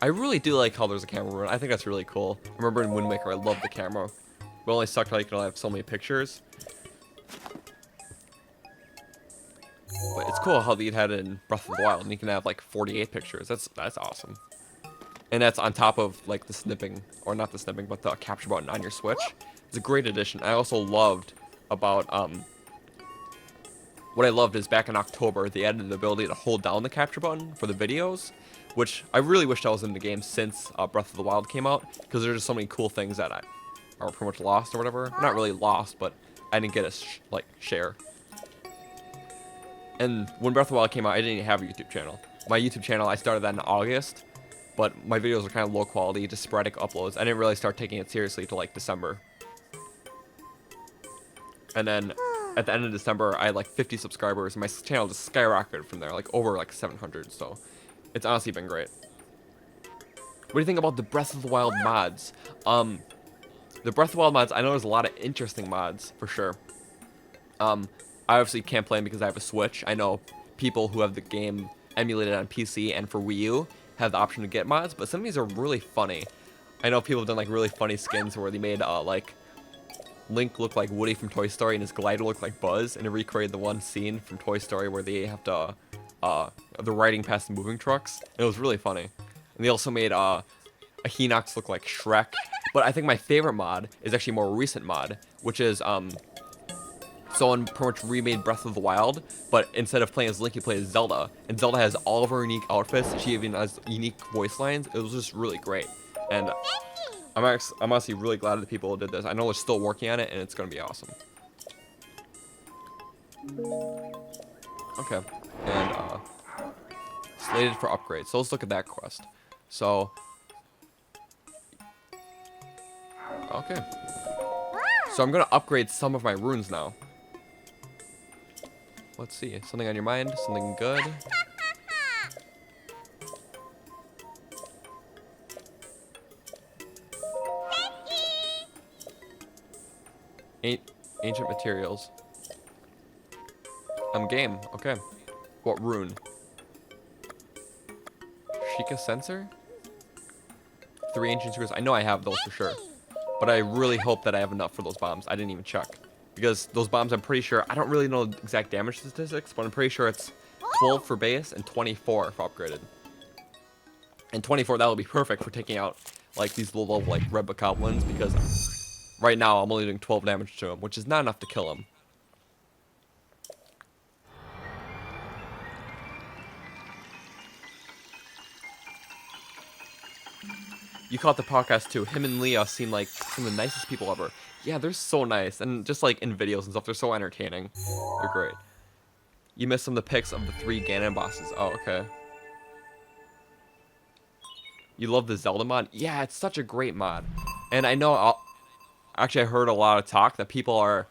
I really do like how there's a camera mode. I think that's really cool. I remember in Wind Waker, I loved the camera. But only sucked how you can only have so many pictures. But it's cool how they had it in Breath of the Wild, and you can have like 48 pictures. That's awesome. And that's on top of like the snipping, or not the snipping, but the capture button on your Switch. It's a great addition. I also loved about what I loved is back in October they added the ability to hold down the capture button for the videos, which I really wish I was in the game since Breath of the Wild came out, because there's just so many cool things that are pretty much lost or whatever. Not really lost, but I didn't get a share. And when Breath of the Wild came out, I didn't even have a YouTube channel. My YouTube channel, I started that in August, but my videos are kind of low quality, just sporadic uploads. I didn't really start taking it seriously till like December. And then at the end of December, I had like 50 subscribers, and my channel just skyrocketed from there, like over like 700. So it's honestly been great. What do you think about the Breath of the Wild mods? The Breath of the Wild mods, I know there's a lot of interesting mods for sure. I obviously can't play them because I have a Switch. I know people who have the game emulated on PC and for Wii U have the option to get mods, but some of these are really funny. I know people have done like really funny skins where they made like Link look like Woody from Toy Story and his glider looked like Buzz, and it recreated the one scene from Toy Story where they have to they're riding past the moving trucks. It was really funny. And they also made a Hinox look like Shrek. But I think my favorite mod is actually a more recent mod, which is someone pretty much remade Breath of the Wild, but instead of playing as Link, you play as Zelda. And Zelda has all of her unique outfits. She even has unique voice lines. It was just really great. And I'm honestly really glad that people did this. I know they're still working on it, and it's going to be awesome. Okay. And slated for upgrades. So let's look at that quest. So, okay. So I'm going to upgrade some of my runes now. Let's see. Something on your mind? Something good? Ancient materials. I'm game. Okay. What rune? Sheikah sensor? 3 ancient secrets. I know I have those for sure. But I really hope that I have enough for those bombs. I didn't even check. Because those bombs, I'm pretty sure, I don't really know the exact damage statistics, but I'm pretty sure it's 12 for base and 24 if upgraded. And 24, that'll be perfect for taking out like these little like red bokoblins, because right now I'm only doing 12 damage to them, which is not enough to kill them. You caught the podcast too. Him and Leah seem like some of the nicest people ever. Yeah, they're so nice. And just like in videos and stuff, they're so entertaining. They're great. You missed some of the pics of the 3 Ganon bosses. Oh, okay. You love the Zelda mod? Yeah, it's such a great mod. And I know, actually I heard a lot of talk that people are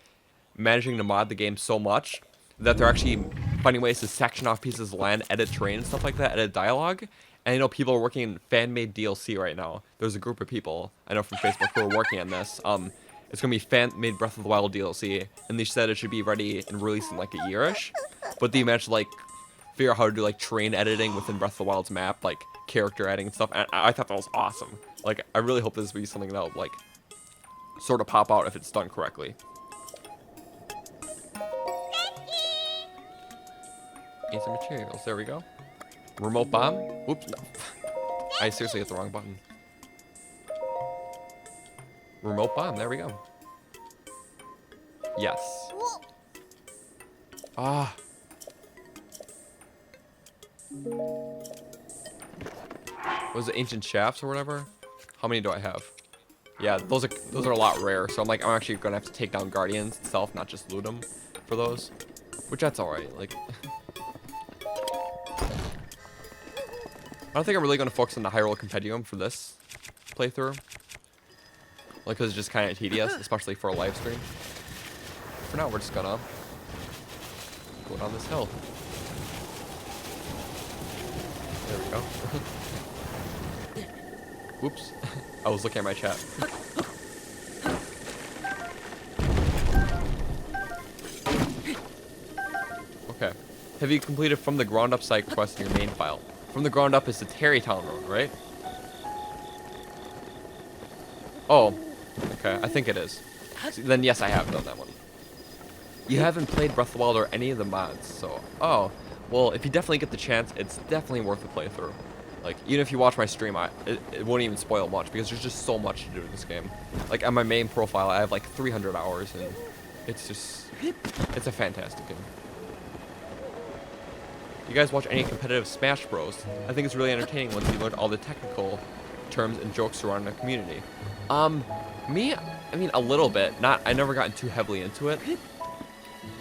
managing to mod the game so much that they're actually finding ways to section off pieces of land, edit terrain and stuff like that, edit dialogue. And I know people are working in fan-made DLC right now. There's a group of people I know from Facebook who are working on this. It's going to be fan-made Breath of the Wild DLC, and they said it should be ready and released in like a year-ish. But they managed to like figure out how to do like terrain editing within Breath of the Wild's map, like character adding and stuff. And I thought that was awesome. Like, I really hope this will be something that'll like sort of pop out if it's done correctly. Ancient materials, there we go. Remote bomb? Oops, no. I seriously hit the wrong button. Remote bomb, there we go. Yes. Ah. Was it ancient shafts or whatever? How many do I have? Yeah, those are a lot rare, so I'm actually gonna have to take down Guardians itself, not just loot them for those. Which that's alright, like I don't think I'm really going to focus on the Hyrule Compendium for this playthrough. Like, because it's just kind of tedious, especially for a live stream. For now, we're just going to go down this hill. There we go. Oops. I was looking at my chat. Okay. Have you completed from the ground up side quest in your main file? From the ground up is the Terrytown Road, right? Oh, okay. I think it is. So then yes, I have done that one. You haven't played Breath of the Wild or any of the mods, so... Oh, well, if you definitely get the chance, it's definitely worth the playthrough. Like, even if you watch my stream, it won't even spoil much, because there's just so much to do in this game. Like, on my main profile, I have like 300 hours, and it's just... It's a fantastic game. You guys watch any competitive Smash Bros? I think it's really entertaining once you learn all the technical terms and jokes surrounding the community. Me, I mean, a little bit. I never gotten too heavily into it.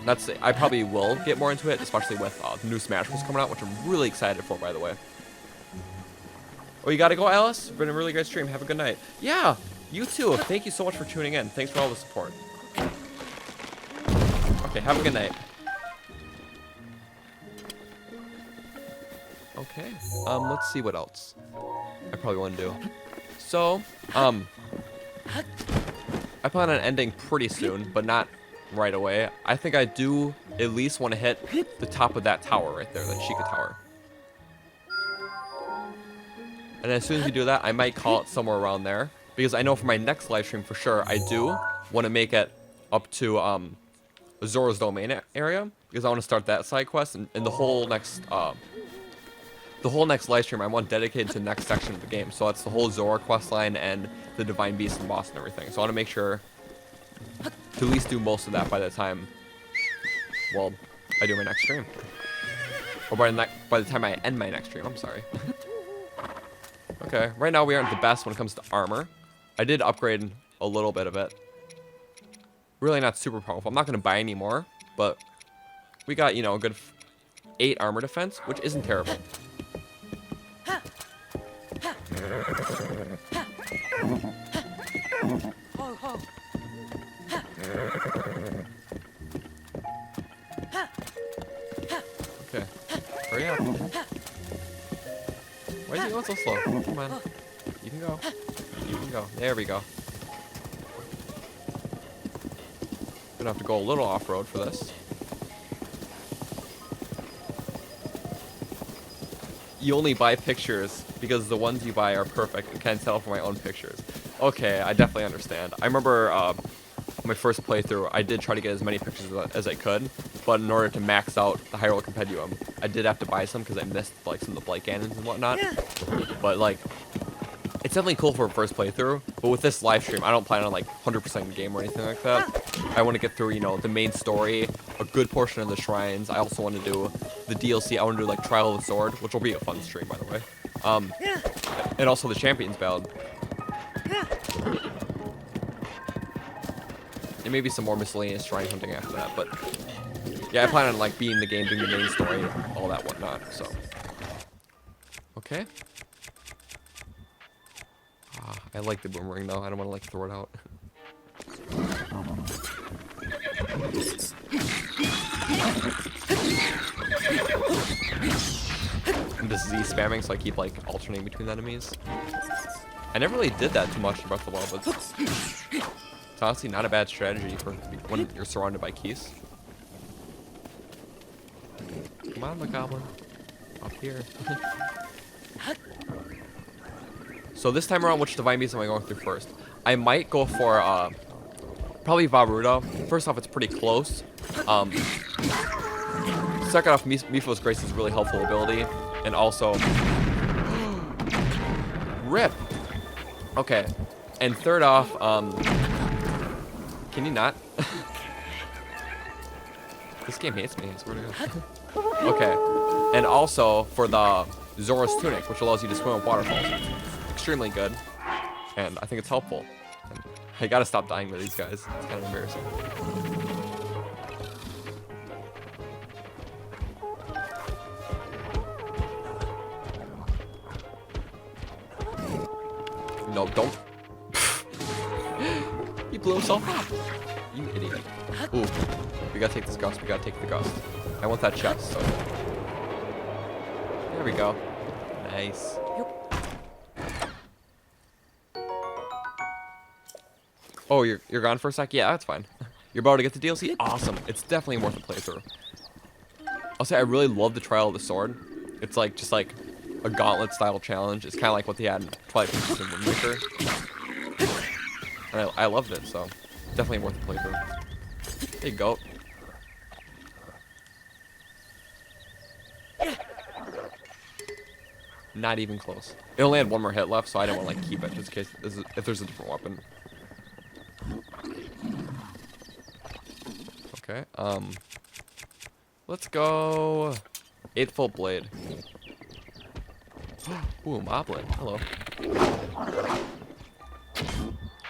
Not to say, I probably will get more into it, especially with the new Smash Bros coming out, which I'm really excited for, by the way. Oh, you gotta go, Alice? Been a really great stream. Have a good night. Yeah, you too. Thank you so much for tuning in. Thanks for all the support. Okay, have a good night. Okay, let's see what else I probably want to do. So, I plan on ending pretty soon, but not right away. I think I do at least want to hit the top of that tower right there, that Sheikah Tower. And as soon as we do that, I might call it somewhere around there. Because I know for my next live stream for sure, I do want to make it up to Zora's Domain area. Because I want to start that side quest. And the whole next live stream I want dedicated to the next section of the game. So that's the whole Zora quest line and the Divine Beast and boss and everything. So I want to make sure to at least do most of that by the time, well, I do my next stream. Or by the time I end my next stream, I'm sorry. Okay, right now we aren't the best when it comes to armor. I did upgrade a little bit of it. Really not super powerful. I'm not going to buy any more, but we got, you know, a good 8 armor defense, which isn't terrible. Okay, hurry up. Why are you going so slow? Come on. You can go. You can go. There we go. Gonna have to go a little off-road for this. You only buy pictures because the ones you buy are perfect and can't tell for my own pictures. Okay, I definitely understand. I remember my first playthrough, I did try to get as many pictures as I could, but in order to max out the Hyrule Compendium, I did have to buy some because I missed like some of the blight cannons and whatnot. But like, it's definitely cool for a first playthrough. But with this live stream, I don't plan on like 100% game or anything like that. I want to get through, you know, the main story, a good portion of the shrines. I also want to do the DLC. I want to do like Trial of the Sword, which will be a fun stream, by the way. And also the Champions Ballad. And maybe some more miscellaneous shrine hunting after that, but yeah, I plan on like being in the game, doing the main story, all that whatnot, so. Okay. I like the boomerang though, I don't want to like throw it out. I'm just Z spamming so I keep like alternating between enemies. I never really did that too much in Breath of the Wild, but it's honestly not a bad strategy for when you're surrounded by keys. Come on, the goblin. Up here. So this time around, which Divine Beast am I going through first? I might go for probably Varuda. First off, it's pretty close. Second off, Mifo's Grace is a really helpful ability. And also... RIP! Okay. And third off, can you not? This game hates me, I swear to God. Okay. And also, for the Zora's Tunic, which allows you to swim with waterfalls. Extremely good. And I think it's helpful. And I gotta stop dying with these guys. It's kind of embarrassing. No, don't. He blew himself up. You idiot. Ooh. We gotta take this gust. We gotta take the gust. I want that chest, so. There we go. Nice. Oh, you're gone for a sec? Yeah, that's fine. You're about to get the DLC? Awesome. It's definitely worth a playthrough. I'll say I really love the Trial of the Sword. It's like just like a gauntlet style challenge. It's kind of like what they had in Twilight Princess and Wind Waker. And I loved it, so definitely worth a playthrough. There you go. Not even close. It only had one more hit left, so I didn't want to like keep it just in case if there's a different weapon. Okay. Let's go. Eightfold Blade. Ooh, Moblin. Hello.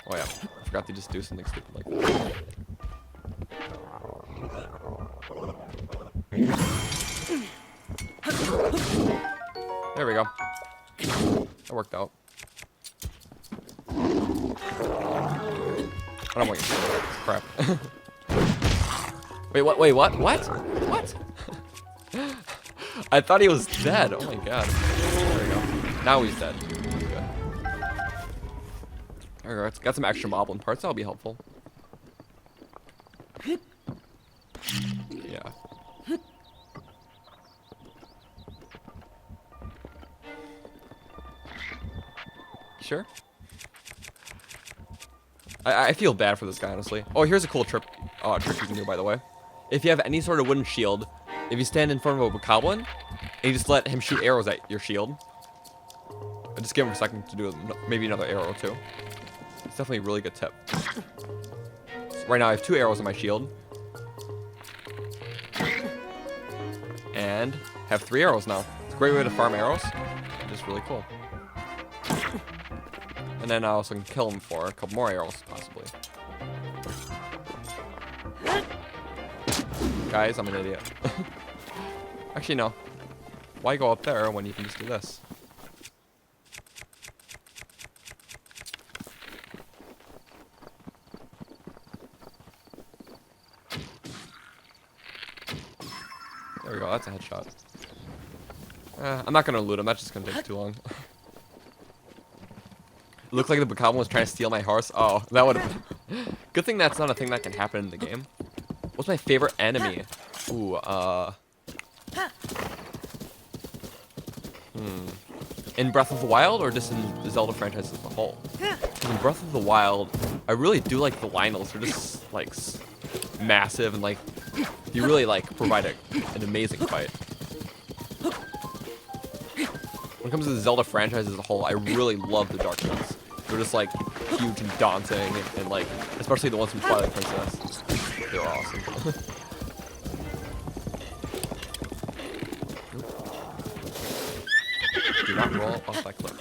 Oh yeah, I forgot to just do something stupid like that. There we go. That worked out. I don't want your shield. Crap. Wait, what? Wait, what? What? What? I thought he was dead. Oh my god. There we go. Now he's dead. Good. There we go. It's got some extra moblin parts. That'll be helpful. Yeah. Sure. I feel bad for this guy, honestly. Oh, here's a cool trick you can do, by the way. If you have any sort of wooden shield, if you stand in front of a goblin, and you just let him shoot arrows at your shield, and just give him a second to do maybe another arrow too. It's definitely a really good tip. So right now I have 2 arrows on my shield. And have 3 arrows now. It's a great way to farm arrows. Just really cool. And then I also can kill him for a couple more arrows, possibly. Guys, I'm an idiot. Actually, no. Why go up there when you can just do this? There we go, that's a headshot. I'm not gonna loot him, that's just gonna take too long. It looked like the goblin was trying to steal my horse. Oh, that would have... Good thing that's not a thing that can happen in the game. What's my favorite enemy? Ooh, In Breath of the Wild or just in the Zelda franchise as a whole? In Breath of the Wild, I really do like the Lynels. They're just, like, massive and, like, you really, like, provide an amazing fight. When it comes to the Zelda franchise as a whole, I really love the Dark Knights. They're just like huge and daunting, and like, especially the ones from Twilight Princess. They're awesome. Do not roll off that cliff.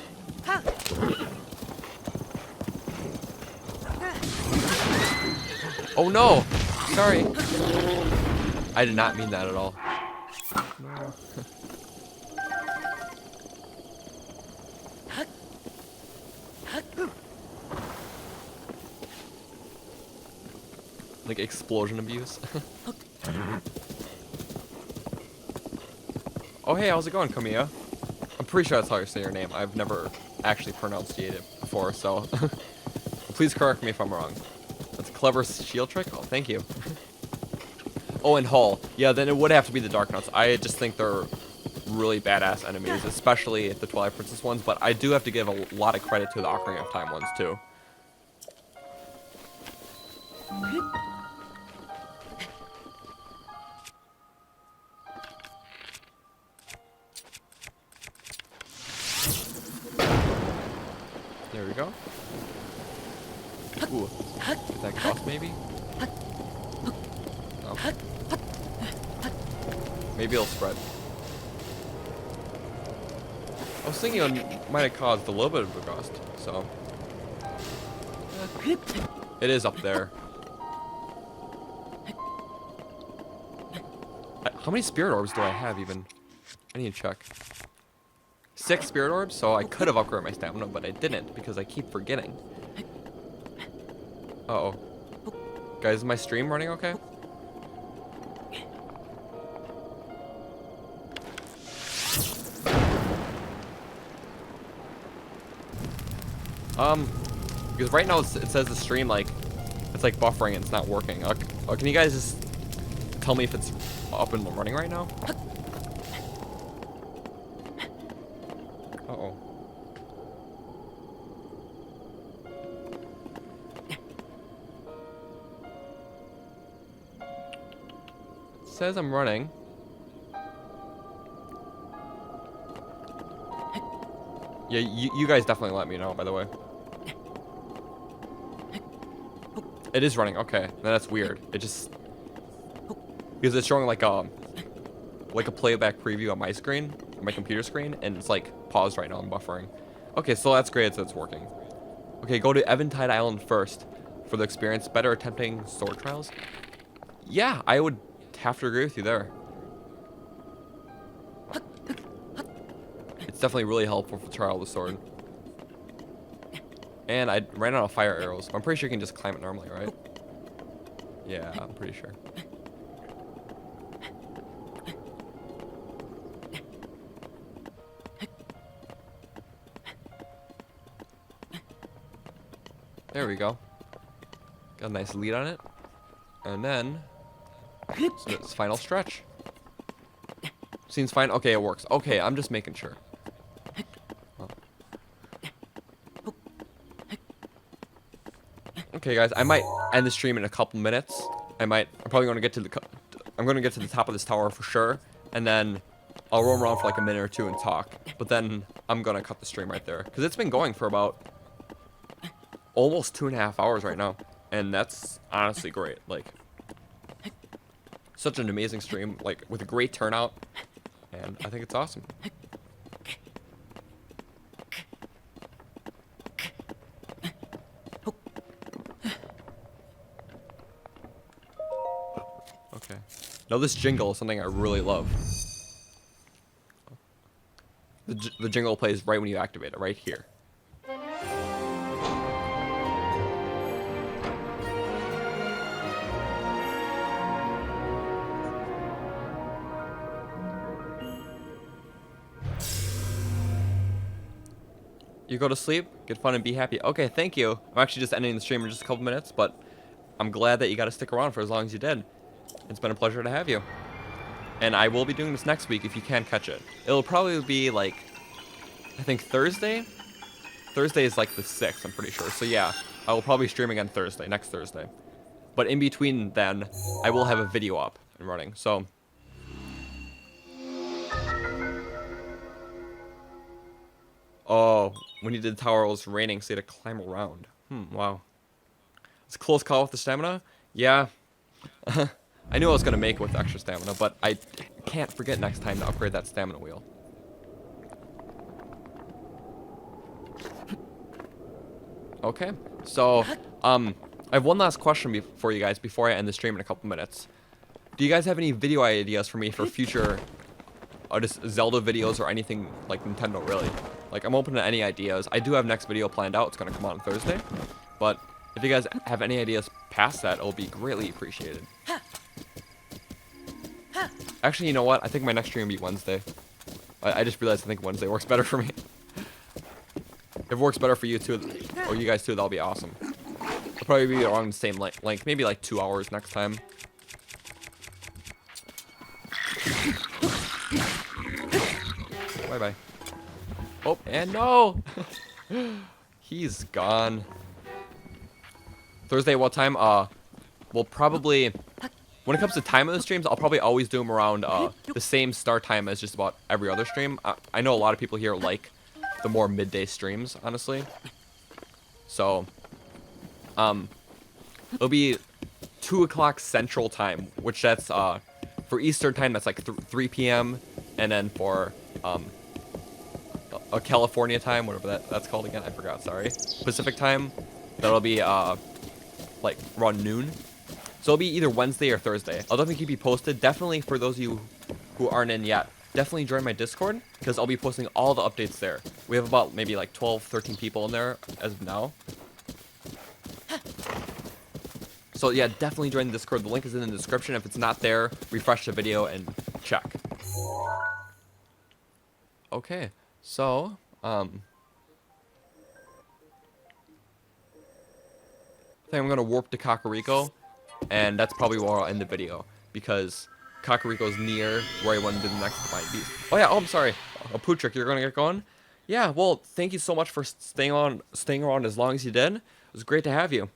Oh no! Sorry. I did not mean that at all. No. Like explosion abuse. Oh hey, how's it going, Kamiya? I'm pretty sure that's how you say your name. I've never actually pronunciated it before, so please correct me if I'm wrong. That's a clever shield trick. Oh, thank you. Oh, and Hull. Yeah, then it would have to be the Dark Knights. I just think they're really badass enemies, especially the Twilight Princess ones, but I do have to give a lot of credit to the Ocarina of Time ones too. There we go. Ooh, is that cost maybe? No. Maybe it'll spread. I was thinking it might have caused a little bit of a gust, so. It is up there. How many spirit orbs do I have even? I need to check. 6 spirit orbs, so I could have upgraded my stamina, but I didn't because I keep forgetting. Uh-oh. Guys, is my stream running okay? Because right now it says the stream, like, it's like buffering and it's not working. Can you guys just tell me if it's up and running right now? Uh-oh. It says I'm running. Yeah, you guys definitely let me know, by the way. It is running, okay. Then that's weird. It just... Because it's showing like a playback preview on my screen, on my computer screen, and it's like paused right now and buffering. Okay, so that's great, so it's working. Okay, go to Eventide Island first for the experience. Better attempting sword trials? Yeah, I would have to agree with you there. It's definitely really helpful for trial of the sword. And I ran out of fire arrows. I'm pretty sure you can just climb it normally, right? Yeah, I'm pretty sure. There we go. Got a nice lead on it. And then, it's final stretch. Seems fine. Okay, it works. Okay, I'm just making sure. Oh. Okay, guys, I might end the stream in a couple minutes. I'm probably going to get to I'm going to get to the top of this tower for sure, and then I'll roam around for like a minute or two and talk. But then I'm going to cut the stream right there because it's been going for about almost 2.5 hours right now, and that's honestly great. Like, such an amazing stream, like with a great turnout, and I think it's awesome. Okay. Now this jingle is something I really love. The jingle plays right when you activate it, right here. You go to sleep, get fun, and be happy. Okay, thank you. I'm actually just ending the stream in just a couple minutes, but I'm glad that you got to stick around for as long as you did. It's been a pleasure to have you. And I will be doing this next week if you can catch it. It'll probably be like, I think Thursday? Thursday is like the 6th, I'm pretty sure. So yeah, I will probably stream again Thursday, next Thursday. But in between then, I will have a video up and running, so. Oh, when you did the tower, it was raining, so you had to climb around. Wow. It's a close call with the stamina? Yeah. I knew I was going to make it with extra stamina, but I can't forget next time to upgrade that stamina wheel. Okay, so, I have one last question for you guys before I end the stream in a couple minutes. Do you guys have any video ideas for me for future just Zelda videos or anything like Nintendo, really? Like, I'm open to any ideas. I do have next video planned out. It's going to come out on Thursday. But if you guys have any ideas past that, it'll be greatly appreciated. Actually, you know what? I think my next stream will be Wednesday. I just realized I think Wednesday works better for me. If it works better for you too, or you guys too, that'll be awesome. It'll probably be around the same length, maybe like 2 hours next time. Bye-bye. Oh, and no! He's gone. Thursday, what time? We'll probably... When it comes to time of the streams, I'll probably always do them around the same start time as just about every other stream. I know a lot of people here like the more midday streams, honestly. So, it'll be 2 o'clock Central Time, which that's, for Eastern Time, that's like 3 p.m. And then for, a California time, whatever that's called again, I forgot, sorry. Pacific Time, that'll be, like, around noon. So it'll be either Wednesday or Thursday. I'll definitely keep you posted. Definitely, for those of you who aren't in yet, definitely join my Discord, because I'll be posting all the updates there. We have about maybe like 12, 13 people in there as of now. So yeah, definitely join the Discord. The link is in the description. If it's not there, refresh the video and check. Okay, so, I think I'm gonna warp to Kakariko, and that's probably where I'll end the video, because Kakariko's near where I want to do the next Divine Beast. Oh yeah, oh, I'm sorry. Oh, Pootrick, you're gonna get going? Yeah, well, thank you so much for staying around as long as you did. It was great to have you.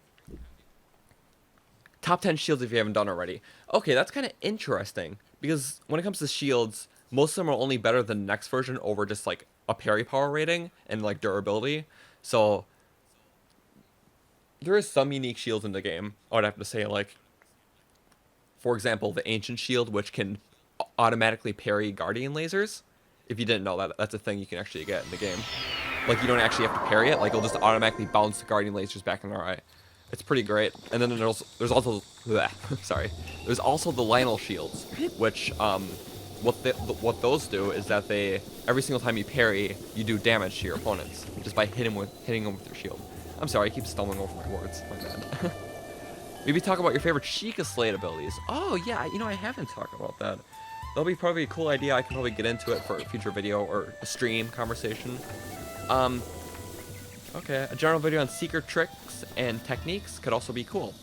Top 10 shields if you haven't done already. Okay, that's kind of interesting, because when it comes to shields, most of them are only better than the next version over just like a parry power rating and like durability. So there is some unique shields in the game. I would have to say, like, for example, the Ancient Shield, which can automatically parry Guardian lasers. If you didn't know that, that's a thing you can actually get in the game. Like, you don't actually have to parry it. Like, it'll just automatically bounce the Guardian lasers back in our eye. It's pretty great. And then there's also sorry. There's also the Lionel shields, which what those do is that they every single time you parry, you do damage to your opponents just by hitting them with your shield. I'm sorry, I keep stumbling over my words. My bad. Maybe talk about your favorite Sheikah Slate abilities. Oh, yeah, you know, I haven't talked about that. That'll be probably a cool idea. I can probably get into it for a future video or a stream conversation. Okay, a general video on secret tricks and techniques could also be cool.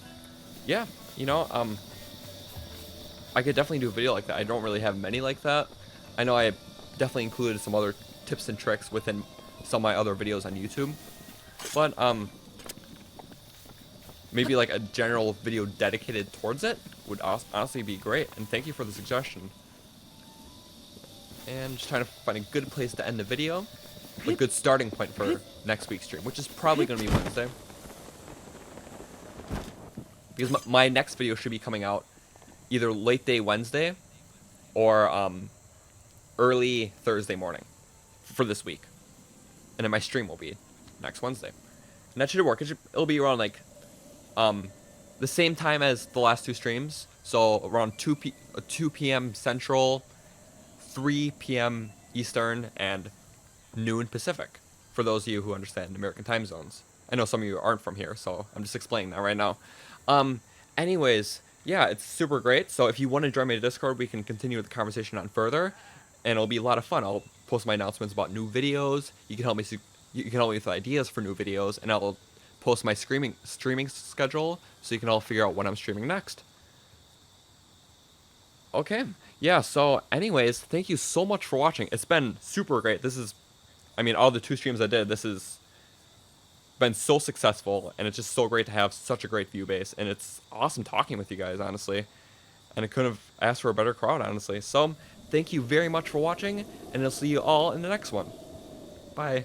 Yeah, you know, I could definitely do a video like that. I don't really have many like that. I know I definitely included some other tips and tricks within some of my other videos on YouTube. But, maybe like a general video dedicated towards it would honestly be great. And thank you for the suggestion. And just trying to find a good place to end the video. A good starting point for next week's stream, which is probably going to be Wednesday. Because my next video should be coming out either late day Wednesday or early Thursday morning for this week. And then my stream will be next Wednesday. And that should work. It'll be around like the same time as the last two streams. So around 2 p.m. Central, 3 p.m. Eastern, and noon Pacific. For those of you who understand American time zones. I know some of you aren't from here, so I'm just explaining that right now. Anyways, yeah, it's super great. So if you want to join my Discord, we can continue the conversation on further, and it'll be a lot of fun. I'll post my announcements about new videos. You can help me. You can help me with ideas for new videos, and I'll post my streaming schedule so you can all figure out when I'm streaming next. Okay, yeah. So, anyways, thank you so much for watching. It's been super great. This is, I mean, all the 2 streams I did. This has been so successful, and it's just so great to have such a great view base, and it's awesome talking with you guys, honestly. And I couldn't have asked for a better crowd, honestly. So, thank you very much for watching, and I'll see you all in the next one. Bye.